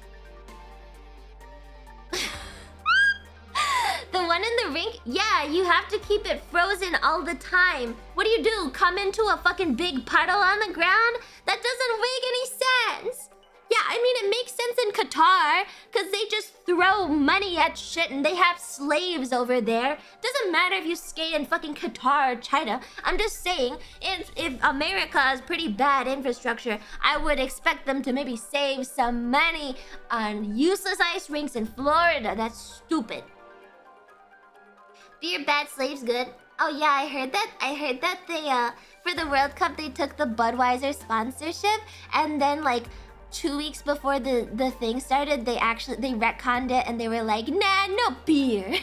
The one in the rink? Yeah, you have to keep it frozen all the time. What do? Come into a fucking big puddle on the ground? That doesn't make any sense. Yeah, I mean, it makes sense in Qatar, because they just throw money at shit and they have slaves over there. Doesn't matter if you skate in fucking Qatar or China. I'm just saying, if America has pretty bad infrastructure, I would expect them to maybe save some money on useless ice rinks in Florida. That's stupid. Beer bad, slaves good. Oh yeah, I heard that they, for the World Cup, they took the Budweiser sponsorship, and then like, 2 weeks before the thing started, they retconned it and they were like, nah, no beer.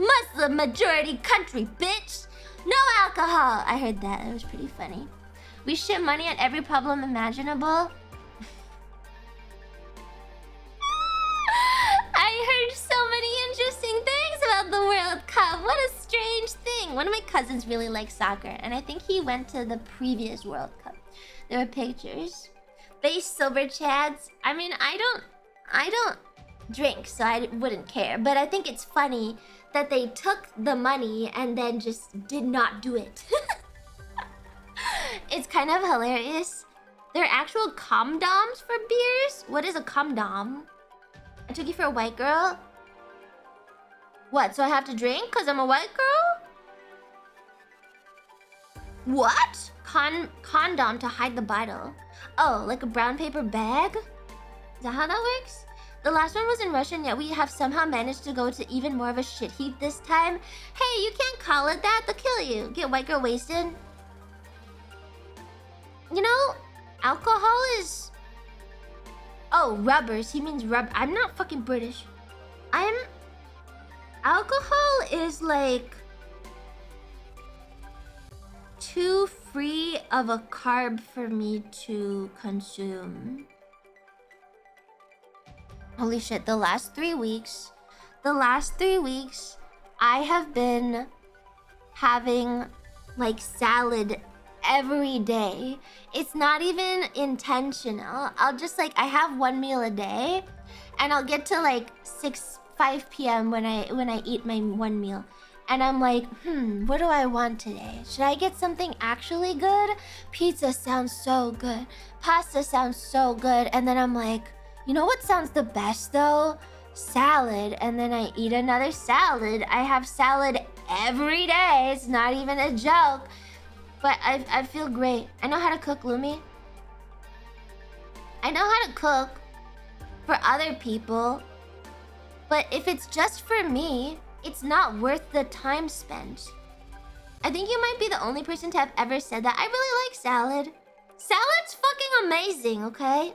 Muslim majority country, bitch. No alcohol. I heard that. It was pretty funny. We ship money on every problem imaginable. I heard so many interesting things about the World Cup. What a strange thing. One of my cousins really likes soccer, and I think he went to the previous World Cup. There were pictures. Base silver chads. I mean, I don't drink, so I wouldn't care. But I think it's funny that they took the money and then just did not do it. It's kind of hilarious. There are actual condoms for beers? What is a condom? I took you for a white girl? What, so I have to drink because I'm a white girl? What? Condom to hide the bottle. Oh, like a brown paper bag? Is that how that works? The last one was in Russian, yet we have somehow managed to go to even more of a shit heap this time. Hey, you can't call it that. They'll kill you. Get white girl wasted. You know, alcohol is... Oh, rubbers. He means rub. I'm not fucking British. Alcohol is like... too free of a carb for me to consume. Holy shit, the last 3 weeks, I have been having like salad every day. It's not even intentional. I'll just like, I have one meal a day and I'll get to like 5 p.m. when I eat my one meal. And I'm like, what do I want today? Should I get something actually good? Pizza sounds so good. Pasta sounds so good. And then I'm like, you know what sounds the best though? Salad. And then I eat another salad. I have salad every day. It's not even a joke. But I feel great. I know how to cook, Lumi. I know how to cook for other people. But if it's just for me, it's not worth the time spent. I think you might be the only person to have ever said that. I really like salad. Salad's fucking amazing, okay?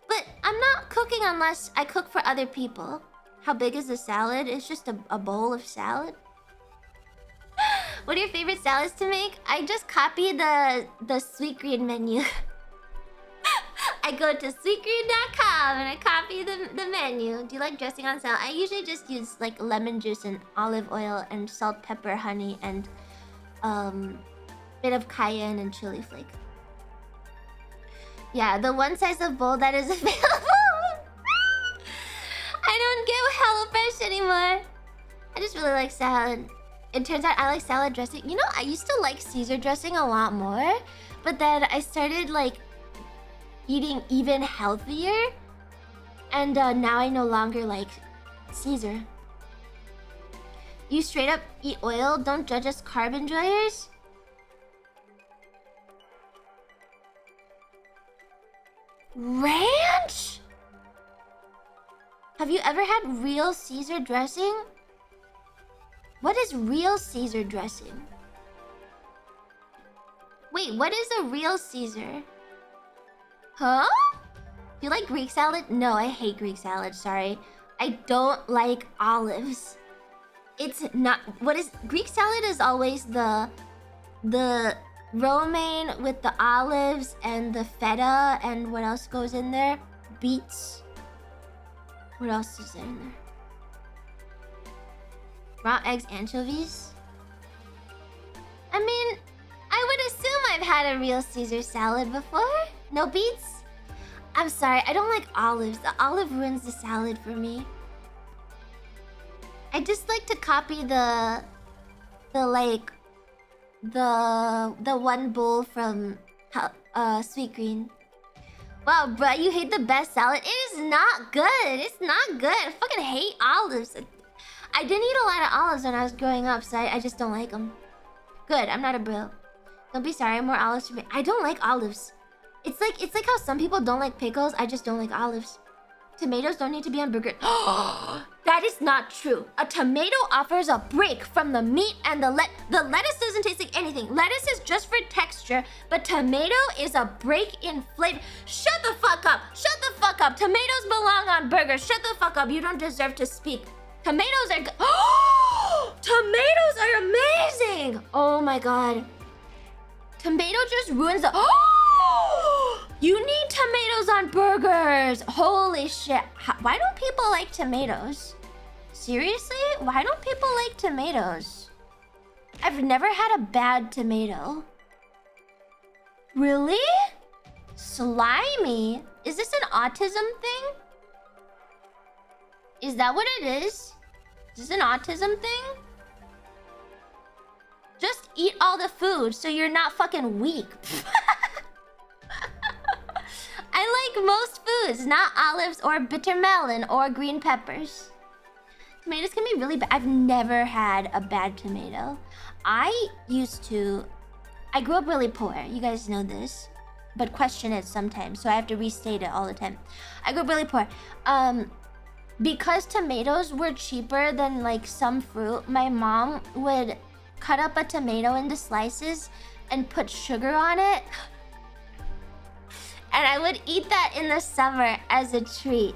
But I'm not cooking unless I cook for other people. How big is the salad? It's just a bowl of salad. What are your favorite salads to make? I just copy the Sweetgreen menu. I go to sweetgreen.com and I copy the menu. Do you like dressing on salad? I usually just use like lemon juice and olive oil and salt, pepper, honey, and bit of cayenne and chili flake. Yeah, the one size of bowl that is available. I don't get HelloFresh anymore. I just really like salad. It turns out I like salad dressing. You know, I used to like Caesar dressing a lot more, but then I started like eating even healthier, and now I no longer like Caesar. You straight up eat oil? Don't judge us carb enjoyers. Ranch? Have you ever had real Caesar dressing? What is real Caesar dressing? Wait, what is a real Caesar? Huh? Do you like Greek salad? No, I hate Greek salad, sorry. I don't like olives. It's not... What is... Greek salad is always the romaine with the olives and the feta and what else goes in there? Beets. What else is in there? Raw eggs, anchovies? I mean, I would assume I've had a real Caesar salad before. No beets? I'm sorry, I don't like olives. The olive ruins the salad for me. I just like to copy the one bowl from Sweetgreen. Wow, bro, you hate the best salad? It is not good. It's not good. I fucking hate olives. I didn't eat a lot of olives when I was growing up, so I just don't like them. Good, I'm not a bro. Don't be sorry, more olives for me. I don't like olives. It's like how some people don't like pickles. I just don't like olives. Tomatoes don't need to be on burger. That is not true. A tomato offers a break from the meat and the lettuce doesn't taste like anything. Lettuce is just for texture, but tomato is a break in flavor. Shut the fuck up. Shut the fuck up. Tomatoes belong on burgers. Shut the fuck up. You don't deserve to speak. Tomatoes are good. Tomatoes are amazing. Oh my god. Tomato just ruins the... You need tomatoes on burgers. Holy shit. Why don't people like tomatoes? Seriously? Why don't people like tomatoes? I've never had a bad tomato. Really? Slimy? Is this an autism thing? Is that what it is? Is this an autism thing? Just eat all the food so you're not fucking weak. most foods, not olives or bitter melon or green peppers. Tomatoes can be really bad. I've never had a bad tomato. I grew up really poor. You guys know this. But question it sometimes, so I have to restate it all the time. I grew up really poor. Because tomatoes were cheaper than like some fruit, my mom would cut up a tomato into slices and put sugar on it. And I would eat that in the summer as a treat.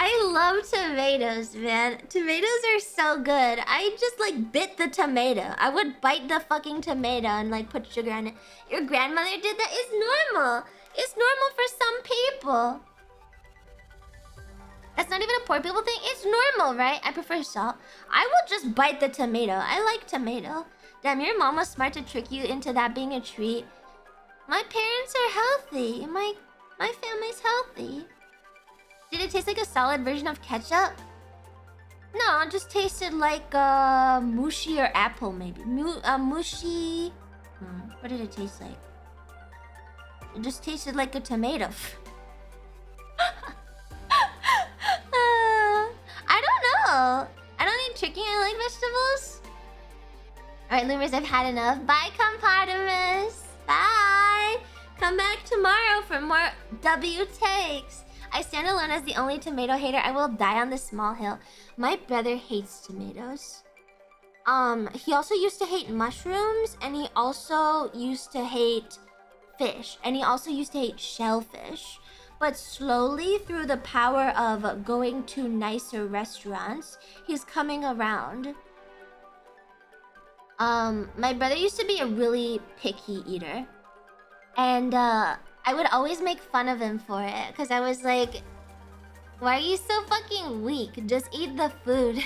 I love tomatoes, man. Tomatoes are so good. I just like bit the tomato. I would bite the fucking tomato and like put sugar on it. Your grandmother did that? It's normal. It's normal for some people. That's not even a poor people thing. It's normal, right? I prefer salt. I will just bite the tomato. I like tomato. Damn, your mom was smart to trick you into that being a treat. My parents are healthy. My family's healthy. Did it taste like a solid version of ketchup? No, it just tasted like mushy or apple, maybe. Mushy. What did it taste like? It just tasted like a tomato. I don't know. I don't need chicken. I like vegetables. Alright, Loomers, I've had enough. Bye, Compartimus. Bye. Come back tomorrow for more W takes. I stand alone as the only tomato hater. I will die on this small hill. My brother hates tomatoes. He also used to hate mushrooms, and he also used to hate fish, and he also used to hate shellfish. But slowly, through the power of going to nicer restaurants, he's coming around. My brother used to be a really picky eater. And, I would always make fun of him for it. Because I was like, why are you so fucking weak? Just eat the food.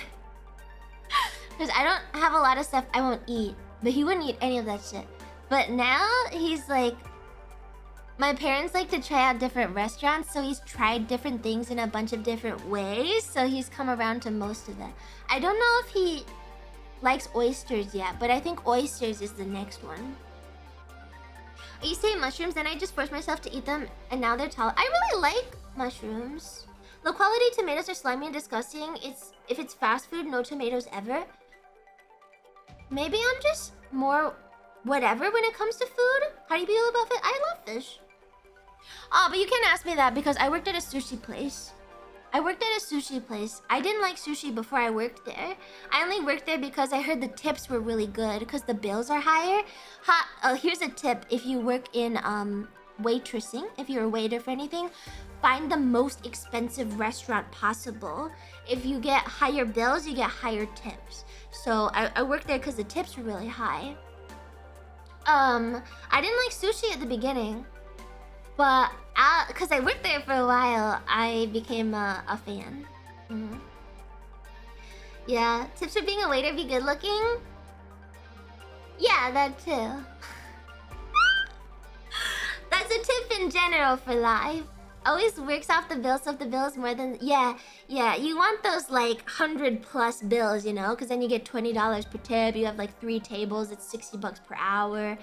Because I don't have a lot of stuff I won't eat. But he wouldn't eat any of that shit. But now, he's like... My parents like to try out different restaurants, so he's tried different things in a bunch of different ways. So he's come around to most of that. I don't know if he likes oysters yet, but I think oysters is the next one. I used to eat mushrooms, then I just forced myself to eat them, and now they're tall. I really like mushrooms. Low quality tomatoes are slimy and disgusting. If it's fast food, no tomatoes ever. Maybe I'm just more whatever when it comes to food. How do you feel about fish? I love fish. Oh, but you can't ask me that because I worked at a sushi place. I didn't like sushi before I worked there. I only worked there because I heard the tips were really good because the bills are higher. Here's a tip. If you work in waitressing, if you're a waiter for anything, find the most expensive restaurant possible. If you get higher bills, you get higher tips. So I worked there because the tips were really high. I didn't like sushi at the beginning. But because I worked there for a while, I became a fan. Yeah, tips for being a waiter: be good looking. Yeah, that too. That's a tip in general for life. Always works off the bill, so if the bill is more than... Yeah, you want those like 100+ bills, you know? Because then you get $20 per tip. You have like 3 tables, it's $60 per hour.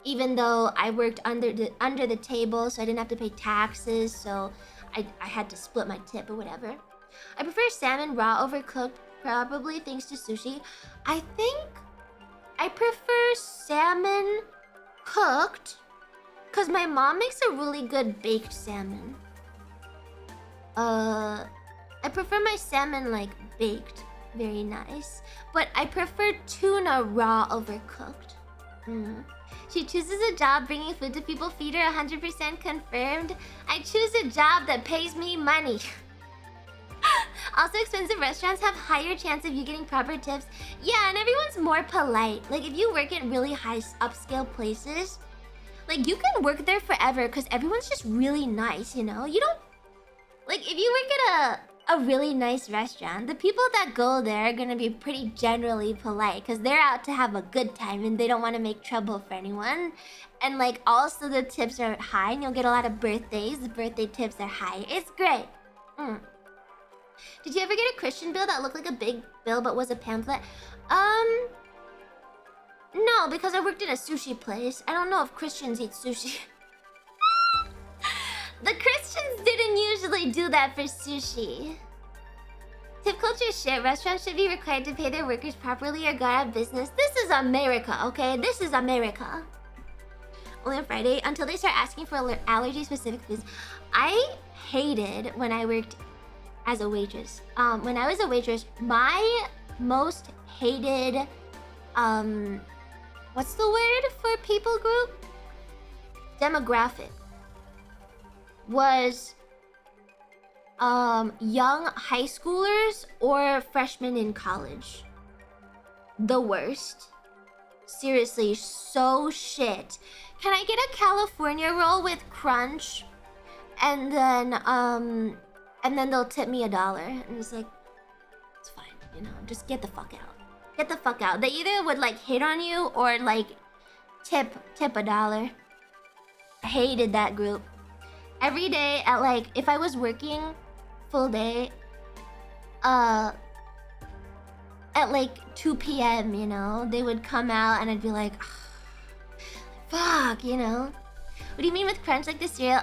Even though I worked under the table, so I didn't have to pay taxes, so I had to split my tip or whatever. I prefer salmon raw over cooked, probably thanks to sushi. I think I prefer salmon cooked because my mom makes a really good baked salmon. I prefer my salmon like baked, very nice. But I prefer tuna raw over cooked. She chooses a job bringing food to people, feed her 100% confirmed. I choose a job that pays me money. Also, expensive restaurants have higher chance of you getting proper tips. Yeah, and everyone's more polite. Like, if you work at really high upscale places, like, you can work there forever because everyone's just really nice, you know? You don't... Like, if you work at a really nice restaurant, the people that go there are gonna be pretty generally polite because they're out to have a good time and they don't want to make trouble for anyone. And, like, also the tips are high and you'll get a lot of birthdays. The birthday tips are high. It's great. Did you ever get a Christian bill that looked like a big bill but was a pamphlet? No, because I worked in a sushi place. I don't know if Christians eat sushi. The Christians didn't usually do that for sushi. Tip culture shit. Restaurants should be required to pay their workers properly or go out of business. This is America, okay? This is America. Only on Friday until they start asking for allergy-specific foods. I hated when I worked as a waitress. When I was a waitress, my most hated, what's the word for people group? Demographic. Was young high schoolers or freshmen in college. The worst. Seriously, so shit. Can I get a California roll with crunch? And then they'll tip me $1. And it's like, it's fine, you know, just get the fuck out. Get the fuck out. They either would like hit on you or like tip $1. I hated that group. Every day at like, if I was working full day, at like 2 p.m, you know, they would come out and I'd be like, fuck, you know. What do you mean with crunch, like the cereal?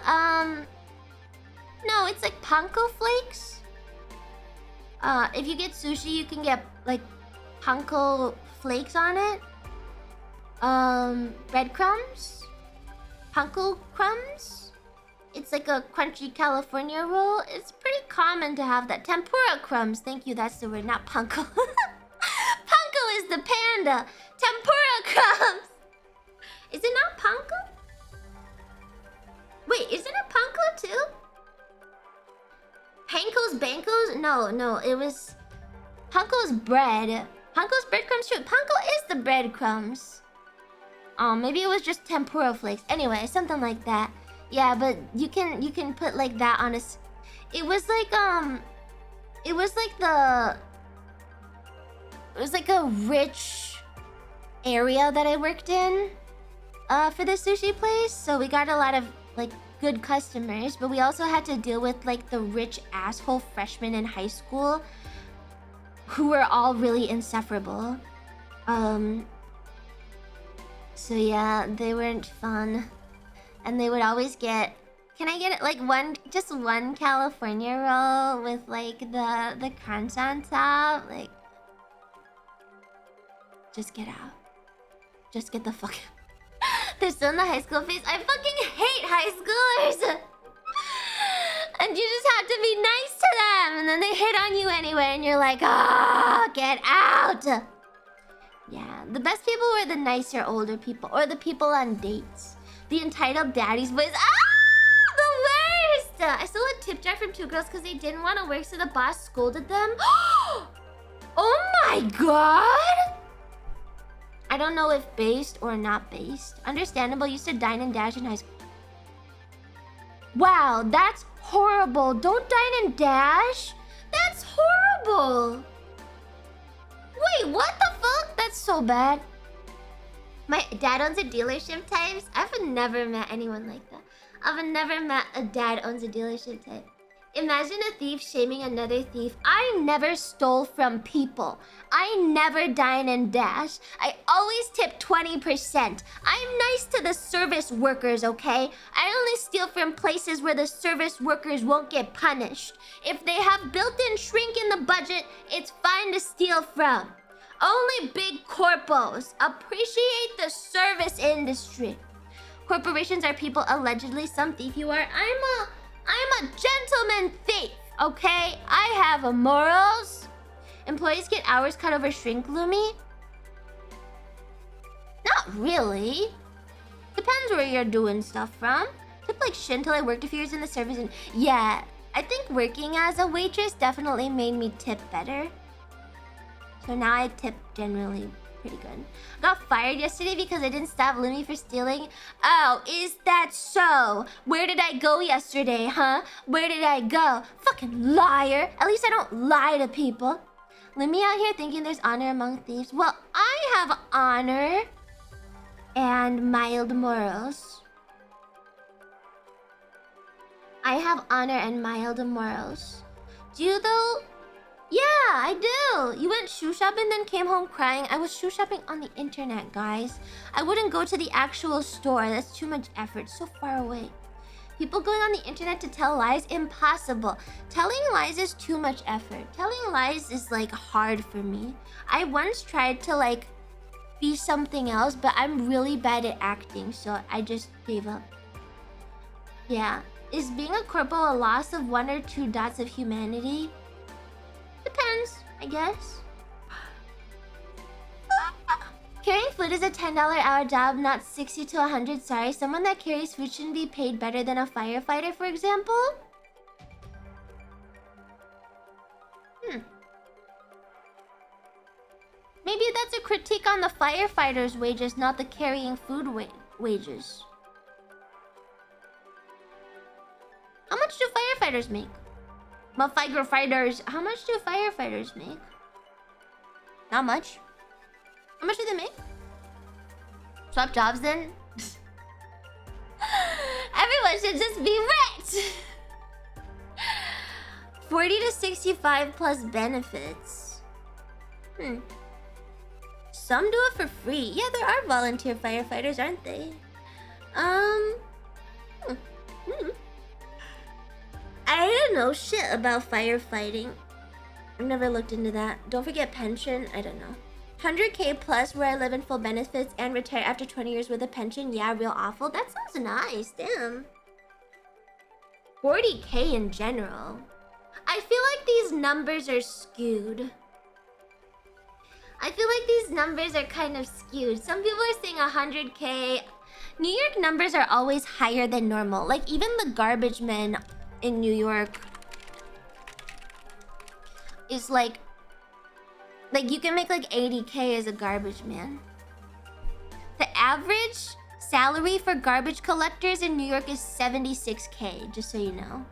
No, it's like panko flakes. If you get sushi, you can get like panko flakes on it. Breadcrumbs, panko crumbs. It's like a crunchy California roll. It's pretty common to have that. Tempura crumbs. Thank you, that's the word, not panko. Panko is the panda. Tempura crumbs. Is it not panko? Wait, isn't it panko too? Panko's Bankos? No, it was... Panko's bread. Panko's breadcrumbs too. Panko is the breadcrumbs. Oh, maybe it was just tempura flakes. Anyway, something like that. Yeah, but you can put like that on a... It was like a rich area that I worked in for the sushi place. So we got a lot of like good customers, but we also had to deal with like the rich asshole freshmen in high school who were all really insufferable. So yeah, they weren't fun. And they would always get, can I get like just one California roll with like the crunch on top? Like, just get out. Just get the fuck out. They're still in the high school phase. I fucking hate high schoolers. And you just have to be nice to them. And then they hit on you anyway. And you're like, ah, get out. Yeah, the best people were the nicer older people. Or the people on dates. The entitled daddy's boys. Ah, the worst! I stole a tip jar from 2 girls because they didn't want to work, so the boss scolded them. Oh my god! I don't know if based or not based. Understandable, used to dine and dash in high school. Wow, that's horrible. Don't dine and dash? That's horrible. Wait, what the fuck? That's so bad. My dad owns a dealership types. I've never met anyone like that. I've never met a dad owns a dealership type. Imagine a thief shaming another thief. I never stole from people. I never dine and dash. I always tip 20%. I'm nice to the service workers, okay? I only steal from places where the service workers won't get punished. If they have built-in shrink in the budget, it's fine to steal from. Only big corpos. Appreciate the service industry. Corporations are people allegedly. Some thief you are. I'm a gentleman thief, okay? I have morals. Employees get hours cut over shrink, Lumi? Not really. Depends where you're doing stuff from. Tip like shit until I worked a few years in the service and... Yeah, I think working as a waitress definitely made me tip better. So now I tip generally pretty good. I got fired yesterday because I didn't stop Lumi for stealing. Oh, is that so? Where did I go yesterday, huh? Where did I go? Fucking liar. At least I don't lie to people. Lumi out here thinking there's honor among thieves. Well, I have honor and mild morals. I have honor and mild morals. Do you though? Yeah, I do. You went shoe shopping, then came home crying. I was shoe shopping on the internet, guys. I wouldn't go to the actual store. That's too much effort. So far away. People going on the internet to tell lies? Impossible. Telling lies is too much effort. Telling lies is like hard for me. I once tried to like be something else, but I'm really bad at acting, so I just gave up. Yeah. Is being a corpo a loss of 1 or 2 dots of humanity? Depends, I guess. Carrying food is a $10 hour job, not 60 to 100. Sorry, someone that carries food shouldn't be paid better than a firefighter, for example? Maybe that's a critique on the firefighters' wages, not the carrying food wages. How much do firefighters make? Firefighters, how much do firefighters make? Not much. How much do they make? Swap jobs then? Everyone should just be rich! 40 to 65 plus benefits. Some do it for free. Yeah, there are volunteer firefighters, aren't they? I don't know shit about firefighting. I've never looked into that. Don't forget pension. I don't know. 100K plus where I live in full benefits and retire after 20 years with a pension. Yeah, real awful. That sounds nice. Damn. 40K in general. I feel like these numbers are skewed. I feel like these numbers are kind of skewed. Some people are saying 100K. New York numbers are always higher than normal. Like even the garbage men in New York is like you can make like 80K as a garbage man. The average salary for garbage collectors in New York is 76K, just so you know.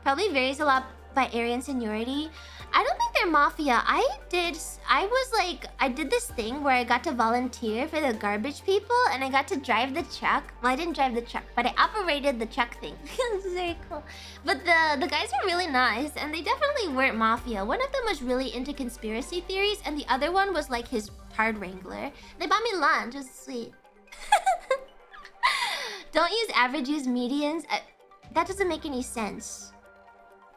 Probably varies a lot by area and seniority. I don't think they're mafia. I did this thing where I got to volunteer for the garbage people and I got to drive the truck. Well, I didn't drive the truck, but I operated the truck thing. It was very cool. But the guys were really nice and they definitely weren't mafia. One of them was really into conspiracy theories and the other one was like his card wrangler. They bought me lunch. It was sweet. Don't use average, use medians. That doesn't make any sense.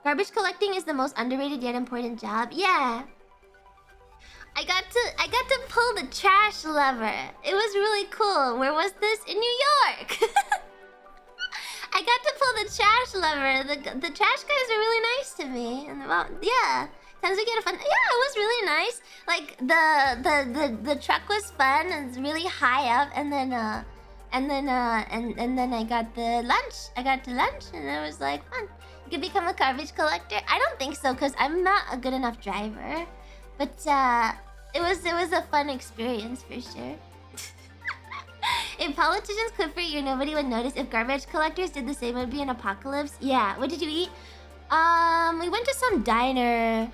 Garbage collecting is the most underrated yet important job. Yeah. I got to pull the trash lever. It was really cool. Where was this? In New York. I got to pull the trash lever. The trash guys were really nice to me. And yeah. Sometimes we get a fun. Yeah, it was really nice. Like the truck was fun and it's really high up and then I got the lunch. I got to lunch and it was like fun. You could become a garbage collector? I don't think so because I'm not a good enough driver. But it was a fun experience for sure. If politicians quit for a year, nobody would notice. If garbage collectors did the same, it would be an apocalypse. Yeah. What did you eat? We went to some diner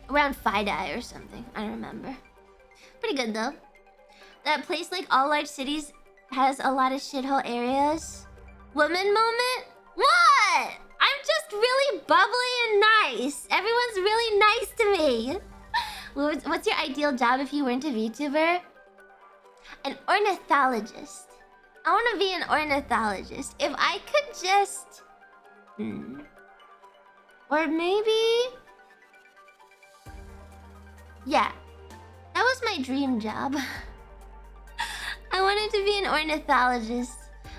around Fidei or something. I don't remember. Pretty good though. That place, like all large cities, has a lot of shithole areas. Woman moment? What? I'm just really bubbly and nice. Everyone's really nice to me. What's your ideal job if you weren't a VTuber? An ornithologist. I want to be an ornithologist. If I could just... Or maybe... Yeah. That was my dream job. I wanted to be an ornithologist.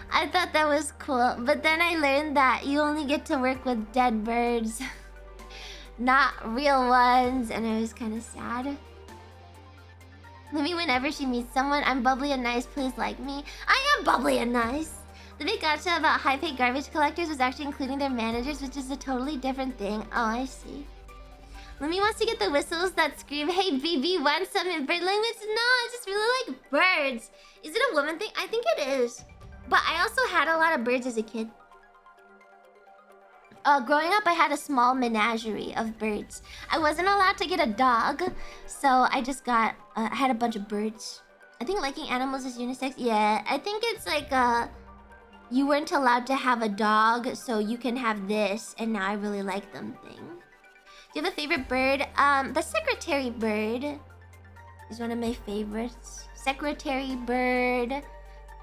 I thought that was cool, but then I learned that you only get to work with dead birds, not real ones, and it was kind of sad. Maybe whenever she meets someone, I'm bubbly and nice, please like me. I am bubbly and nice. The big gotcha about high-paid garbage collectors was actually including their managers, which is a totally different thing. Oh, I see. Lumi wants to get the whistles that scream, "Hey, BB, want some in bird language?" No, I just really like birds. Is it a woman thing? I think it is. But I also had a lot of birds as a kid. Growing up, I had a small menagerie of birds. I wasn't allowed to get a dog, so I just got... I had a bunch of birds. I think liking animals is unisex. Yeah, I think it's like you weren't allowed to have a dog, so you can have this, and now I really like them thing. Do you have a favorite bird? The secretary bird is one of my favorites. Secretary bird.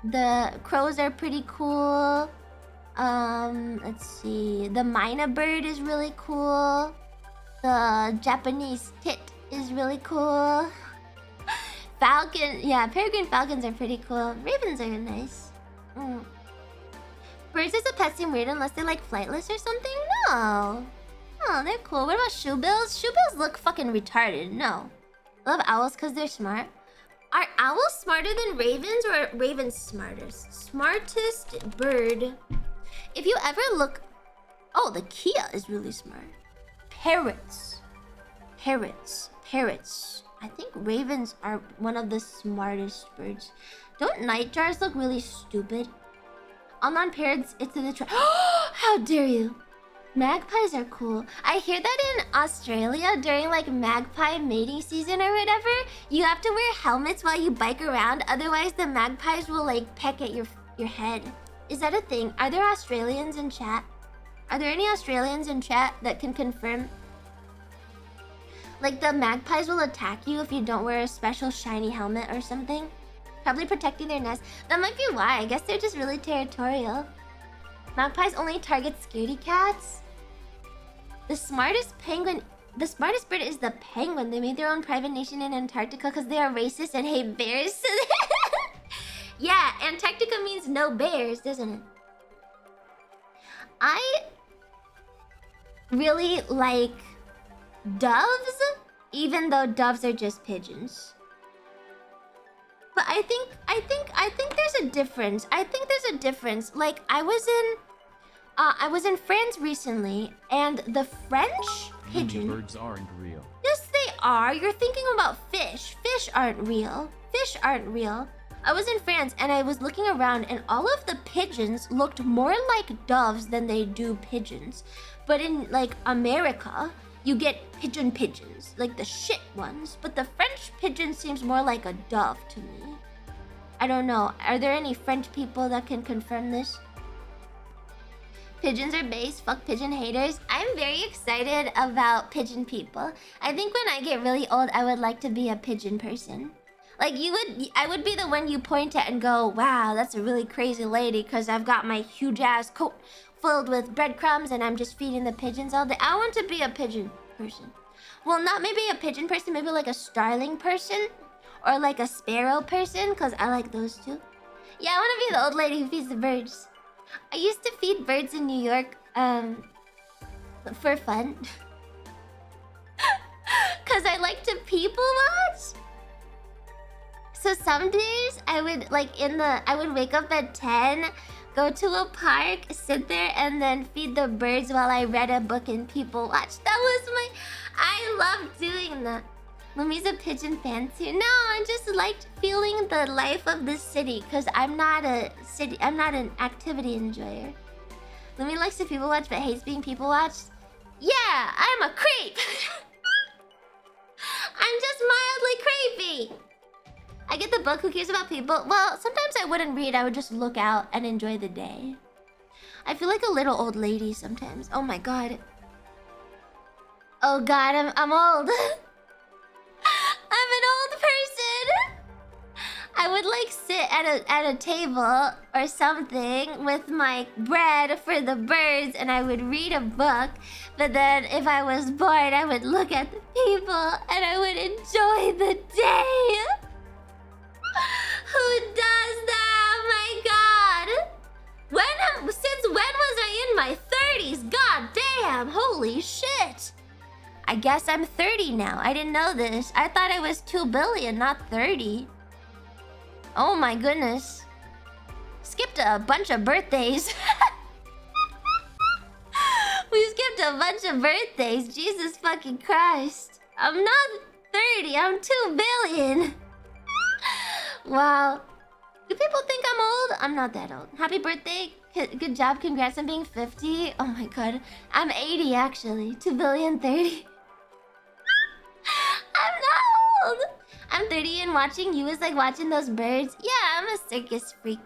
The crows are pretty cool. Let's see. The myna bird is really cool. The Japanese tit is really cool. Falcon, yeah, peregrine falcons are pretty cool. Ravens are nice. Birds as a pet seem weird unless they're like flightless or something? No. Oh, they're cool. What about shoebills? Shoebills look fucking retarded. No. I love owls because they're smart. Are owls smarter than ravens or are ravens smarter? Smartest bird. If you ever look... Oh, the Kia is really smart. Parrots. Parrots. Parrots. I think ravens are one of the smartest birds. Don't nightjars look really stupid? All non-parrots, it's in the trap. How dare you? Magpies are cool. I hear that in Australia, during like magpie mating season or whatever, you have to wear helmets while you bike around. Otherwise, the magpies will like peck at your head. Is that a thing? Are there Australians in chat? Are there any Australians in chat that can confirm? Like the magpies will attack you if you don't wear a special shiny helmet or something. Probably protecting their nest. That might be why. I guess they're just really territorial. Magpies only target scaredy cats. The smartest bird is the penguin. They made their own private nation in Antarctica because they are racist and hate bears. Yeah, Antarctica means no bears, doesn't it? I really like doves, even though doves are just pigeons. But I think there's a difference. Like I was in France recently, and the French pigeon. Birds aren't real. Yes, they are. You're thinking about fish. Fish aren't real. Fish aren't real. I was in France and I was looking around, and all of the pigeons looked more like doves than they do pigeons. But in like America, you get pigeons, like the shit ones. But the French pigeon seems more like a dove to me. I don't know. Are there any French people that can confirm this? Pigeons are base. Fuck pigeon haters. I'm very excited about pigeon people. I think when I get really old, I would like to be a pigeon person. Like I would be the one you point at and go, wow, that's a really crazy lady because I've got my huge ass coat filled with breadcrumbs and I'm just feeding the pigeons all day. I want to be a pigeon person. Well, not maybe a pigeon person, maybe like a starling person or like a sparrow person because I like those too. Yeah, I want to be the old lady who feeds the birds. I used to feed birds in New York for fun. Because I like to people watch. So some days I would I would wake up at 10, go to a park, sit there, and then feed the birds while I read a book and people watch. I love doing that. Lumi's a pigeon fan too. No, I just liked feeling the life of the city because I'm not an activity enjoyer. Lumi likes to people watch but hates being people watched. Yeah, I'm a creep. I'm just mildly creepy. I get the book, who cares about people? Well, sometimes I wouldn't read, I would just look out and enjoy the day. I feel like a little old lady sometimes. Oh my god. Oh god, I'm old. I'm an old person. I would like sit at a table or something with my bread for the birds and I would read a book. But then if I was bored, I would look at the people and I would enjoy the day. Who does that? Oh my god! Since when was I in my 30s? God damn! Holy shit! I guess I'm 30 now. I didn't know this. I thought I was 2 billion, not 30. Oh my goodness. Skipped a bunch of birthdays. We skipped a bunch of birthdays. Jesus fucking Christ. I'm not 30. I'm 2 billion. Wow. Do people think I'm old? I'm not that old. Happy birthday. Good job. Congrats on being 50. Oh my god. I'm 80 actually. 2 billion 30. I'm not old. I'm 30 and watching you is like watching those birds. Yeah, I'm a circus freak.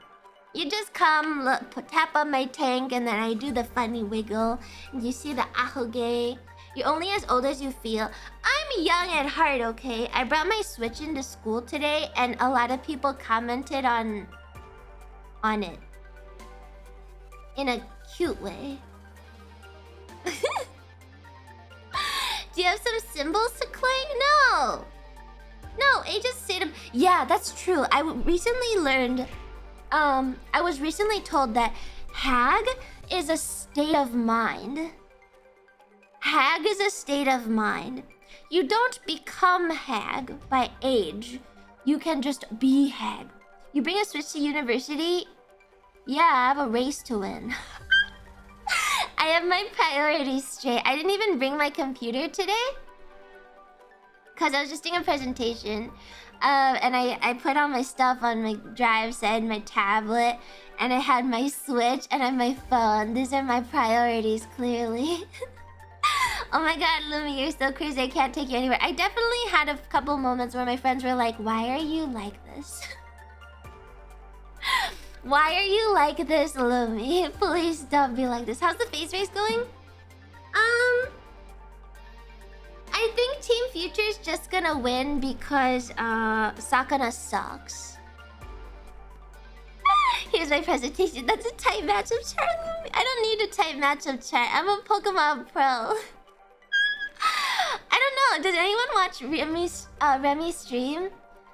You just come, look, tap on my tank, and then I do the funny wiggle. And you see the ahoge. You're only as old as you feel. I'm young at heart, okay? I brought my Switch into school today, and a lot of people commented on it in a cute way. Do you have some symbols to clang? No. No, I just say them. Yeah, that's true. I recently learned. I was recently told that hag is a state of mind. Hag is a state of mind. You don't become hag by age. You can just be hag. You bring a Switch to university? Yeah, I have a race to win. I have my priorities straight. I didn't even bring my computer today because I was just doing a presentation. And I put all my stuff on my drive set, my tablet, and I had my Switch and I have my phone. These are my priorities, clearly. Oh my god, Lumi, you're so crazy. I can't take you anywhere. I definitely had a couple moments where my friends were like, why are you like this? Why are you like this, Lumi? Please don't be like this. How's the face race going? I think Team Future's just gonna win because Sakana sucks. Here's my presentation. That's a tight matchup chart, Lumi. I don't need a tight matchup chart. I'm a Pokemon pro. I don't know. Does anyone watch Remy's stream?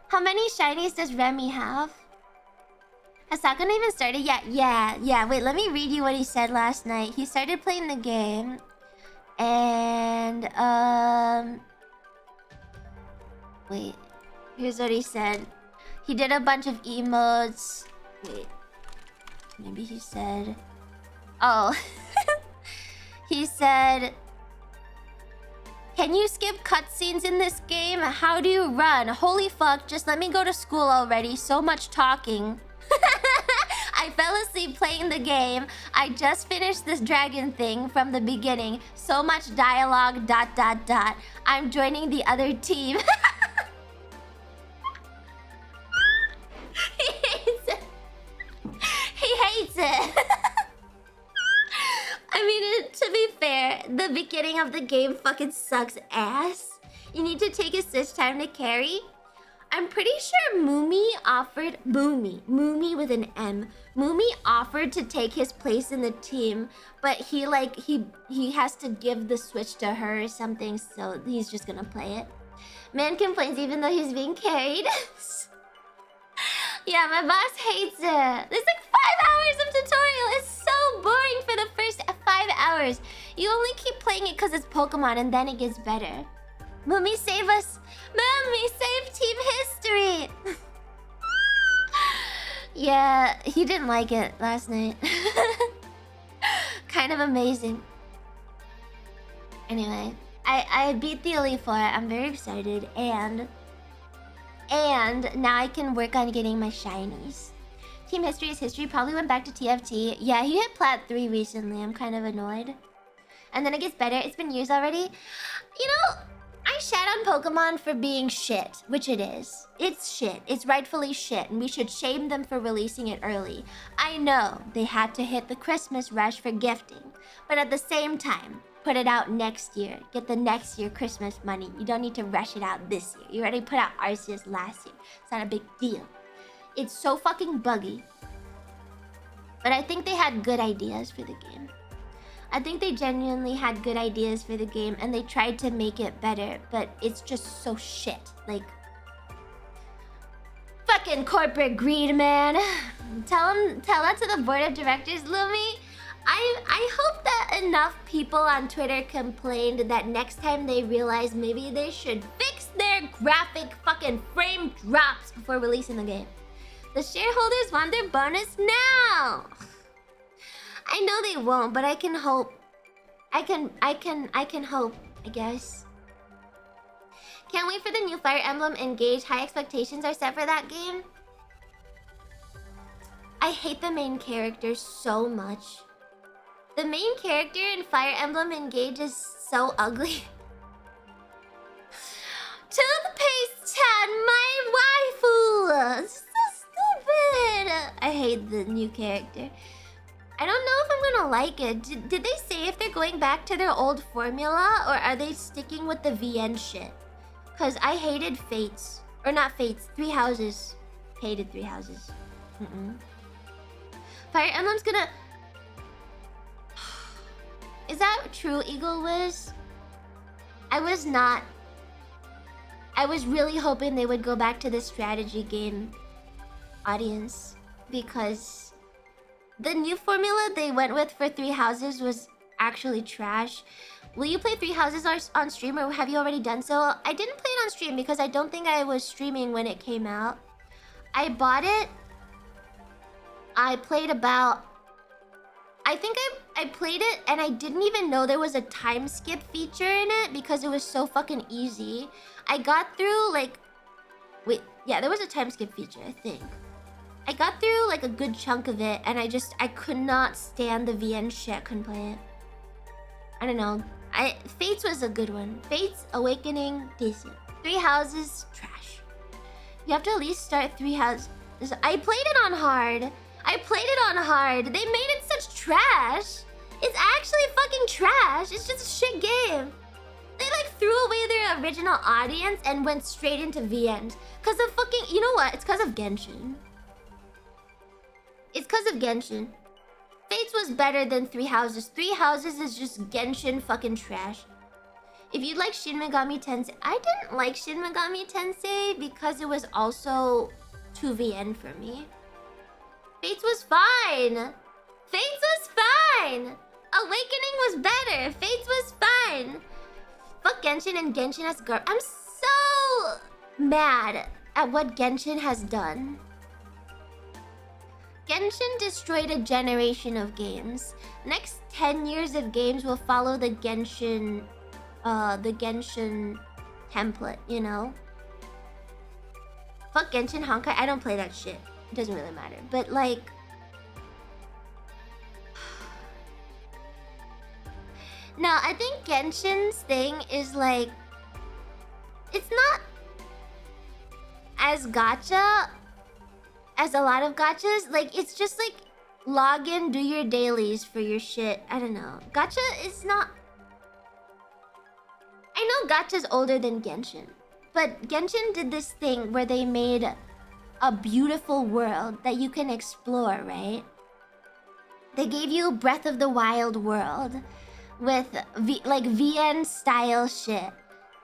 How many shinies does Remy have? Has Sakana even started yet? Yeah. Wait, let me read you what he said last night. He started playing the game. And, wait. Here's what he said. He did a bunch of emotes. Wait. Maybe he said... Oh. He said... Can you skip cutscenes in this game? How do you run? Holy fuck, just let me go to school already. So much talking. I fell asleep playing the game. I just finished this dragon thing from the beginning. So much dialogue, ... I'm joining the other team. He hates it. He hates it. I mean, to be fair, the beginning of the game fucking sucks ass. You need to take a Switch time to carry. I'm pretty sure Mumi offered... Mumi with an M. Mumi offered to take his place in the team, but he has to give the Switch to her or something, so he's just gonna play it. Man complains even though he's being carried. Yeah, my boss hates it. There's like 5 hours of tutorial. It's so boring for the first 5 hours. You only keep playing it because it's Pokemon and then it gets better. Mumi, save us. Mumi, save Team History. Yeah, he didn't like it last night. Kind of amazing. Anyway, I beat the Elite Four. I'm very excited. And now I can work on getting my shinies. Team History is history. Probably went back to TFT. Yeah, he hit Plat 3 recently. I'm kind of annoyed. And then it gets better. It's been years already. You know, I shat on Pokemon for being shit, which it is. It's shit. It's rightfully shit, and we should shame them for releasing it early. I know they had to hit the Christmas rush for gifting, but at the same time, put it out next year. Get the next year Christmas money. You don't need to rush it out this year. You already put out Arceus last year. It's not a big deal. It's so fucking buggy. But I think they had good ideas for the game. I think they genuinely had good ideas for the game and they tried to make it better, but it's just so shit. Like, fucking corporate greed, man. Tell that to the board of directors, Lumi. I hope that enough people on Twitter complained that next time they realize maybe they should fix their graphic fucking frame drops before releasing the game. The shareholders want their bonus now. I know they won't, but I can hope. I can hope, I guess. Can't wait for the new Fire Emblem Engage. High expectations are set for that game. I hate the main character so much. The main character in Fire Emblem Engage is so ugly. Toothpaste Chan, my waifu! So stupid! I hate the new character. I don't know if I'm gonna like it. Did they say if they're going back to their old formula, or are they sticking with the VN shit? Cause I hated Fates. Or not Fates, Three Houses. Hated Three Houses. Fire Emblem's gonna... Is that true, Eagle Wiz? I was not... I was really hoping they would go back to the strategy game audience. Because the new formula they went with for Three Houses was actually trash. Will you play Three Houses on stream, or have you already done so? I didn't play it on stream because I don't think I was streaming when it came out. I bought it. I played about... I think I played it and I didn't even know there was a time skip feature in it because it was so fucking easy. I got through like... Wait, yeah, there was a time skip feature, I think. I got through like a good chunk of it and I could not stand the VN shit. I couldn't play it. I don't know. Fates was a good one. Fates, Awakening, decent. Three Houses, trash. You have to at least start Three Houses. I played it on hard. They made it such trash. It's actually fucking trash. It's just a shit game. They like threw away their original audience and went straight into VN. Cause of fucking... You know what? It's cause of Genshin. Fates was better than Three Houses. Three Houses is just Genshin fucking trash. If you like Shin Megami Tensei... I didn't like Shin Megami Tensei because it was also 2VN for me. Fates was fine. Awakening was better. Fates was fine. Fuck Genshin and Genshin has garbage. I'm so mad at what Genshin has done. Genshin destroyed a generation of games. Next 10 years of games will follow the Genshin template, you know? Fuck Genshin Honkai. I don't play that shit. It doesn't really matter. But like... No, I think Genshin's thing is like... It's not as gacha as a lot of gachas. Like, it's just like log in, do your dailies for your shit. I don't know. Gacha is not... I know gacha's older than Genshin. But Genshin did this thing where they made a beautiful world that you can explore, right? They gave you Breath of the Wild world with like VN style shit.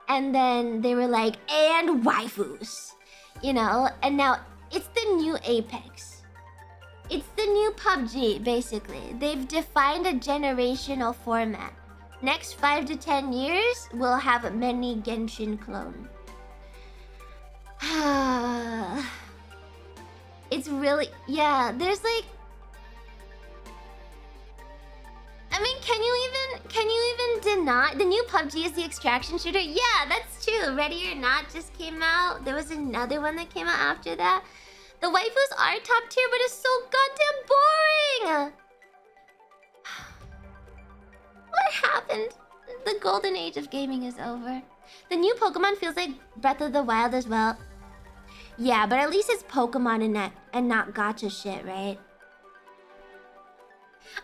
And then they were like, and waifus, you know? And now it's the new Apex. It's the new PUBG, basically. They've defined a generational format. Next 5 to 10 years, we'll have many Genshin clone. It's really... Yeah, there's like... I mean, can you even deny... The new PUBG is the extraction shooter? Yeah, that's true. Ready or Not just came out. There was another one that came out after that. The waifus are top tier, but it's so goddamn boring! What happened? The golden age of gaming is over. The new Pokemon feels like Breath of the Wild as well. Yeah, but at least it's Pokemon and not gacha shit, right?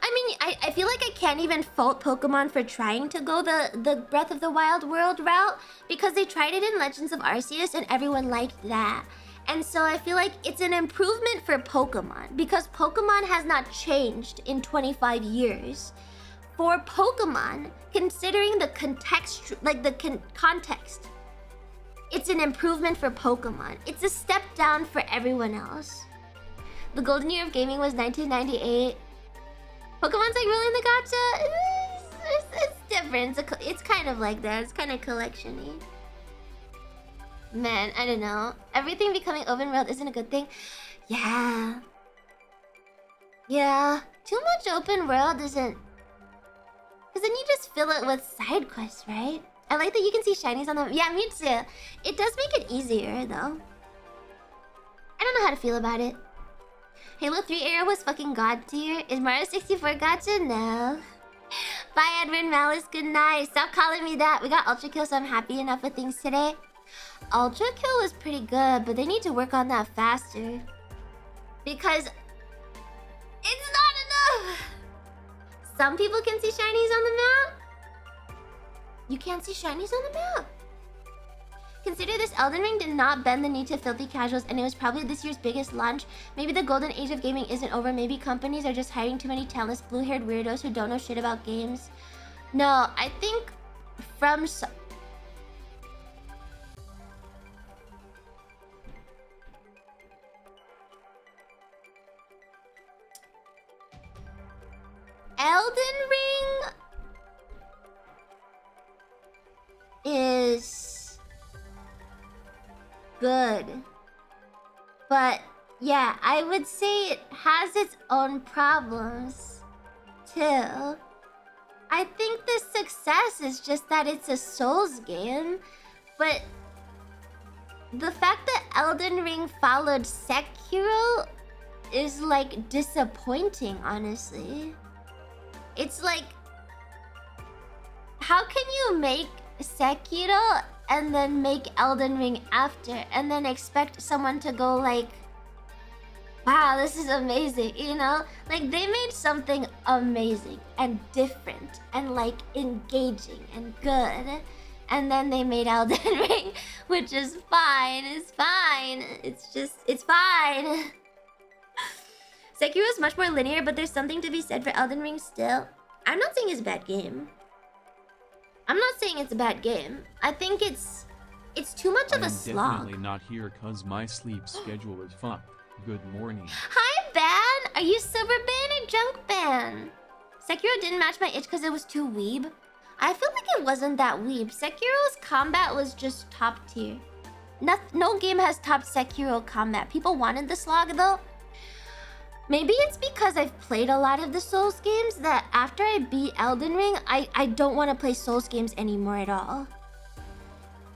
I mean, I feel like I can't even fault Pokemon for trying to go the Breath of the Wild world route, because they tried it in Legends of Arceus and everyone liked that. And so I feel like it's an improvement for Pokemon, because Pokemon has not changed in 25 years. For Pokemon, considering the context, context, it's an improvement for Pokemon. It's a step down for everyone else. The golden year of gaming was 1998. Pokemon's like really in the gacha. It's different. It's kind of like that. It's kind of collection-y. Man, I don't know. Everything becoming open world isn't a good thing. Yeah. Yeah. Too much open world isn't... Because then you just fill it with side quests, right? I like that you can see shinies on them. Yeah, me too. It does make it easier, though. I don't know how to feel about it. Halo 3 era was fucking god tier. Is Mario 64 gacha? No. Bye, Edwin Malice. Good night. Stop calling me that. We got Ultra Kill, so I'm happy enough with things today. Ultra Kill was pretty good, but they need to work on that faster. Because... it's not enough! Some people can see shinies on the map. You can't see shinies on the map. Consider this, Elden Ring did not bend the knee to filthy casuals, and it was probably this year's biggest launch. Maybe the golden age of gaming isn't over. Maybe companies are just hiring too many talentless blue-haired weirdos who don't know shit about games. No, I think from... Elden Ring is good, but yeah, I would say it has its own problems too. I think the success is just that it's a Souls game, but the fact that Elden Ring followed Sekiro is like disappointing, honestly. It's like, how can you make Sekiro and then make Elden Ring after, and then expect someone to go like, wow, this is amazing, you know? Like, they made something amazing and different and like engaging and good, and then they made Elden Ring, which is fine. It's fine. It's just, it's fine. Sekiro is much more linear, but there's something to be said for Elden Ring still. I'm not saying it's a bad game. I'm not saying it's a bad game. I think it's too much of a slog. Definitely not here cause my sleep schedule is fucked. Good morning. Hi, Ban! Are you Silver Ban or Junk Ban? Sekiro didn't match my itch because it was too weeb. I feel like it wasn't that weeb. Sekiro's combat was just top tier. No game has topped Sekiro combat. People wanted the slog though. Maybe it's because I've played a lot of the Souls games that after I beat Elden Ring, I don't want to play Souls games anymore at all.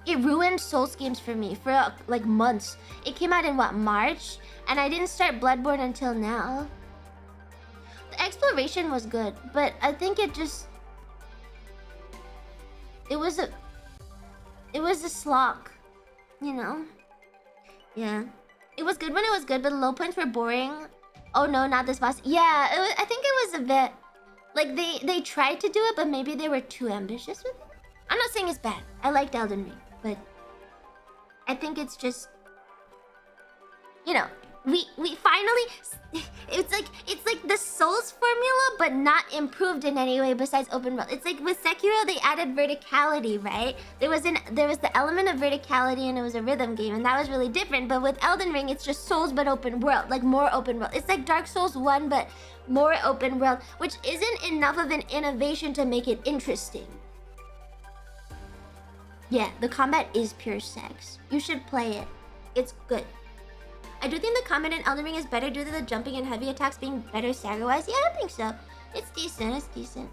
It ruined Souls games for me for like months. It came out in what, March? And I didn't start Bloodborne until now. The exploration was good, but I think it just... It was a slog, you know? Yeah. It was good when it was good, but the low points were boring. Oh no, not this boss. Yeah, I think it was a bit... Like, they tried to do it, but maybe they were too ambitious with it. I'm not saying it's bad. I liked Elden Ring, but... I think it's just... You know, we finally... It's like the Souls formula, but not improved in any way besides open world. It's like with Sekiro, they added verticality, right? There was the element of verticality, and it was a rhythm game, and that was really different. But with Elden Ring, it's just Souls but open world, like more open world. It's like Dark Souls 1, but more open world, which isn't enough of an innovation to make it interesting. Yeah, the combat is pure sex. You should play it. It's good. I do think the combat in Elden Ring is better due to the jumping and heavy attacks being better stagger-wise. Yeah, I think so. It's decent. It's decent.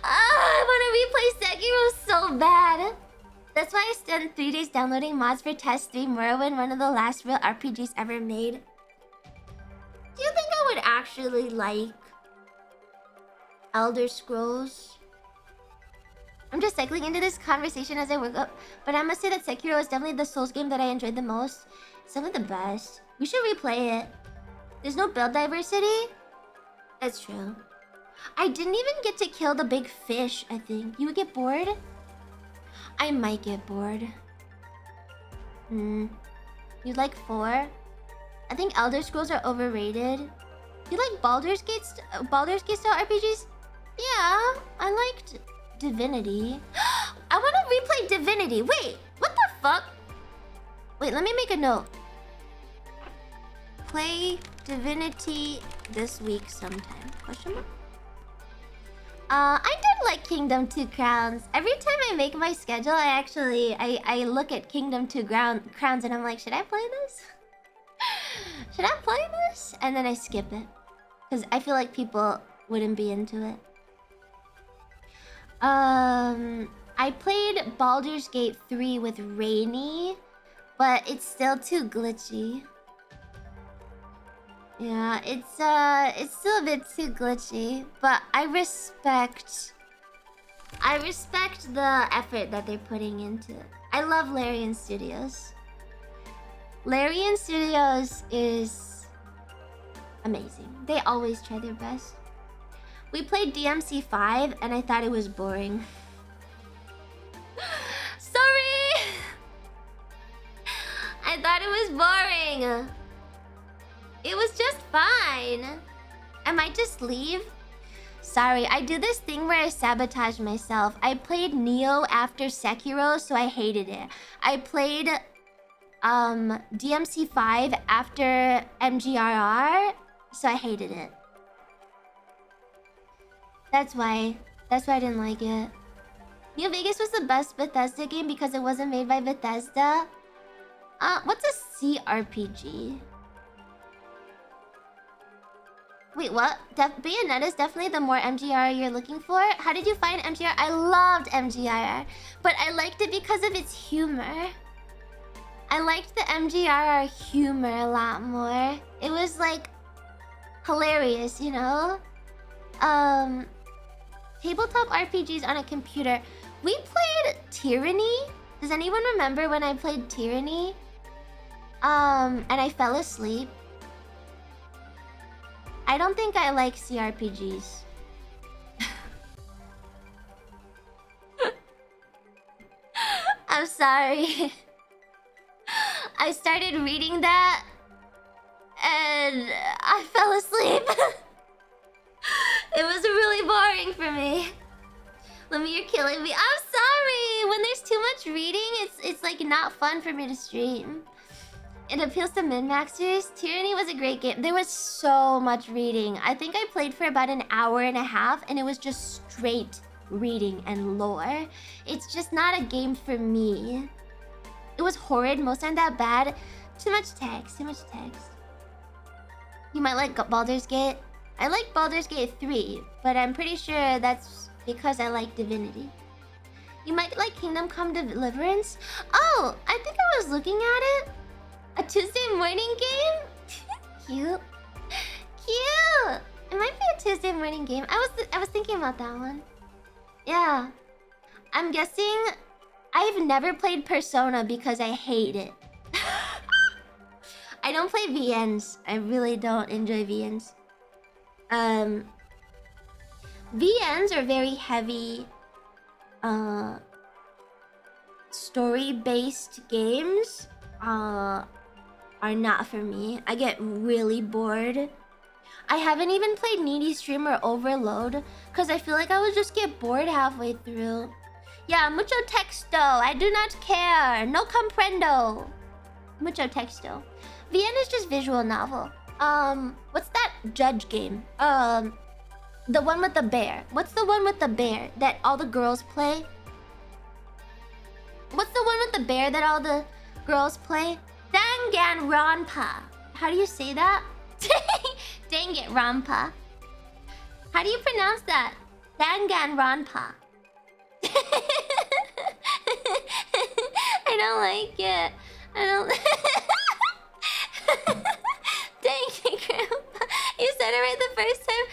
I want to replay Sekiro so bad. That's why I spent 3 days downloading mods for Test 3 Morrowind, one of the last real RPGs ever made. Do you think I would actually like Elder Scrolls? I'm just cycling into this conversation as I wake up, but I must say that Sekiro is definitely the Souls game that I enjoyed the most. Some of the best. We should replay it. There's no build diversity? That's true. I didn't even get to kill the big fish, I think. You would get bored? I might get bored. You'd like 4? I think Elder Scrolls are overrated. You like Baldur's Gate style RPGs? Yeah, I liked Divinity. I want to replay Divinity. Wait, what the fuck? Wait, let me make a note. Play Divinity this week sometime. Question mark? I did like Kingdom 2 Crowns. Every time I make my schedule, I look at Kingdom 2 Crowns and I'm like, should I play this? Should I play this? And then I skip it. Because I feel like people wouldn't be into it. I played Baldur's Gate 3 with Rainy, but it's still too glitchy. Yeah, it's still a bit too glitchy, but I respect the effort that they're putting into it. I love Larian Studios. Larian Studios is amazing. They always try their best. We played DMC5 and I thought it was boring. Sorry! I thought it was boring. It was just fine. I might just leave. Sorry, I do this thing where I sabotage myself. I played Neo after Sekiro, so I hated it. I played DMC5 after MGRR, so I hated it. That's why I didn't like it. New Vegas was the best Bethesda game because it wasn't made by Bethesda. What's a CRPG? Wait, what? Bayonetta is definitely the more MGR you're looking for. How did you find MGR? I loved MGR, but I liked it because of its humor. I liked the MGR humor a lot more. It was like hilarious, you know? Tabletop RPGs on a computer. We played Tyranny. Does anyone remember when I played Tyranny? And I fell asleep. I don't think I like CRPGs. I'm sorry. I started reading that and I fell asleep. It was really boring for me. Lumi, you're killing me. I'm sorry. When there's too much reading, it's like not fun for me to stream. It appeals to min-maxers. Tyranny was a great game. There was so much reading. I think I played for about an hour and a half and it was just straight reading and lore. It's just not a game for me. It was horrid. Most aren't that bad. Too much text. Too much text. You might like Baldur's Gate. I like Baldur's Gate 3, but I'm pretty sure that's because I like Divinity. You might like Kingdom Come Deliverance. Oh, I think I was looking at it. A Tuesday morning game? Cute. Cute! It might be a Tuesday morning game. I was thinking about that one. Yeah. I'm guessing I've never played Persona because I hate it. I don't play VNs. I really don't enjoy VNs. VNs are very heavy story-based games. Are not for me. I get really bored. I haven't even played Needy Stream or Overload because I feel like I would just get bored halfway through. Yeah, mucho texto. I do not care. No comprendo. Mucho texto. VN is just visual novel. What's that judge game? The one with the bear. What's the one with the bear that all the girls play? What's the one with the bear that all the girls play? Danganronpa. How do you say that? Danganronpa. How do you pronounce that? Danganronpa. I don't like it. I don't. Dang it, Grandpa. You said it right the first time.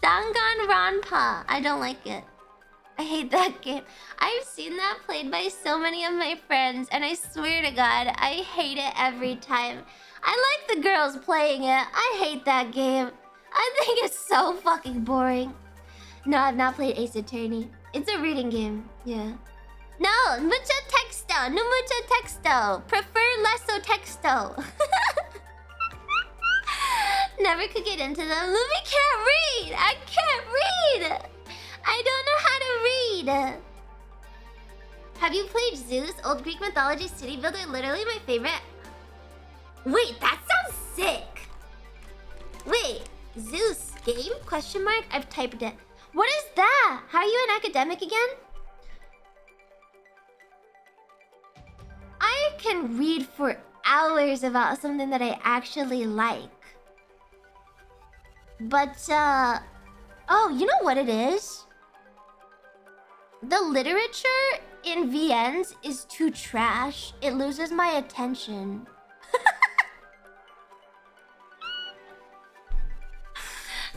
Danganronpa. I don't like it. I hate that game. I've seen that played by so many of my friends, and I swear to God, I hate it every time. I like the girls playing it. I hate that game. I think it's so fucking boring. No, I've not played Ace Attorney. It's a reading game. Yeah. No, mucho texto. No mucho texto. Prefer lesso texto. Never could get into them. Lumi can't read. I can't read. I don't know how to read. Have you played Zeus? Old Greek mythology city builder. Literally my favorite. Wait, that sounds sick. Wait, Zeus game? Question mark? I've typed it. What is that? How are you an academic again? I can read for hours about something that I actually like. But, oh, you know what it is? The literature in VNs is too trash. It loses my attention.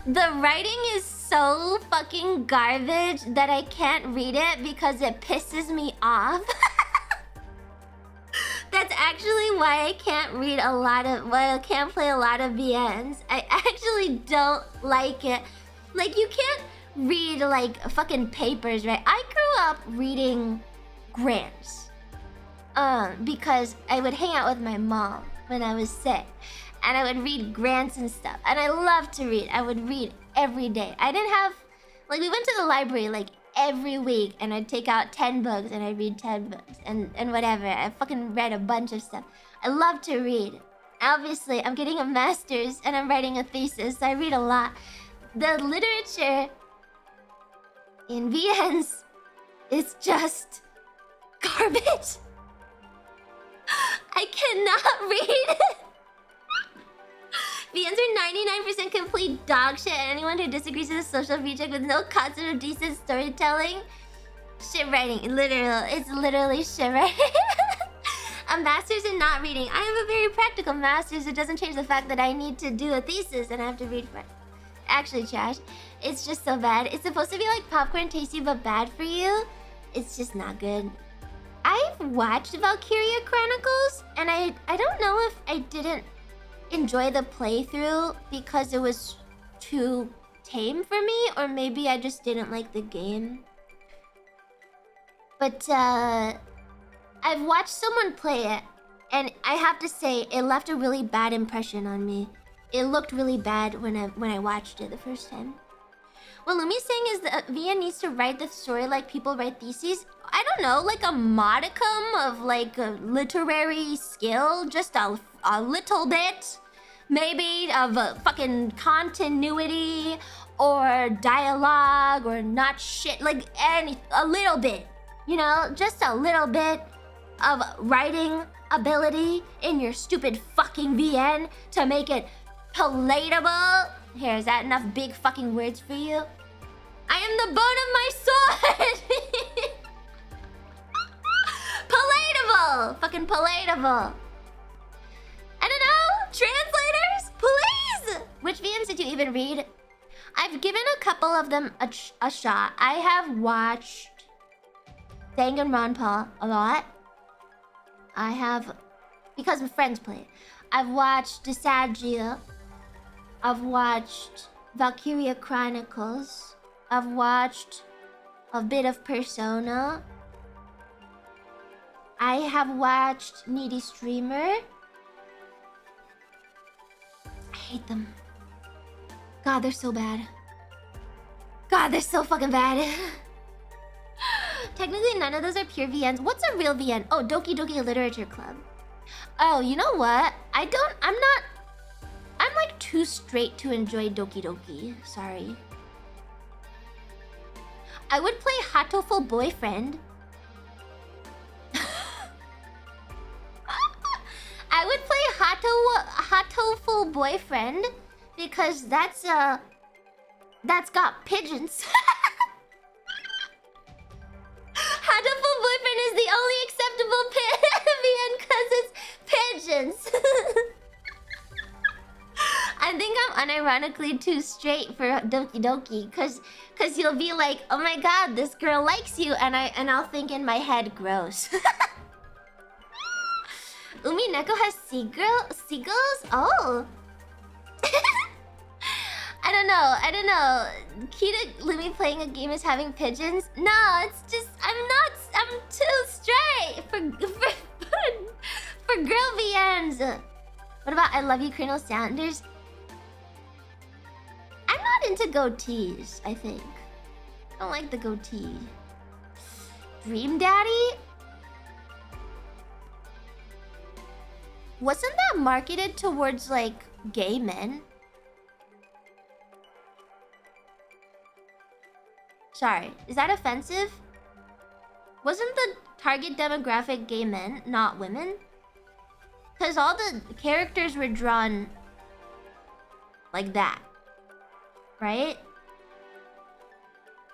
The writing is so fucking garbage that I can't read it because it pisses me off. That's actually why I can't read a lot of... why I can't play a lot of VNs. I actually don't like it. Like, you can't read like fucking papers, right? I grew up reading grants. Because I would hang out with my mom when I was sick. And I would read grants and stuff. And I loved to read. I would read every day. I didn't have... Like, we went to the library, like, every week. And I'd take out 10 books and I'd read 10 books. And whatever. I fucking read a bunch of stuff. I love to read. Obviously, I'm getting a master's and I'm writing a thesis. So I read a lot. The literature in VNs is just garbage. I cannot read. VNs are 99% complete dog shit, and anyone who disagrees is a social reject with no concept of decent storytelling. Shit writing, it's literally shit writing. A master's in not reading. I have a very practical master's. It doesn't change the fact that I need to do a thesis and I have to read for it. Actually, trash. It's just so bad. It's supposed to be like popcorn tasty but bad for you. It's just not good. I've watched Valkyria Chronicles, and I don't know if I didn't enjoy the playthrough because it was too tame for me, or maybe I just didn't like the game. But I've watched someone play it, and I have to say it left a really bad impression on me. It looked really bad when I watched it the first time. What Lumi's saying is that VN needs to write the story like people write theses. I don't know, like a modicum of like a literary skill, just a little bit, maybe of a fucking continuity or dialogue or not shit, like a little bit, you know, just a little bit of writing ability in your stupid fucking VN to make it palatable. Here, is that enough big fucking words for you? I am the bone of my sword! Palatable! Fucking palatable. I don't know! Translators? Please! Which VMs did you even read? I've given a couple of them a shot. I have watched Danganronpa a lot. I have... Because my friends play it. I've watched Desagia. I've watched Valkyria Chronicles. I've watched a bit of Persona. I have watched Needy Streamer. I hate them. God, they're so bad. God, they're so fucking bad. Technically, none of those are pure VNs. What's a real VN? Oh, Doki Doki Literature Club. Oh, you know what? I'm like too straight to enjoy Doki Doki. Sorry. I would play Hatoful Boyfriend. I would play Hatoful Boyfriend because that's got pigeons. Hatoful Boyfriend is the only acceptable VN because it's pigeons. I think I'm unironically too straight for Doki Doki, cause you'll be like, oh my god, this girl likes you, and I'll think in my head, gross. Umi Neko has seagulls? Oh. I don't know. Kita Lumi playing a game is having pigeons? No, it's just I'm too straight for girl VNs. What about I Love You, Colonel Sanders? I'm not into goatees, I think. I don't like the goatee. Dream Daddy? Wasn't that marketed towards, like, gay men? Sorry, is that offensive? Wasn't the target demographic gay men, not women? Because all the characters were drawn like that. Right?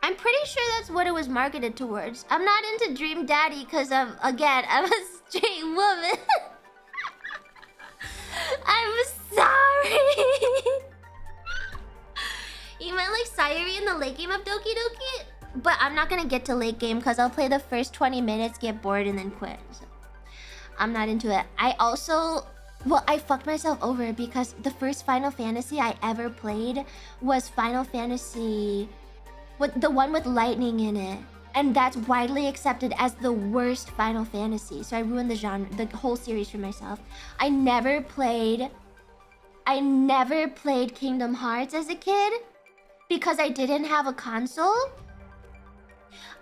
I'm pretty sure that's what it was marketed towards. I'm not into Dream Daddy because I'm a straight woman. I'm sorry. You meant like Sayuri in the late game of Doki Doki? But I'm not gonna get to late game because I'll play the first 20 minutes, get bored, and then quit. So I'm not into it. I fucked myself over because the first Final Fantasy I ever played was Final Fantasy the one with lightning in it. And that's widely accepted as the worst Final Fantasy. So I ruined the genre, the whole series for myself. I never played Kingdom Hearts as a kid because I didn't have a console.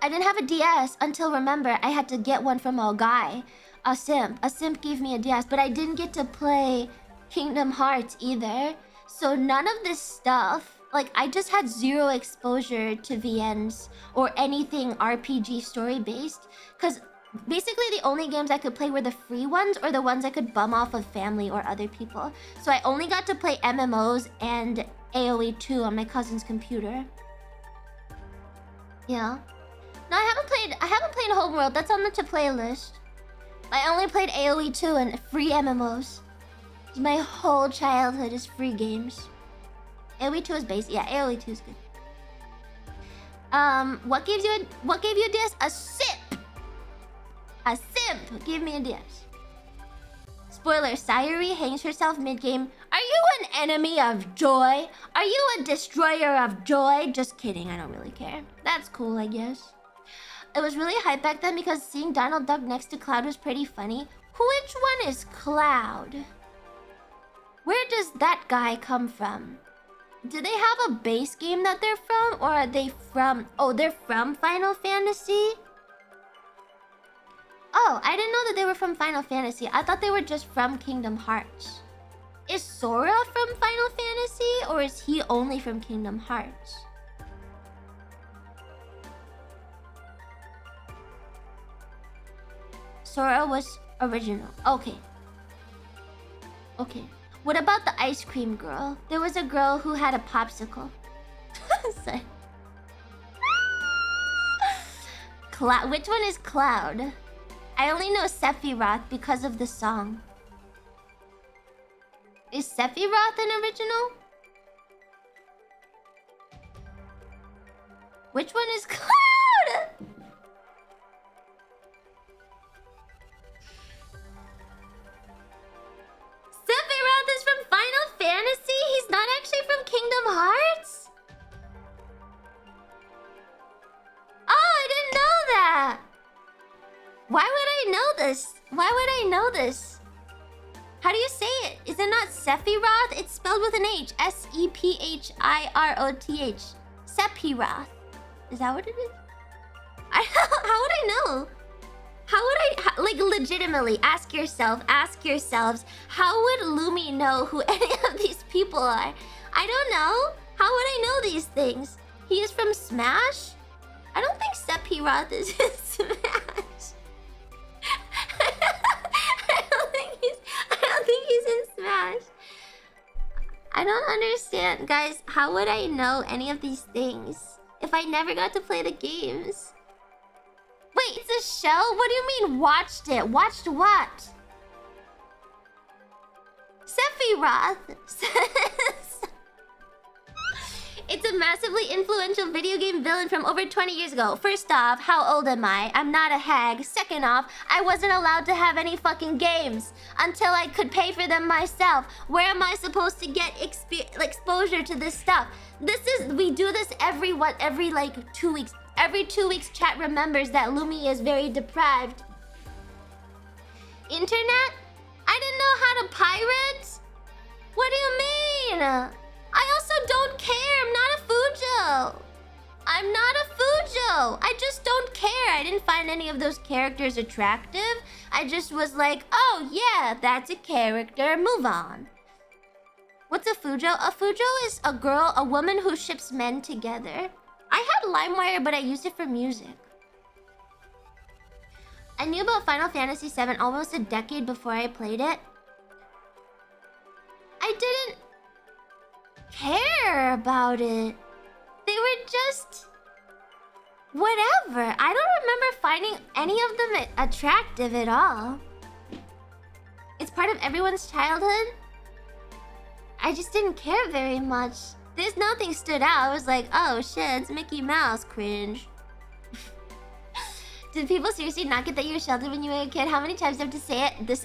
I didn't have a DS until, remember, I had to get one from a guy, a simp. A simp gave me a DS, but I didn't get to play Kingdom Hearts either. So none of this stuff, like, I just had zero exposure to VNs or anything RPG story-based. Because basically the only games I could play were the free ones or the ones I could bum off of family or other people. So I only got to play MMOs and AoE 2 on my cousin's computer. Yeah. No, I haven't played Homeworld. That's on the to-play list. I only played AoE 2 and free MMOs. My whole childhood is free games. AoE 2 is base. Yeah, AoE 2 is good. What gave you a DS? A simp. A simp gave me a DS. Spoiler: Sayuri hangs herself mid-game. Are you an enemy of joy? Are you a destroyer of joy? Just kidding. I don't really care. That's cool, I guess. It was really hype back then because seeing Donald Duck next to Cloud was pretty funny. Which one is Cloud? Where does that guy come from? Do they have a base game that they're from? Or are they from... Oh, they're from Final Fantasy? Oh, I didn't know that they were from Final Fantasy. I thought they were just from Kingdom Hearts. Is Sora from Final Fantasy? Or is he only from Kingdom Hearts? Sora was original. Okay. Okay. What about the ice cream girl? There was a girl who had a popsicle. Sorry. Which one is Cloud? I only know Sephiroth because of the song. Is Sephiroth an original? Which one is Cloud? Sephiroth is from Final Fantasy? He's not actually from Kingdom Hearts? Oh, I didn't know that! Why would I know this? Why would I know this? How do you say it? Is it not Sephiroth? It's spelled with an H. Sephiroth. Sephiroth. Is that what it is? How would I know? How would I, like, legitimately, ask yourselves, how would Lumi know who any of these people are? I don't know. How would I know these things? He is from Smash? I don't think Sephiroth is in Smash. I don't think he's in Smash. I don't understand. Guys, how would I know any of these things if I never got to play the games? Wait, it's a show? What do you mean watched it? Watched what? Sephiroth says... It's a massively influential video game villain from over 20 years ago. First off, how old am I? I'm not a hag. Second off, I wasn't allowed to have any fucking games until I could pay for them myself. Where am I supposed to get exposure to this stuff? We do this every like 2 weeks. Every 2 weeks, chat remembers that Lumi is very deprived. Internet? I didn't know how to pirate? What do you mean? I also don't care. I'm not a Fujo. I'm not a Fujo. I just don't care. I didn't find any of those characters attractive. I just was like, oh yeah, that's a character. Move on. What's a Fujo? A Fujo is a woman who ships men together. I had LimeWire, but I used it for music. I knew about Final Fantasy VII almost a decade before I played it. I didn't care about it. They were just... whatever. I don't remember finding any of them attractive at all. It's part of everyone's childhood. I just didn't care very much. There's nothing stood out. I was like, oh shit, it's Mickey Mouse. Cringe. Did people seriously not get that you were sheltered when you were a kid? How many times do I have to say it? This...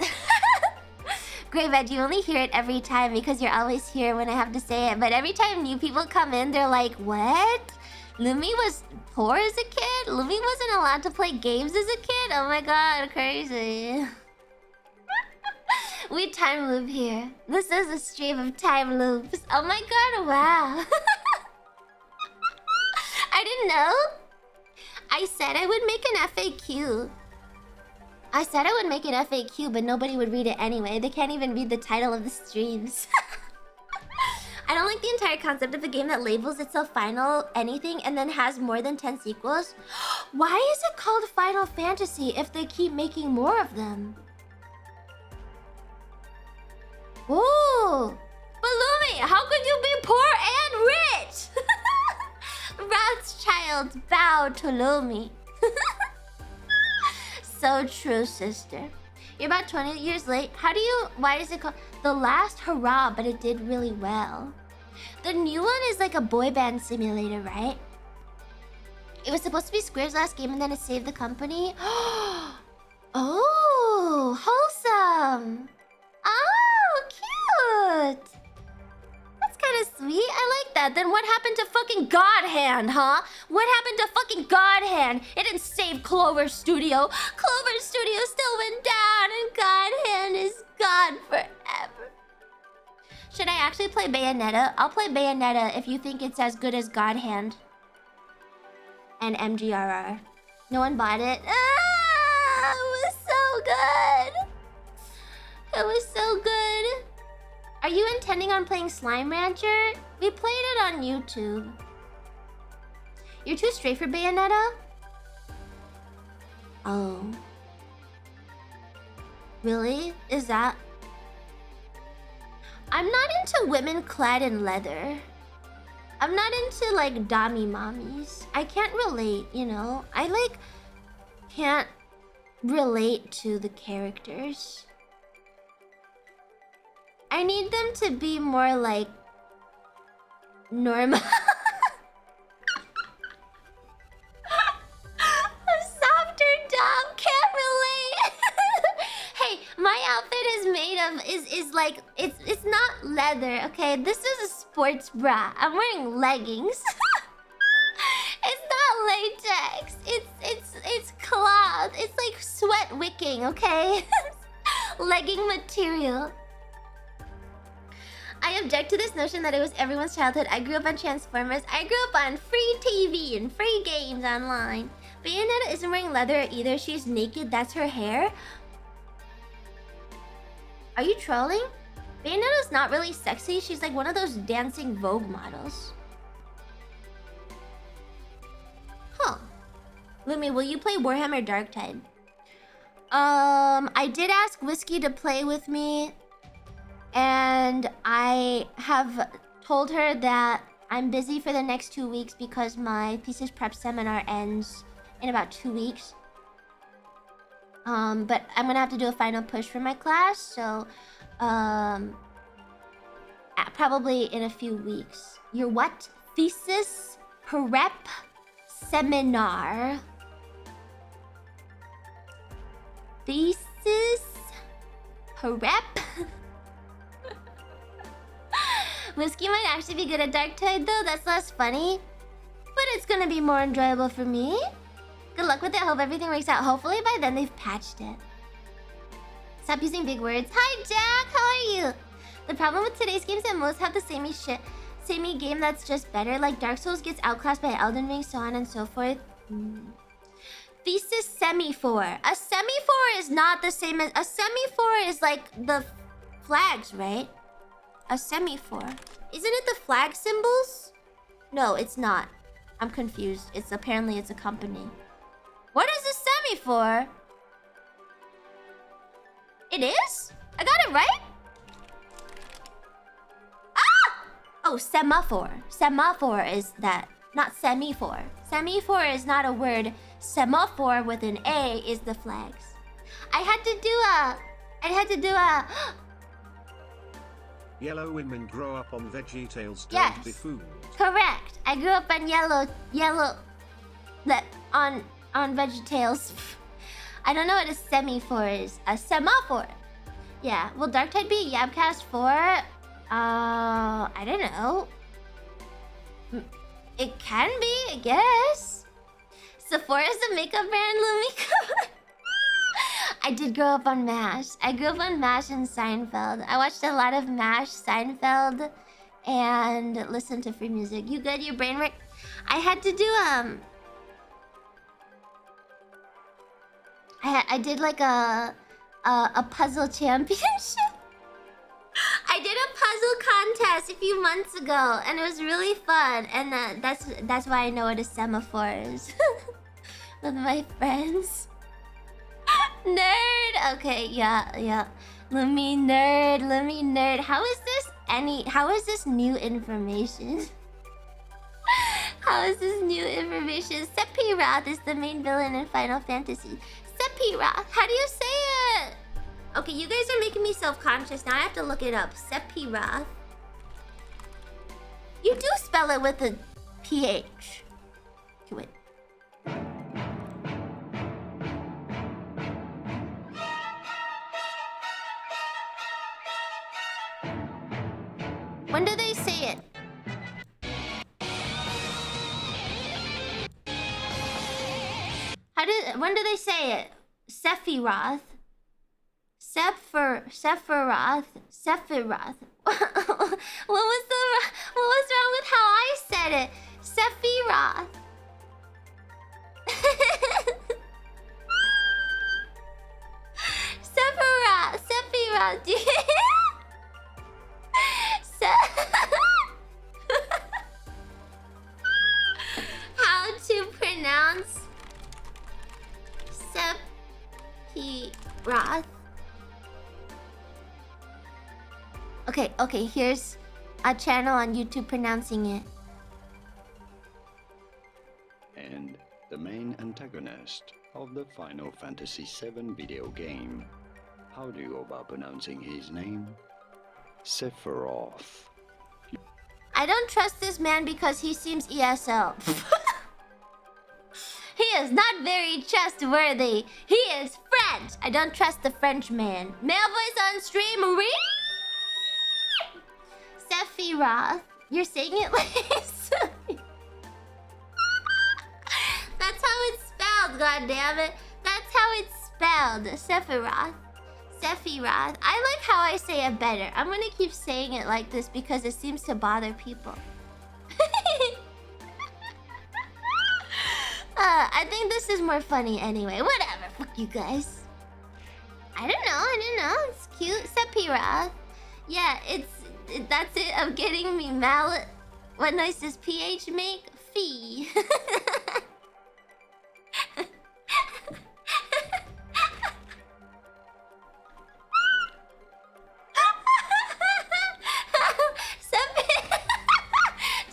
Great, Veg, you only hear it every time because you're always here when I have to say it. But every time new people come in, they're like, what? Lumi was poor as a kid? Lumi wasn't allowed to play games as a kid? Oh my god, crazy. We time loop here. This is a stream of time loops. Oh my god, wow. I didn't know. I said I would make an FAQ. I said I would make an FAQ, but nobody would read it anyway. They can't even read the title of the streams. I don't like the entire concept of a game that labels itself Final anything and then has more than 10 sequels. Why is it called Final Fantasy if they keep making more of them? Ooh! But Lumi, how could you be poor and rich? Rothschilds bow to Lumi. So true, sister. You're about 20 years late. Why is it called The Last Hurrah, but it did really well? The new one is like a boy band simulator, right? It was supposed to be Square's last game and then it saved the company. Oh, wholesome. Oh, cute. That's kind of sweet. I like that. Then what happened to fucking God Hand, huh? What happened to fucking God Hand? It didn't save Clover Studio. Clover Studio still went down and God Hand is gone forever. Should I actually play Bayonetta? I'll play Bayonetta if you think it's as good as God Hand and MGRR. No one bought it? Ah, it was so good. It was so good. Are you intending on playing Slime Rancher? We played it on YouTube. You're too straight for Bayonetta? Oh. Really? Is that... I'm not into women clad in leather. I'm not into, like, Dami mommies. I can't relate, you know? I, like, can't relate to the characters. I need them to be more, like, normal. A softer dom, can't relate. Hey, my outfit is made of, is like, it's not leather, okay? This is a sports bra. I'm wearing leggings. It's not latex. It's cloth. It's like sweat wicking, okay? Legging material. I object to this notion that it was everyone's childhood. I grew up on Transformers. I grew up on free TV and free games online. Bayonetta isn't wearing leather either. She's naked. That's her hair. Are you trolling? Bayonetta's not really sexy. She's like one of those dancing Vogue models. Huh. Lumi, will you play Warhammer Darktide? I did ask Whiskey to play with me. And I have told her that I'm busy for the next 2 weeks because my thesis prep seminar ends in about 2 weeks. But I'm gonna have to do a final push for my class, so probably in a few weeks. Your what? Thesis prep seminar. Thesis prep. Whiskey might actually be good at Darktide though, that's less funny. But it's gonna be more enjoyable for me. Good luck with it, hope everything works out. Hopefully by then they've patched it. Stop using big words. Hi Jack, how are you? The problem with today's games is that most have the samey game that's just better. Like Dark Souls gets outclassed by Elden Ring, so on and so forth. Thesis semaphore. A semaphore is not the same as... A semaphore is like the flags, right? A semaphore. Isn't it the flag symbols? No, it's not. I'm confused. Apparently it's a company. What is a semaphore? It is? I got it right? Ah! Oh, semaphore. Semaphore is that. Not semaphore. Semaphore is not a word. Semaphore with an A is the flags. I had to do a... Yellow women grow up on VeggieTales, don't Yes. be fooled. Correct. I grew up on on VeggieTales. I don't know what a semaphore is. A semaphore. Yeah. Will Darktide be Yabcast 4? I don't know. It can be, I guess. Sephora's the makeup brand, Lumi. I did grow up on MASH. I grew up on MASH and Seinfeld. I watched a lot of MASH, Seinfeld, and listened to free music. You good? Your brain work? I had to do I did like a puzzle championship. I did a puzzle contest a few months ago, and it was really fun. And that's why I know what a semaphore is. With my friends. Nerd. Okay, yeah. Lumi nerd. How is this new information? How is this new information? Sephiroth is the main villain in Final Fantasy. Sephiroth. How do you say it? Okay, you guys are making me self-conscious. Now I have to look it up. Sephiroth. You do spell it with a PH. Okay, wait. When do they say it? When do they say it? Sephiroth. Sephiroth. What was wrong with how I said it? Sephiroth. Sephiroth. Do you how to pronounce Sephiroth? Okay, here's a channel on YouTube pronouncing it. And the main antagonist of the Final Fantasy VII video game. How do you go about pronouncing his name? Sephiroth. I don't trust this man because he seems ESL. He is not very trustworthy. He is French. I don't trust the French man. Male voice on stream. Sephiroth. You're saying it like that's how it's spelled, goddammit. That's how it's spelled. Sephiroth. I like how I say it better. I'm gonna keep saying it like this because it seems to bother people. I think this is more funny anyway. Whatever, fuck you guys. I don't know. It's cute. Sephiroth. Yeah, that's it of getting me mallet. What noise does PH make? Fee.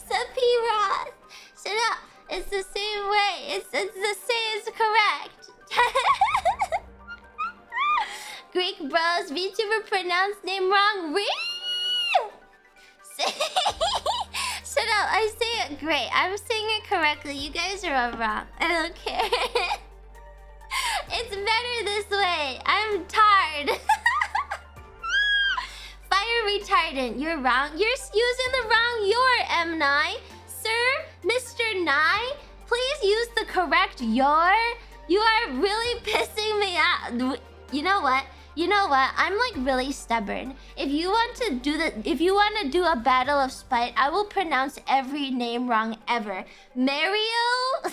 Sephiroth. Shut up. It's the same way. It's the same. It's correct. Greek bros, VTuber pronounced name wrong. Shut up. I say it great. I'm saying it correctly. You guys are all wrong. I don't care. It's better this way. I'm tired. Fire retardant. You're wrong. You're using the wrong your, M9. Sir, Mr. Nye, please use the correct your. You are really pissing me off. You know what? I'm like really stubborn. If you want to do a battle of spite, I will pronounce every name wrong ever. Mario.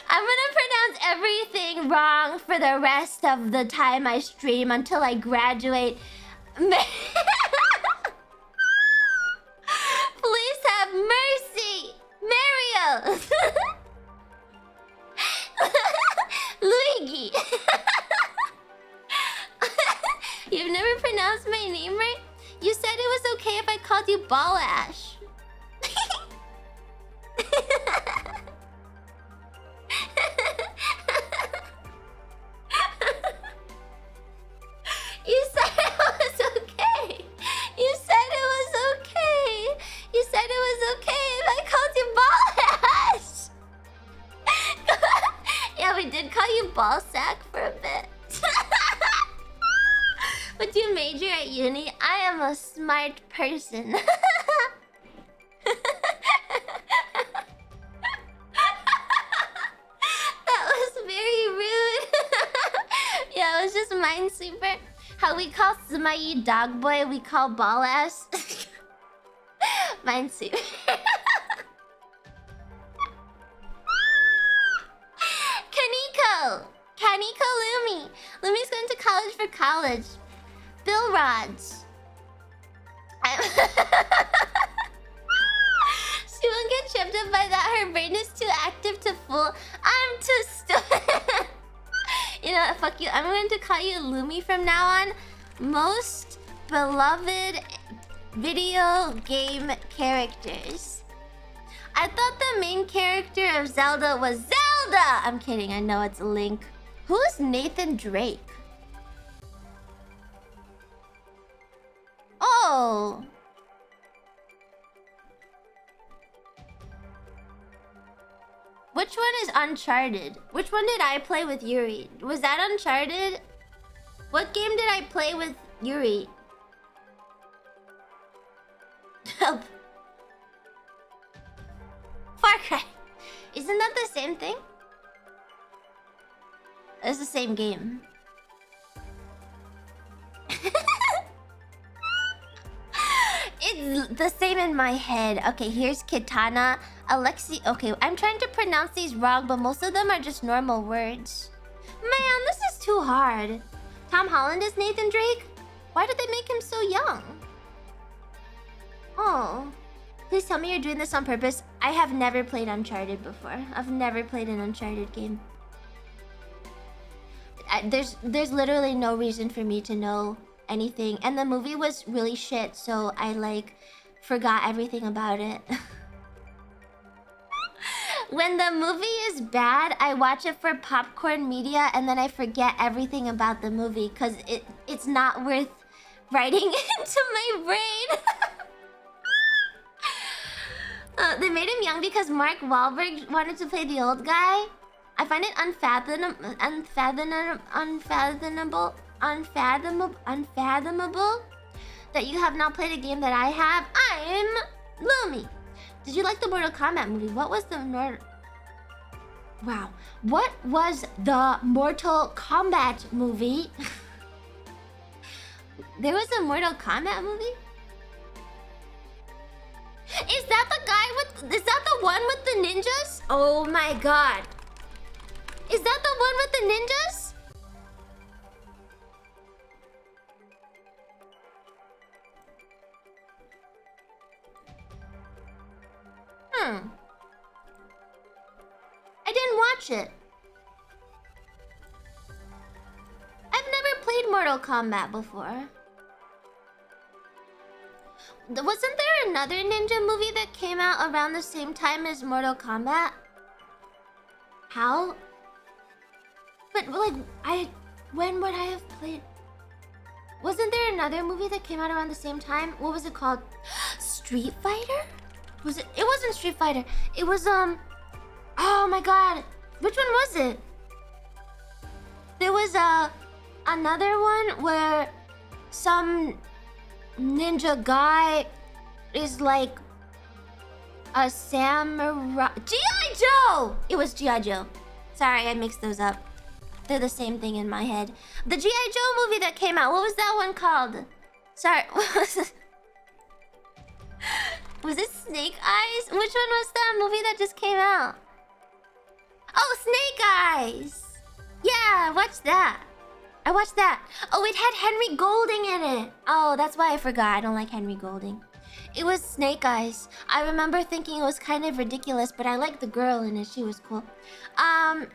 I'm gonna pronounce everything wrong for the rest of the time I stream until I graduate. Please have mercy, Mario. Luigi. You've never pronounced my name right? You said it was okay if I called you Ball Ash. You said it was okay. You said it was okay. You said it was okay if I called you Ball Ash. Yeah, we did call you Ball Sack for a bit. But you major at uni? I am a smart person. is Minesweeper. How we call Sumayi dog boy, we call ball ass. Minesweeper. Kaneko Lumi. Lumi's going to college for college. Bill Rods. She won't get tripped up by that. Her brain is too active to fool. I'm too stupid. You know what? Fuck you. I'm going to call you Lumi from now on. Most beloved video game characters. I thought the main character of Zelda was Zelda! I'm kidding. I know it's Link. Who's Nathan Drake? Oh. Which one is Uncharted? Which one did I play with Yuri? Was that Uncharted? What game did I play with Yuri? Help. Far Cry. Isn't that the same thing? It's the same game. It's the same in my head. Okay, here's Kitana. Alexi. Okay, I'm trying to pronounce these wrong, but most of them are just normal words. Man, this is too hard. Tom Holland is Nathan Drake? Why did they make him so young? Oh. Please tell me you're doing this on purpose. I have never played Uncharted before. I've never played an Uncharted game. There's literally no reason for me to know anything. And the movie was really shit, so I like forgot everything about it. When the movie is bad, I watch it for popcorn media and then I forget everything about the movie because it's not worth writing into my brain. They made him young because Mark Wahlberg wanted to play the old guy. I find it unfathomable that you have not played a game that I have. I'm Lumi. Did you like the Mortal Kombat movie? What was the Wow. What was the Mortal Kombat movie? There was a Mortal Kombat movie? Is that the guy with... Is that the one with the ninjas? Oh my god. Is that the one with the ninjas? I didn't watch it. I've never played Mortal Kombat before. Wasn't there another ninja movie that came out around the same time as Mortal Kombat? How? But like, when would I have played? Wasn't there another movie that came out around the same time? What was it called? Street Fighter? Was it? It wasn't Street Fighter. It was oh my god. Which one was it? There was another one where some ninja guy is like a samurai. G.I. Joe! It was G.I. Joe. Sorry, I mixed those up. They're the same thing in my head. The G.I. Joe movie that came out, what was that one called? Sorry, what was it? Was it Snake Eyes? Which one was that movie that just came out? Oh, Snake Eyes! Yeah, I watched that. I watched that. Oh, it had Henry Golding in it. Oh, that's why I forgot. I don't like Henry Golding. It was Snake Eyes. I remember thinking it was kind of ridiculous, but I liked the girl in it. She was cool.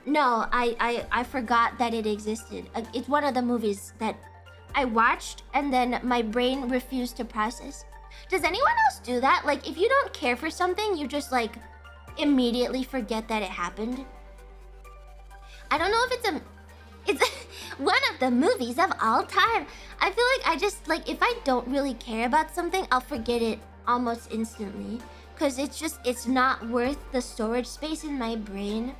No, I forgot that it existed. It's one of the movies that I watched and then my brain refused to process. Does anyone else do that? Like, if you don't care for something, you just like immediately forget that it happened. I don't know if it's one of the movies of all time. I feel like I just like, if I don't really care about something, I'll forget it almost instantly. Cause it's not worth the storage space in my brain.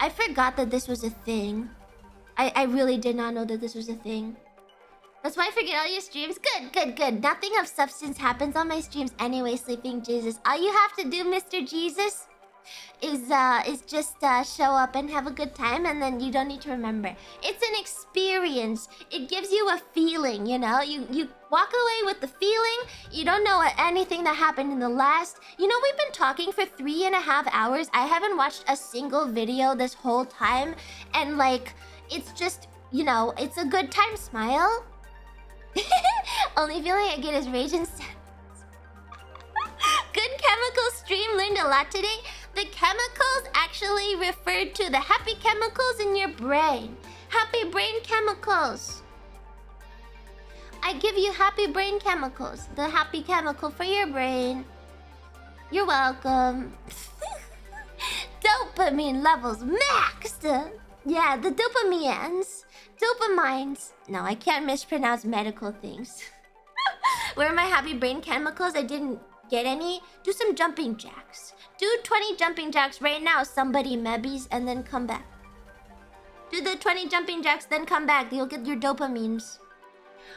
I forgot that this was a thing. I really did not know that this was a thing. That's why I forget all your streams. Good. Nothing of substance happens on my streams anyway, Sleeping Jesus. All you have to do, Mr. Jesus, is just show up and have a good time, and then you don't need to remember. It's an experience. It gives you a feeling, you know? You walk away with the feeling. You don't know anything that happened in the last... You know, we've been talking for 3.5 hours. I haven't watched a single video this whole time. And, like, it's just, you know, it's a good time. Smile. Only feeling I get is rage and sadness. Good chemical stream, learned a lot today. The chemicals actually referred to the happy chemicals in your brain. Happy brain chemicals. I give you happy brain chemicals. The happy chemical for your brain. You're welcome. Dopamine levels maxed. Yeah, the dopamines. Dopamines. No, I can't mispronounce medical things. Where are my happy brain chemicals? I didn't get any. Do some jumping jacks. Do 20 jumping jacks right now, somebody mebbies, and then come back. Do the 20 jumping jacks, then come back. You'll get your dopamines.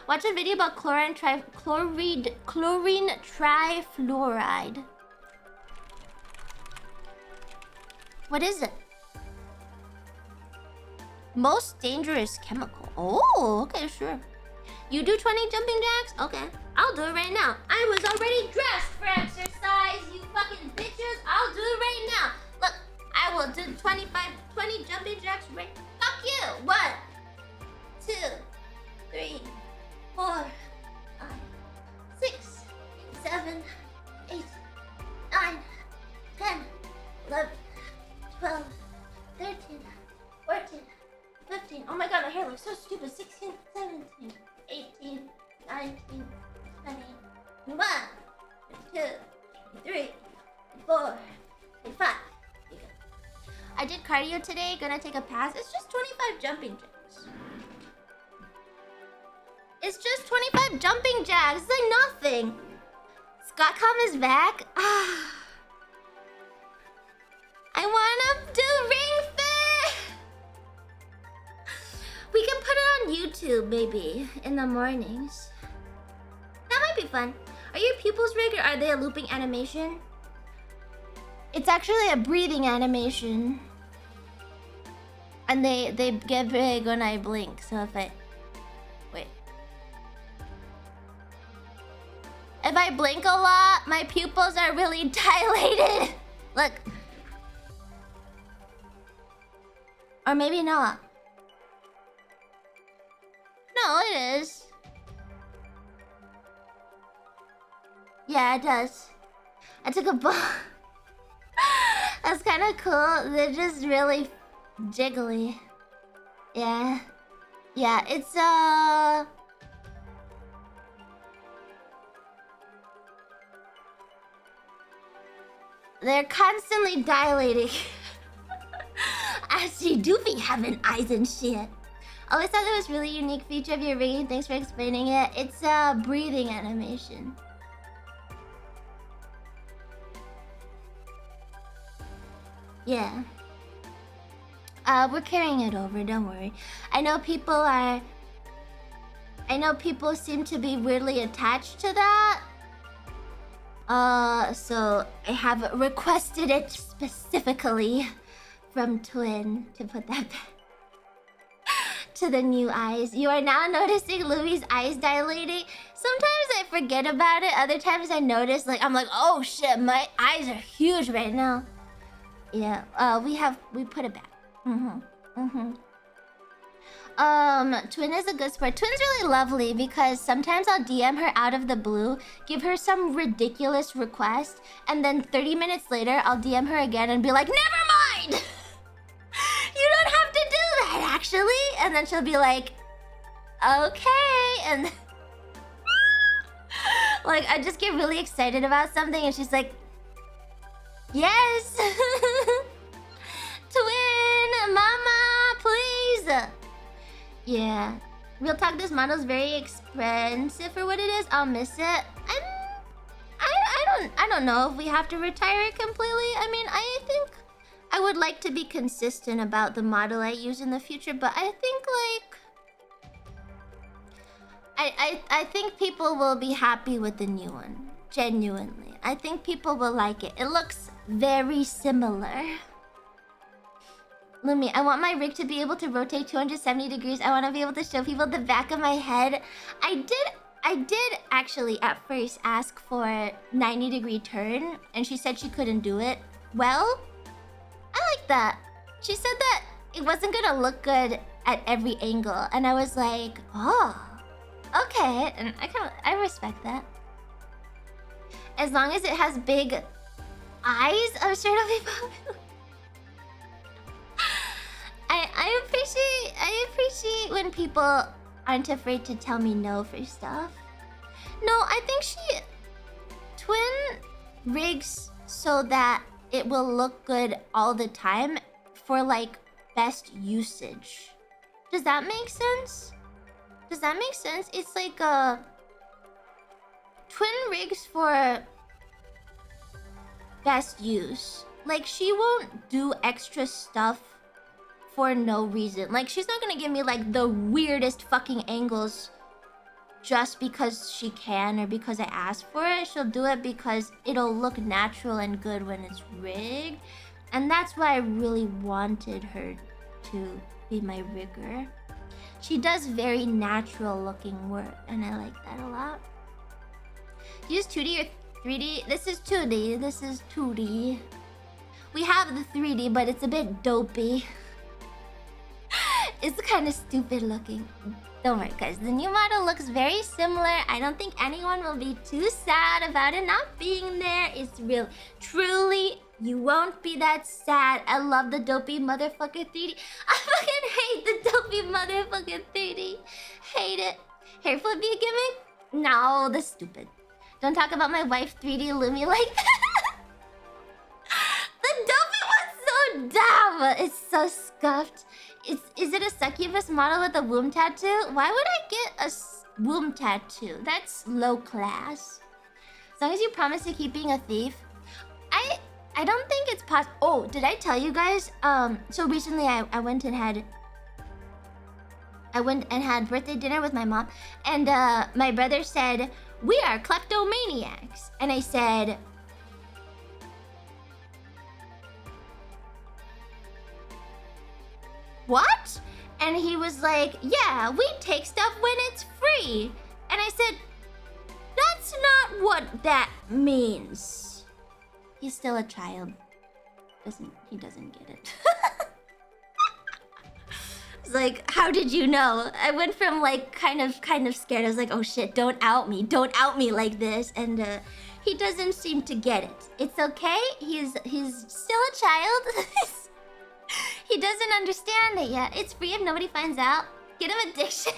Watch a video about chlorine trifluoride. What is it? Most dangerous chemical. Oh, okay, sure. You do 20 jumping jacks? Okay, I'll do it right now. I was already dressed for exercise, you fucking bitches. I'll do it right now. Look, I will do 20 jumping jacks right. Fuck you. 1, 2, 3, 4, 5, 6, 7, 8, 9, 10, 11, 12, 13, 14, 15. Oh my god, my hair looks so stupid. 16, 17, 18, 19, 20, 1, 2, 3, 4, 5. I did cardio today. Gonna take a pass. It's just 25 jumping jacks. It's just 25 jumping jacks. It's like nothing. Scottcom is back. I wanna do Ring Fit. We can put it on YouTube, maybe, in the mornings. That might be fun. Are your pupils rigged or are they a looping animation? It's actually a breathing animation. And they get big when I blink, so if I... Wait. If I blink a lot, my pupils are really dilated. Look. Or maybe not. No, it is. Yeah, it does. I took a ball. That's kind of cool. They're just really jiggly. Yeah. Yeah, it's they're constantly dilating. I see Doofy having eyes and shit. Always thought it was really unique feature of your rigging. Thanks for explaining it. It's a breathing animation. Yeah. We're carrying it over, don't worry. I know people seem to be weirdly attached to that. So I have requested it specifically from Twin to put that back to the new eyes. You are now noticing Lumi's eyes dilating. Sometimes I forget about it. Other times I notice, like, I'm like, oh shit, my eyes are huge right now. Yeah, we put it back. Twin is a good sport. Twin's really lovely because sometimes I'll DM her out of the blue, give her some ridiculous request, and then 30 minutes later I'll DM her again and be like, never mind! You don't have to do that, actually. And then she'll be like, okay. And like, I just get really excited about something and she's like, yes. Twin, mama, please. Yeah. Real talk, this model's very expensive for what it is. I'll miss it. I don't know if we have to retire it completely. I mean, I think I would like to be consistent about the model I use in the future, but I think like I think people will be happy with the new one. Genuinely. I think people will like it. It looks very similar. Lumi, I want my rig to be able to rotate 270 degrees. I want to be able to show people the back of my head. I did actually at first ask for 90-degree turn, and she said she couldn't do it. Well, I like that. She said that it wasn't gonna look good at every angle, and I was like, oh, okay, and I respect that. As long as it has big eyes, I'm sure it'll be popular. I appreciate when people aren't afraid to tell me no for stuff. No, I think she twin rigs so that it will look good all the time for like best usage. Does that make sense? Does that make sense? It's like twin rigs for best use. Like she won't do extra stuff for no reason. Like she's not gonna give me like the weirdest fucking angles just because she can or because I asked for it. She'll do it because it'll look natural and good when it's rigged. And that's why I really wanted her to be my rigger. She does very natural looking work and I like that a lot. Use 2D or 3D? This is 2D. This is 2D. We have the 3D, but it's a bit dopey. It's kind of stupid looking. Don't worry, guys. The new model looks very similar. I don't think anyone will be too sad about it not being there. It's real. Truly, you won't be that sad. I love the dopey motherfucker 3D. I fucking hate the dopey motherfucker 3D. Hate it. Hair flip be a gimmick? No, that's stupid. Don't talk about my wife 3D Lumi like that. The dopey one's so dumb. It's so scuffed. Is it a succubus model with a womb tattoo? Why would I get a womb tattoo? That's low class. As long as you promise to keep being a thief. I don't think it's possible. Oh, did I tell you guys? So recently I went and had birthday dinner with my mom, and my brother said, "We are kleptomaniacs," and I said, "What?" And he was like, "Yeah, we take stuff when it's free." And I said, "That's not what that means." He's still a child. He doesn't get it. It's like, how did you know? I went from like kind of scared. I was like, oh shit, don't out me like this. And he doesn't seem to get it. It's okay. He's still a child. He doesn't understand it yet. It's free if nobody finds out. Get him addiction.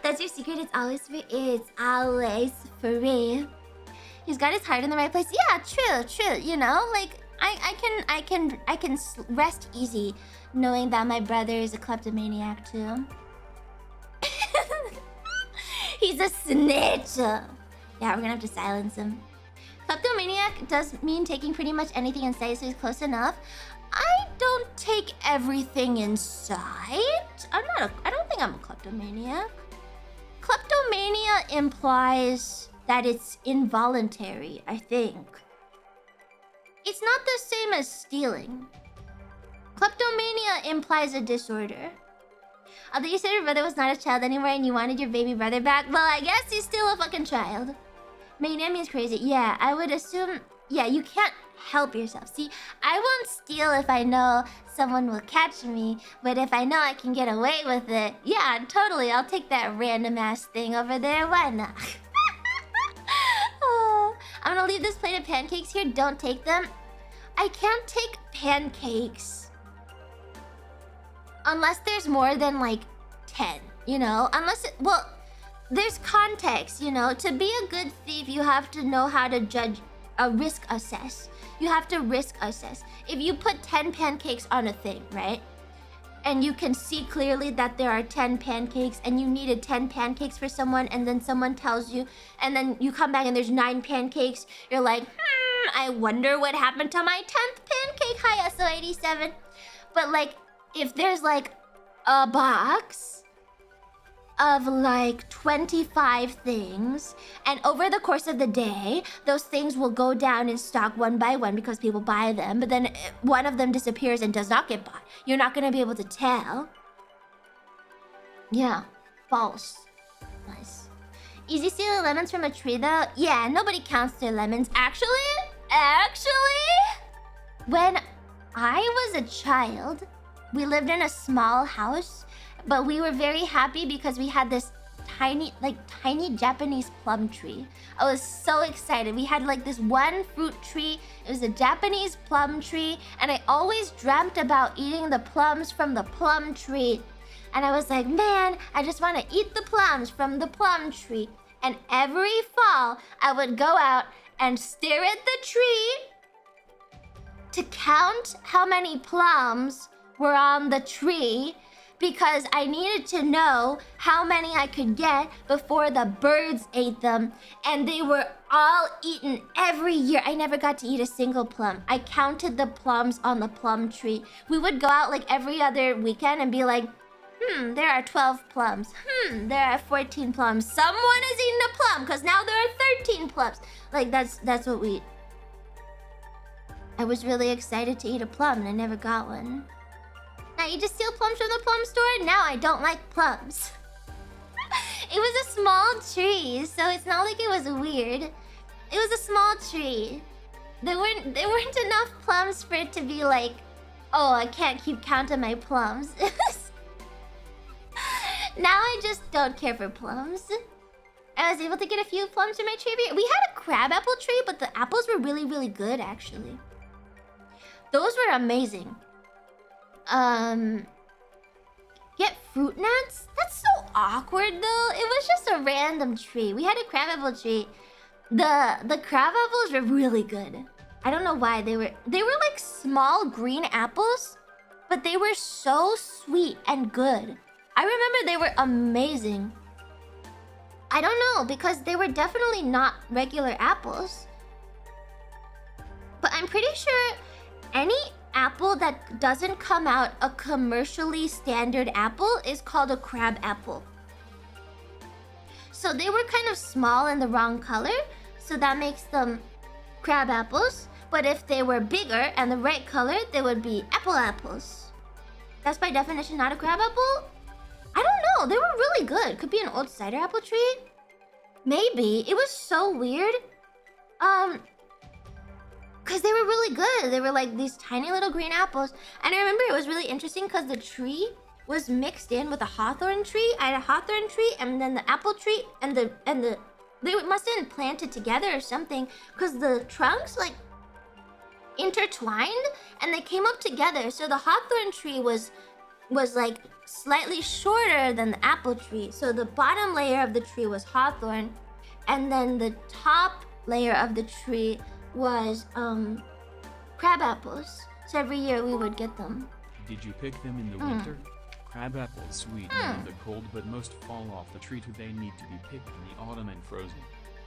That's your secret. It's always free. It's always free. He's got his heart in the right place. Yeah, true. You know, like I can rest easy knowing that my brother is a kleptomaniac too. He's a snitch. Yeah, we're gonna have to silence him. Kleptomaniac does mean taking pretty much anything in sight, so he's close enough. I don't take everything in sight. I don't think I'm a kleptomaniac. Kleptomania implies that it's involuntary, I think. It's not the same as stealing. Kleptomania implies a disorder. Although you said your brother was not a child anymore and you wanted your baby brother back, well, I guess he's still a fucking child. Mania means crazy. Yeah, I would assume... Yeah, you can't help yourself. See, I won't steal if I know someone will catch me, but if I know I can get away with it, yeah, totally, I'll take that random-ass thing over there. Why not? Oh, I'm gonna leave this plate of pancakes here. Don't take them. I can't take pancakes unless there's more than, like, 10, you know? Unless it... Well... There's context, you know. To be a good thief, you have to know how to judge, risk assess. You have to risk assess. If you put 10 pancakes on a thing, right? And you can see clearly that there are 10 pancakes and you needed 10 pancakes for someone, and then someone tells you, and then you come back and there's 9 pancakes, you're like, I wonder what happened to my 10th pancake. Hi, SO87. But like, if there's like a box... of like 25 things, and over the course of the day, those things will go down in stock one by one because people buy them, but then one of them disappears and does not get bought. You're not gonna be able to tell. Yeah, false. Nice. Easy stealing lemons from a tree though? Yeah, nobody counts their lemons. Actually, when I was a child, we lived in a small house, but we were very happy because we had this tiny Japanese plum tree. I was so excited. We had like this one fruit tree. It was a Japanese plum tree, and I always dreamt about eating the plums from the plum tree. And I was like, man, I just want to eat the plums from the plum tree. And every fall, I would go out and stare at the tree to count how many plums were on the tree, because I needed to know how many I could get before the birds ate them. And they were all eaten every year. I never got to eat a single plum. I counted the plums on the plum tree. We would go out like every other weekend and be like, there are 12 plums. There are 14 plums. Someone is eating a plum because now there are 13 plums. Like that's what we... I was really excited to eat a plum and I never got one. Now you just steal plums from the plum store? Now I don't like plums. It was a small tree, so it's not like it was weird. It was a small tree. There weren't enough plums for it to be like, oh, I can't keep count of my plums. Now I just don't care for plums. I was able to get a few plums from my tree. We had a crabapple tree, but the apples were really, really good, actually. Those were amazing. Get fruit nuts? That's so awkward, though. It was just a random tree. We had a crabapple tree. The crabapples were really good. I don't know why. They were like small green apples, but they were so sweet and good. I remember they were amazing. I don't know, because they were definitely not regular apples. But I'm pretty sure any apple that doesn't come out a commercially standard apple is called a crab apple. So they were kind of small and the wrong color, so that makes them crab apples. But if they were bigger and the right color, they would be apple apples. That's by definition not a crab apple? I don't know. They were really good. Could be an old cider apple tree. Maybe. It was so weird. Because they were really good. They were like these tiny little green apples. And I remember it was really interesting because the tree was mixed in with a hawthorn tree. I had a hawthorn tree and then the apple tree and the they must have been planted together or something, because the trunks like intertwined and they came up together. So the hawthorn tree was like slightly shorter than the apple tree. So the bottom layer of the tree was hawthorn, and then the top layer of the tree was crab apples. So every year we would get them. Did you pick them in the winter? Crab apples sweet in the cold, but most fall off the tree too. They need to be picked in the autumn and frozen.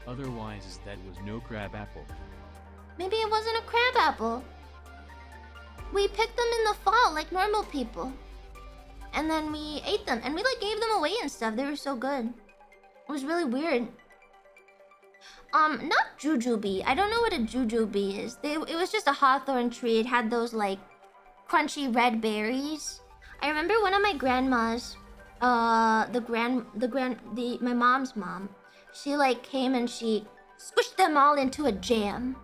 Otherwise, that was no crab apple. Maybe it wasn't a crab apple. We picked them in the fall like normal people. And then we ate them. And we like gave them away and stuff. They were so good. It was really weird. Not jujube. I don't know what a jujube is. It was just a hawthorn tree. It had those like crunchy red berries. I remember one of my grandmas, my mom's mom, she like came and she squished them all into a jam.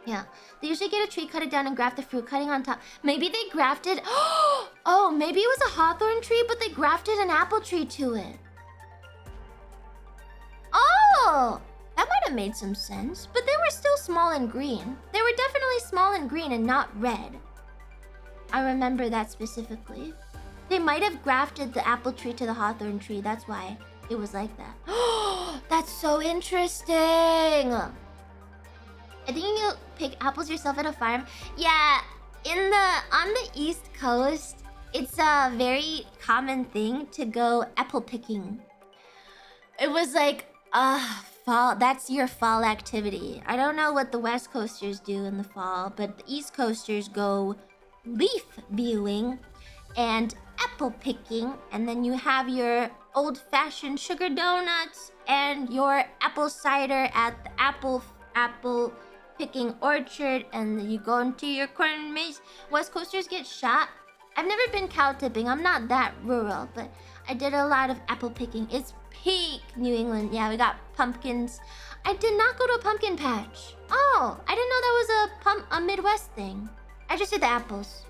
Yeah. They usually get a tree, cut it down, and graft the fruit cutting on top. Maybe they grafted... Oh, maybe it was a hawthorn tree, but they grafted an apple tree to it. Oh! That might have made some sense. But they were still small and green. They were definitely small and green and not red. I remember that specifically. They might have grafted the apple tree to the hawthorn tree. That's why it was like that. Oh, that's so interesting! I think you pick apples yourself at a farm. Yeah, on the East Coast, it's a very common thing to go apple picking. It was like, fall. That's your fall activity. I don't know what the West Coasters do in the fall, but the East Coasters go leaf viewing. and apple picking, and then you have your old-fashioned sugar donuts and your apple cider at the apple picking orchard, and then you go into your corn maze. West Coasters get shot. I've never been cow tipping. I'm not that rural, but I did a lot of apple picking. It's peak New England. Yeah, we got pumpkins. I did not go to a pumpkin patch. Oh, I didn't know that was a Midwest thing. I just did the apples.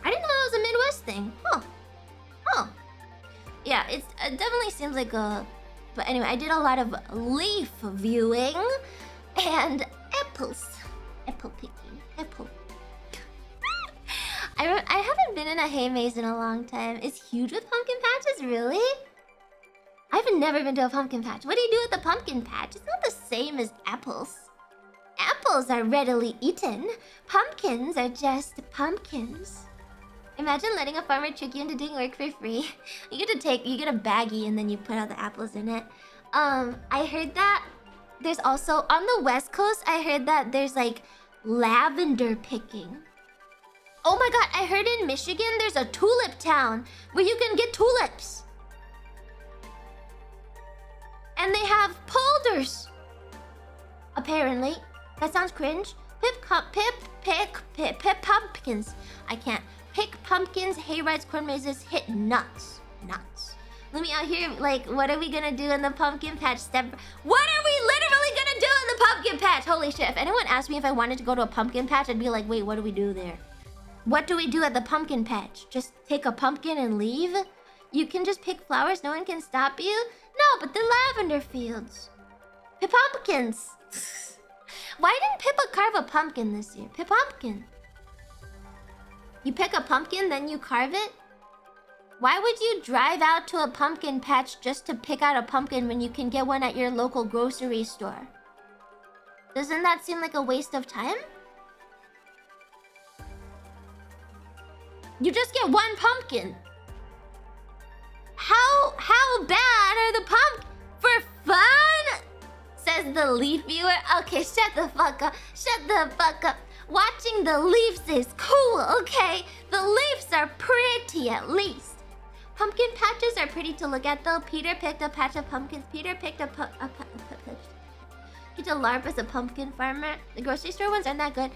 I didn't know that was a Midwest thing. Huh. Yeah, it definitely seems like a... But anyway, I did a lot of leaf viewing and apples. Apple picking. Apple. I haven't been in a hay maze in a long time. It's huge with pumpkin patches, really? I've never been to a pumpkin patch. What do you do at the pumpkin patch? It's not the same as apples. Apples are readily eaten. Pumpkins are just pumpkins. Imagine letting a farmer trick you into doing work for free. You get a baggie and then you put out the apples in it. I heard that there's also, on the West Coast, I heard that there's like lavender picking. Oh my god, I heard in Michigan there's a tulip town where you can get tulips. And they have polders. Apparently. That sounds cringe. Pick pumpkins. I can't. Pick pumpkins, hay rides, corn mazes, hit nuts. Lumi out here, like, what are we gonna do in the pumpkin patch? What are we literally gonna do in the pumpkin patch? Holy shit. If anyone asked me if I wanted to go to a pumpkin patch, I'd be like, wait, what do we do there? What do we do at the pumpkin patch? Just take a pumpkin and leave? You can just pick flowers, no one can stop you? No, but the lavender fields. Pick pumpkins. Why didn't Pippa carve a pumpkin this year? Pick pumpkin. You pick a pumpkin, then you carve it? Why would you drive out to a pumpkin patch just to pick out a pumpkin when you can get one at your local grocery store? Doesn't that seem like a waste of time? You just get one pumpkin. How bad are the pumpkins? For fun? Says the leaf viewer. Okay, shut the fuck up. Shut the fuck up. Watching the leaves is cool, okay? The leaves are pretty, at least. Pumpkin patches are pretty to look at, though. Peter picked a patch of pumpkins. Peter picked a LARP as a pumpkin farmer. The grocery store ones aren't that good.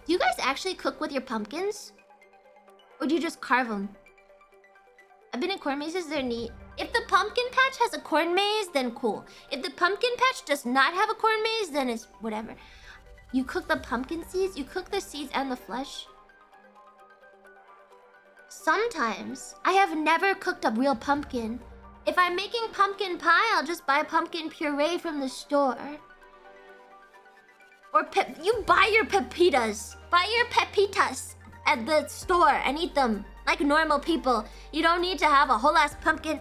Do you guys actually cook with your pumpkins? Or do you just carve them? I've been in corn mazes, they're neat. If the pumpkin patch has a corn maze, then cool. If the pumpkin patch does not have a corn maze, then it's whatever. You cook the pumpkin seeds? You cook the seeds and the flesh? Sometimes. I have never cooked a real pumpkin. If I'm making pumpkin pie, I'll just buy pumpkin puree from the store. Or you buy your pepitas. Buy your pepitas at the store and eat them like normal people. You don't need to have a whole ass pumpkin.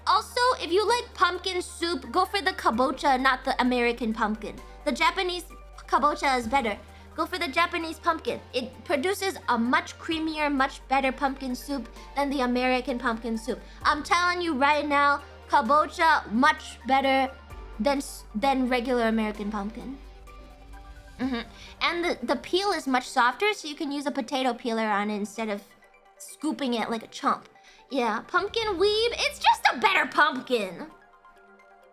Also, if you like pumpkin soup, go for the kabocha, not the American pumpkin. The Japanese kabocha is better. Go for the Japanese pumpkin. It produces a much creamier, much better pumpkin soup than the American pumpkin soup. I'm telling you right now, kabocha much better than regular American pumpkin. And the peel is much softer, so you can use a potato peeler on it instead of scooping it like a chump. Yeah, pumpkin weeb. It's just a better pumpkin.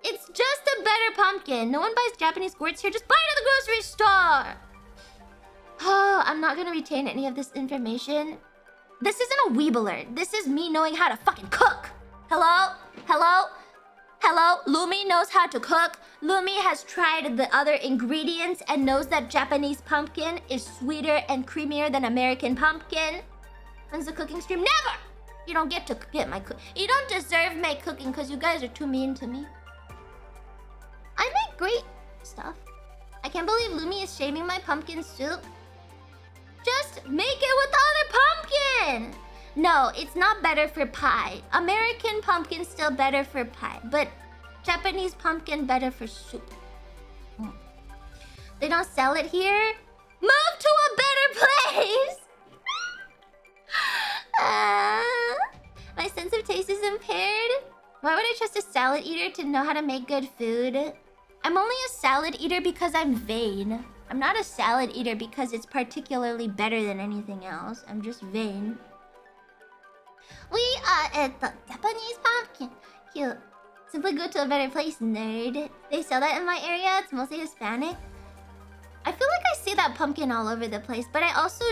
It's just a better pumpkin. No one buys Japanese gourds here. Just buy it at the grocery store. Oh, I'm not gonna retain any of this information. This isn't a weeb alert. This is me knowing how to fucking cook. Hello? Hello? Hello? Lumi knows how to cook. Lumi has tried the other ingredients and knows that Japanese pumpkin is sweeter and creamier than American pumpkin. When's the cooking stream? Never! You don't get to get my cook. You don't deserve my cooking because you guys are too mean to me. I make great stuff. I can't believe Lumi is shaming my pumpkin soup. Just make it with other pumpkin! No, it's not better for pie. American pumpkin's still better for pie, but Japanese pumpkin better for soup. They don't sell it here? Move to a better place! My sense of taste is impaired. Why would I trust a salad eater to know how to make good food? I'm only a salad eater because I'm vain. I'm not a salad eater because it's particularly better than anything else. I'm just vain. We are at the Japanese pumpkin. Cute. Simply go to a better place, nerd. They sell that in my area. It's mostly Hispanic. I feel like I see that pumpkin all over the place, but I also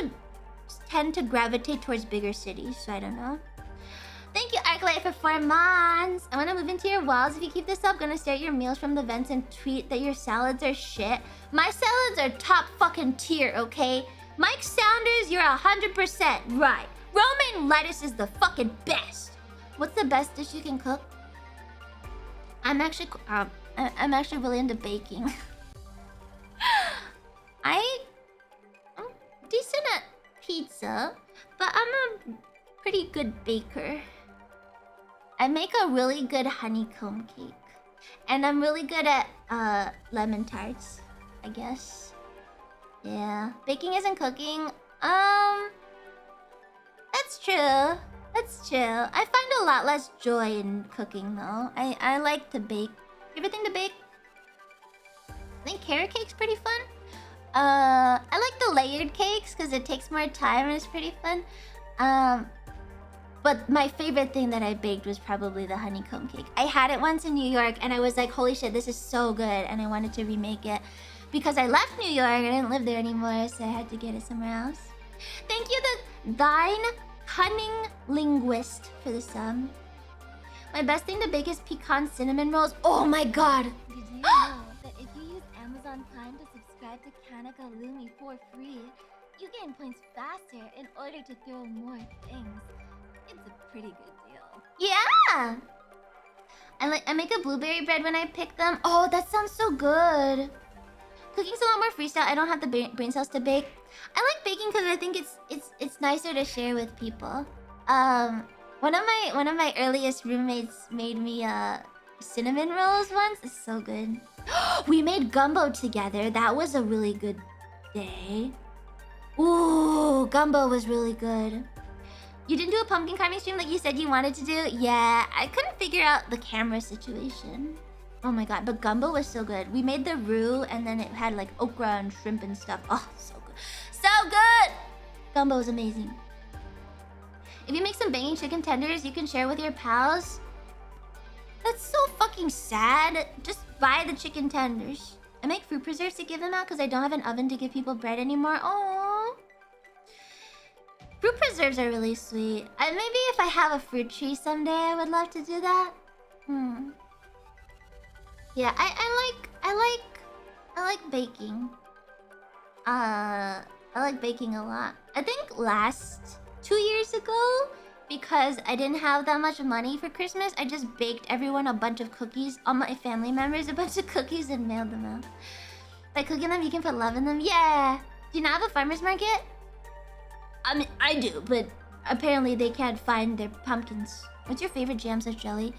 tend to gravitate towards bigger cities, so I don't know. Thank you, Arclight, for 4 months. I want to move into your walls. If you keep this up, gonna stare at your meals from the vents and tweet that your salads are shit. My salads are top fucking tier, okay? Mike Sounders, you're 100% right. Romaine lettuce is the fucking best. What's the best dish you can cook? I'm actually really into baking. I'm decent at pizza, but I'm a pretty good baker. I make a really good honeycomb cake. And I'm really good at lemon tarts, I guess. Yeah. Baking isn't cooking. That's true. That's true. I find a lot less joy in cooking though. I like to bake. You ever think to bake? I think carrot cake's pretty fun. I like the layered cakes because it takes more time and it's pretty fun. But my favorite thing that I baked was probably the honeycomb cake. I had it once in New York and I was like, holy shit, this is so good. And I wanted to remake it because I left New York. I didn't live there anymore, so I had to get it somewhere else. Thank you, Thine Cunning Linguist, for the sub. My best thing to bake is pecan cinnamon rolls. Oh my god! Did you know that if you use Amazon Prime to subscribe to Kanaka Lumi for free, you gain points faster in order to throw more things? It's a pretty good deal. Yeah! I make a blueberry bread when I pick them. Oh, that sounds so good. Cooking's a lot more freestyle. I don't have the brain cells to bake. I like baking because I think it's nicer to share with people. One of my earliest roommates made me cinnamon rolls once. It's so good. We made gumbo together. That was a really good day. Ooh, gumbo was really good. You didn't do a pumpkin carving stream like you said you wanted to do? Yeah, I couldn't figure out the camera situation. Oh my god, but gumbo was so good. We made the roux and then it had like okra and shrimp and stuff. Oh, so good. So good! Gumbo is amazing. If you make some banging chicken tenders, you can share with your pals. That's so fucking sad. Just buy the chicken tenders. I make fruit preserves to give them out because I don't have an oven to give people bread anymore. Oh. Fruit preserves are really sweet. Maybe if I have a fruit tree someday, I would love to do that. Yeah, I like baking. I like baking a lot. I think last 2 years ago, because I didn't have that much money for Christmas, I just baked everyone a bunch of cookies, all my family members a bunch of cookies and mailed them out. By cooking them, you can put love in them. Yeah. Do you not have a farmer's market? I mean, I do, but apparently they can't find their pumpkins. What's your favorite jam/jelly?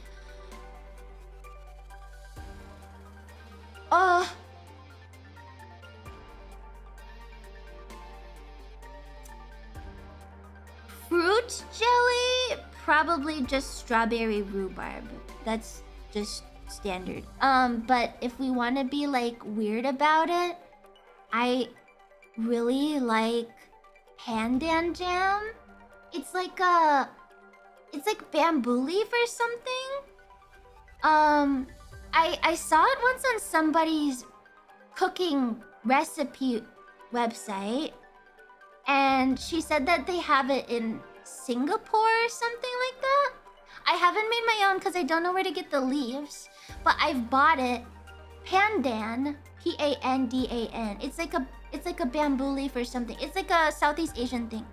Fruit jelly? Probably just strawberry rhubarb. That's just standard. But if we want to be like weird about it, I really like pandan jam. It's like bamboo leaf or something. I saw it once on somebody's cooking recipe website, and she said that they have it in Singapore or something like that. I haven't made my own because I don't know where to get the leaves, but I've bought it. Pandan, Pandan. It's like a bamboo leaf or something. It's like a Southeast Asian thing,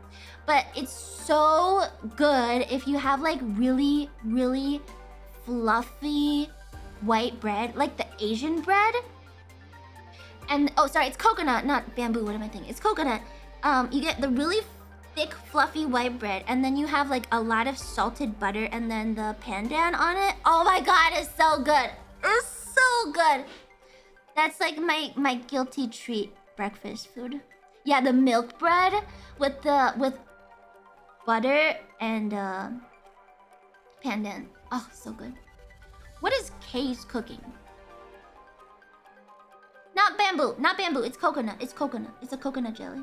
but it's so good if you have like really, really fluffy white bread, like the Asian bread. And oh, sorry, it's coconut, not bamboo. What am I thinking? It's coconut. You get the really thick, fluffy white bread, and then you have like a lot of salted butter, and then the pandan on it. Oh my god, it's so good. It's so good. That's like my guilty treat breakfast food. Yeah, the milk bread with butter and pandan. Oh, so good. What is Kay's cooking? Not not bamboo. Not bamboo. It's coconut. It's coconut. It's a coconut jelly.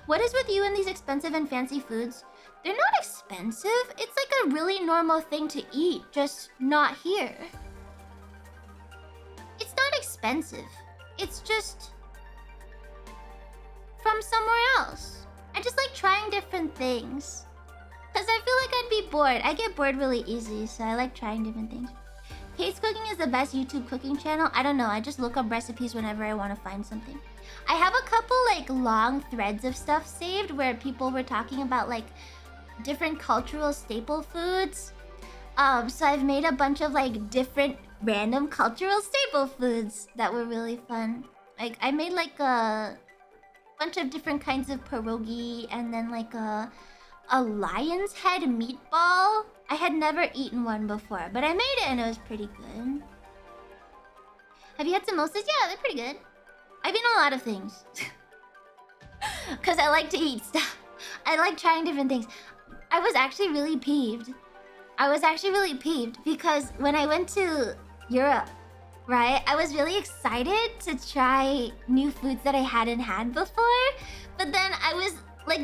What is with you and these expensive and fancy foods? They're not expensive. It's like a really normal thing to eat, just not here. It's not expensive. It's just from somewhere else. I just like trying different things. Because I feel like I'd be bored. I get bored really easy, so I like trying different things. Kate's Cooking is the best YouTube cooking channel. I don't know. I just look up recipes whenever I want to find something. I have a couple like long threads of stuff saved where people were talking about like different cultural staple foods. So I've made a bunch of like different random cultural staple foods that were really fun. Like I made like a bunch of different kinds of pierogi and then like a lion's head meatball. I had never eaten one before, but I made it and it was pretty good. Have you had samosas? Yeah, they're pretty good. I've eaten a lot of things. Because I like to eat stuff. I like trying different things. I was actually really peeved. Because when I went to Europe, right, I was really excited to try new foods that I hadn't had before. But then I was like,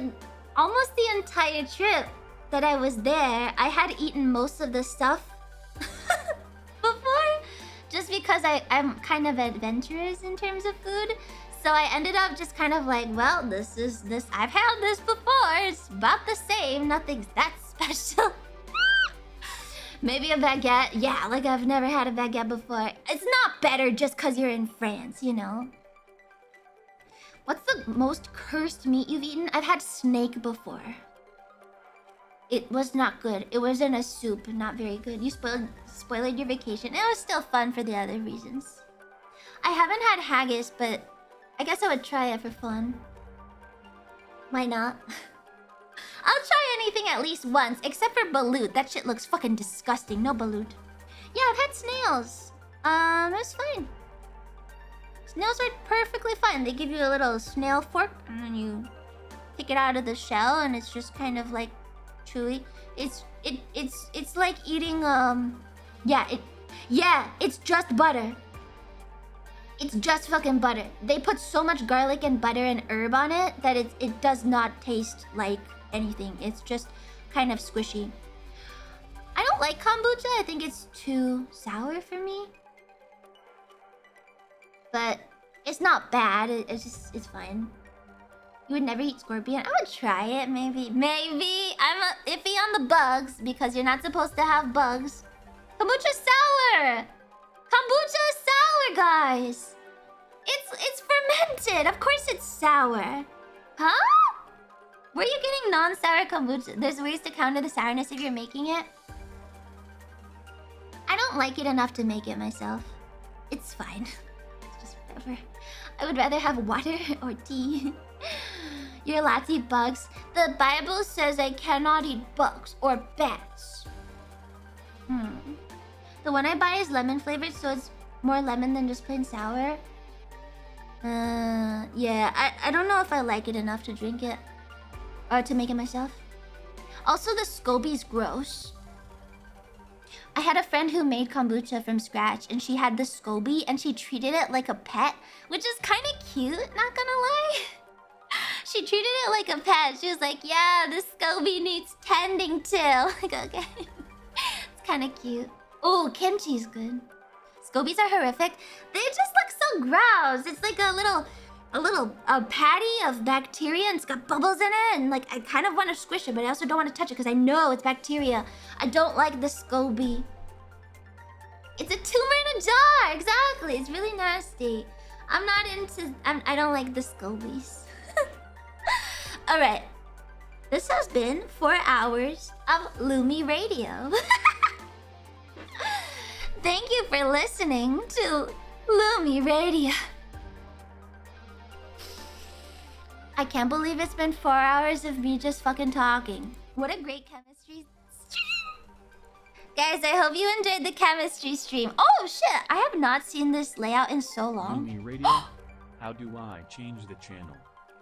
almost the entire trip that I was there, I had eaten most of the stuff before. Just because I'm kind of adventurous in terms of food. So I ended up just kind of like, well, this. I've had this before. It's about the same. Nothing's that special. Maybe a baguette. Yeah, like I've never had a baguette before. It's not better just because you're in France, you know? What's the most cursed meat you've eaten? I've had snake before. It was not good. It was in a soup. Not very good. You spoiled your vacation. It was still fun for the other reasons. I haven't had haggis, but I guess I would try it for fun. Why not? I'll try anything at least once, except for balut. That shit looks fucking disgusting. No balut. Yeah, I've had snails. It's fine. Snails are perfectly fine. They give you a little snail fork, and then you take it out of the shell, and it's just kind of like chewy. It's like eating it's just butter. It's just fucking butter. They put so much garlic and butter and herb on it that it does not taste like anything. It's just kind of squishy. I don't like kombucha. I think it's too sour for me. But it's not bad. It's fine. You would never eat scorpion? I would try it, maybe. Maybe. I'm iffy on the bugs because you're not supposed to have bugs. Kombucha's sour! Kombucha is sour, guys! It's fermented. Of course it's sour. Huh? Where are you getting non-sour kombucha? There's ways to counter the sourness if you're making it. I don't like it enough to make it myself. It's fine. It's just whatever. I would rather have water or tea. You're allowed to eat bugs. The Bible says I cannot eat bugs or bats. The one I buy is lemon flavored, so it's more lemon than just plain sour. Yeah, I don't know if I like it enough to drink it. Or to make it myself. Also, the SCOBY's gross. I had a friend who made kombucha from scratch, and she had the SCOBY, and she treated it like a pet, which is kind of cute, not gonna lie. She treated it like a pet. She was like, yeah, this SCOBY needs tending to. Like, okay. It's kind of cute. Oh, kimchi's good. SCOBYs are horrific. They just look so gross. It's like a little patty of bacteria, and it's got bubbles in it, and like I kind of want to squish it, but I also don't want to touch it because I know it's bacteria. I don't like the SCOBY. It's a tumor in a jar. Exactly. It's really nasty. I'm not into. I don't like the SCOBYs. All right. This has been 4 hours of Lumi Radio. Thank you for listening to Lumi Radio. I can't believe it's been 4 hours of me just fucking talking. What a great chemistry stream. Guys, I hope you enjoyed the chemistry stream. Oh shit, I have not seen this layout in so long. Lumi Radio? How do I change the channel?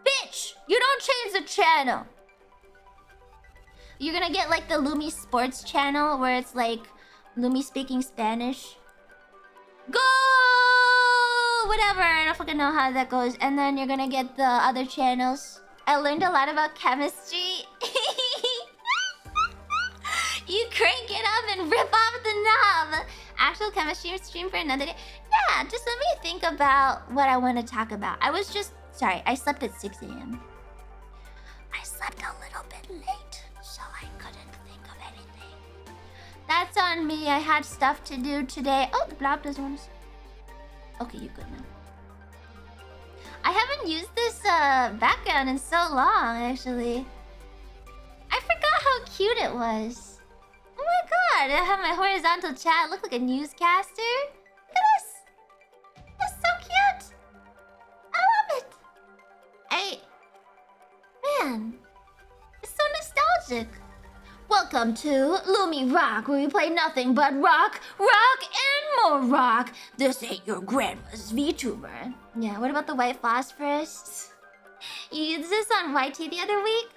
Bitch, you don't change the channel. You're gonna get like the Lumi Sports channel where it's like Lumi speaking Spanish. Go! whatever. I don't fucking know how that goes. And then you're gonna get the other channels. I learned a lot about chemistry. You crank it up and rip off the knob. Actual chemistry stream for another day. Yeah, just let me think about what I want to talk about. I was just... Sorry, I slept at 6 a.m. I slept a little bit late, so I couldn't think of anything. That's on me. I had stuff to do today. Oh, the blob doesn't want to... Okay, you're good now. I haven't used this background in so long, actually. I forgot how cute it was. Oh my god, I have my horizontal chat. I look like a newscaster. Look at this. That's so cute. I love it. Man, it's so nostalgic. Welcome to Lumi Rock, where we play nothing but rock, and more rock. This ain't your grandma's VTuber. Yeah, what about the white phosphorus? You used this on YT the other week?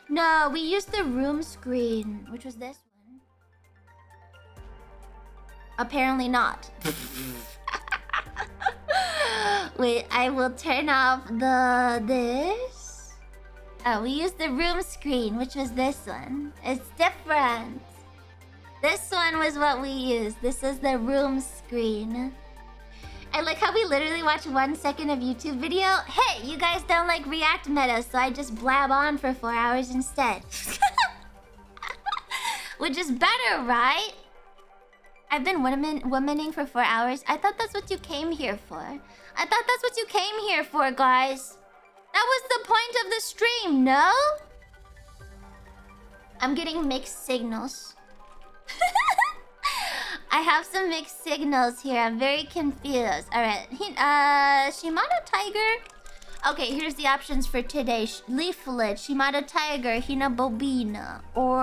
No, we used the room screen, which was this one. Apparently not. Wait, I will turn off this. Oh, we used the room screen, which was this one. It's different. This one was what we used. This is the room screen. I like how we literally watch 1 second of YouTube video. Hey, you guys don't like React meta, so I just blab on for 4 hours instead. Which is better, right? I've been womaning for 4 hours. I thought that's what you came here for. I thought that's what you came here for, guys. That was the point of the stream, no? I'm getting mixed signals. I have some mixed signals here. I'm very confused. Alright. Shimano Tiger. Okay, here's the options for today. Leaflet, Shimano Tiger, Hina Bobina. Or...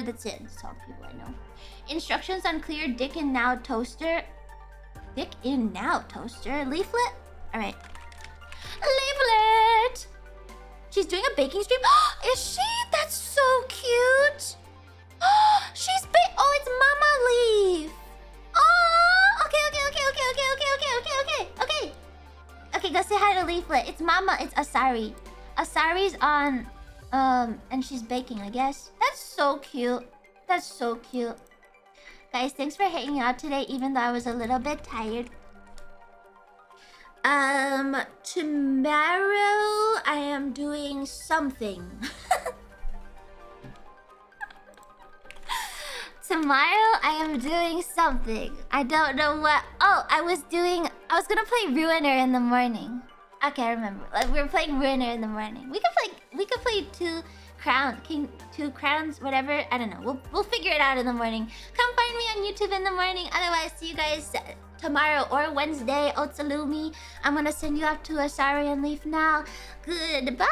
That's it. That's all people I know. Instructions on clear Dick in Now toaster. Dick in Now toaster? Leaflet? Alright. Leaflet! She's doing a baking stream? Is she? That's so cute! She's oh, it's Mama Leaf! Oh, okay. Okay, go say hi to Leaflet. It's Mama, it's Asari. Asari's on, and she's baking, I guess. That's so cute. That's so cute. Guys, thanks for hanging out today, even though I was a little bit tired. Tomorrow I am doing something. Tomorrow I am doing something. I don't know what. Oh, I was gonna play Ruiner in the morning. Okay, I remember. Like, we were playing Ruiner in the morning. We could play Two Crowns, whatever. I don't know. We'll figure it out in the morning. Come find me on YouTube in the morning. Otherwise, see you guys tomorrow or Wednesday. Otsalumi. I'm gonna send you off to Asari and Leaf now. Goodbye.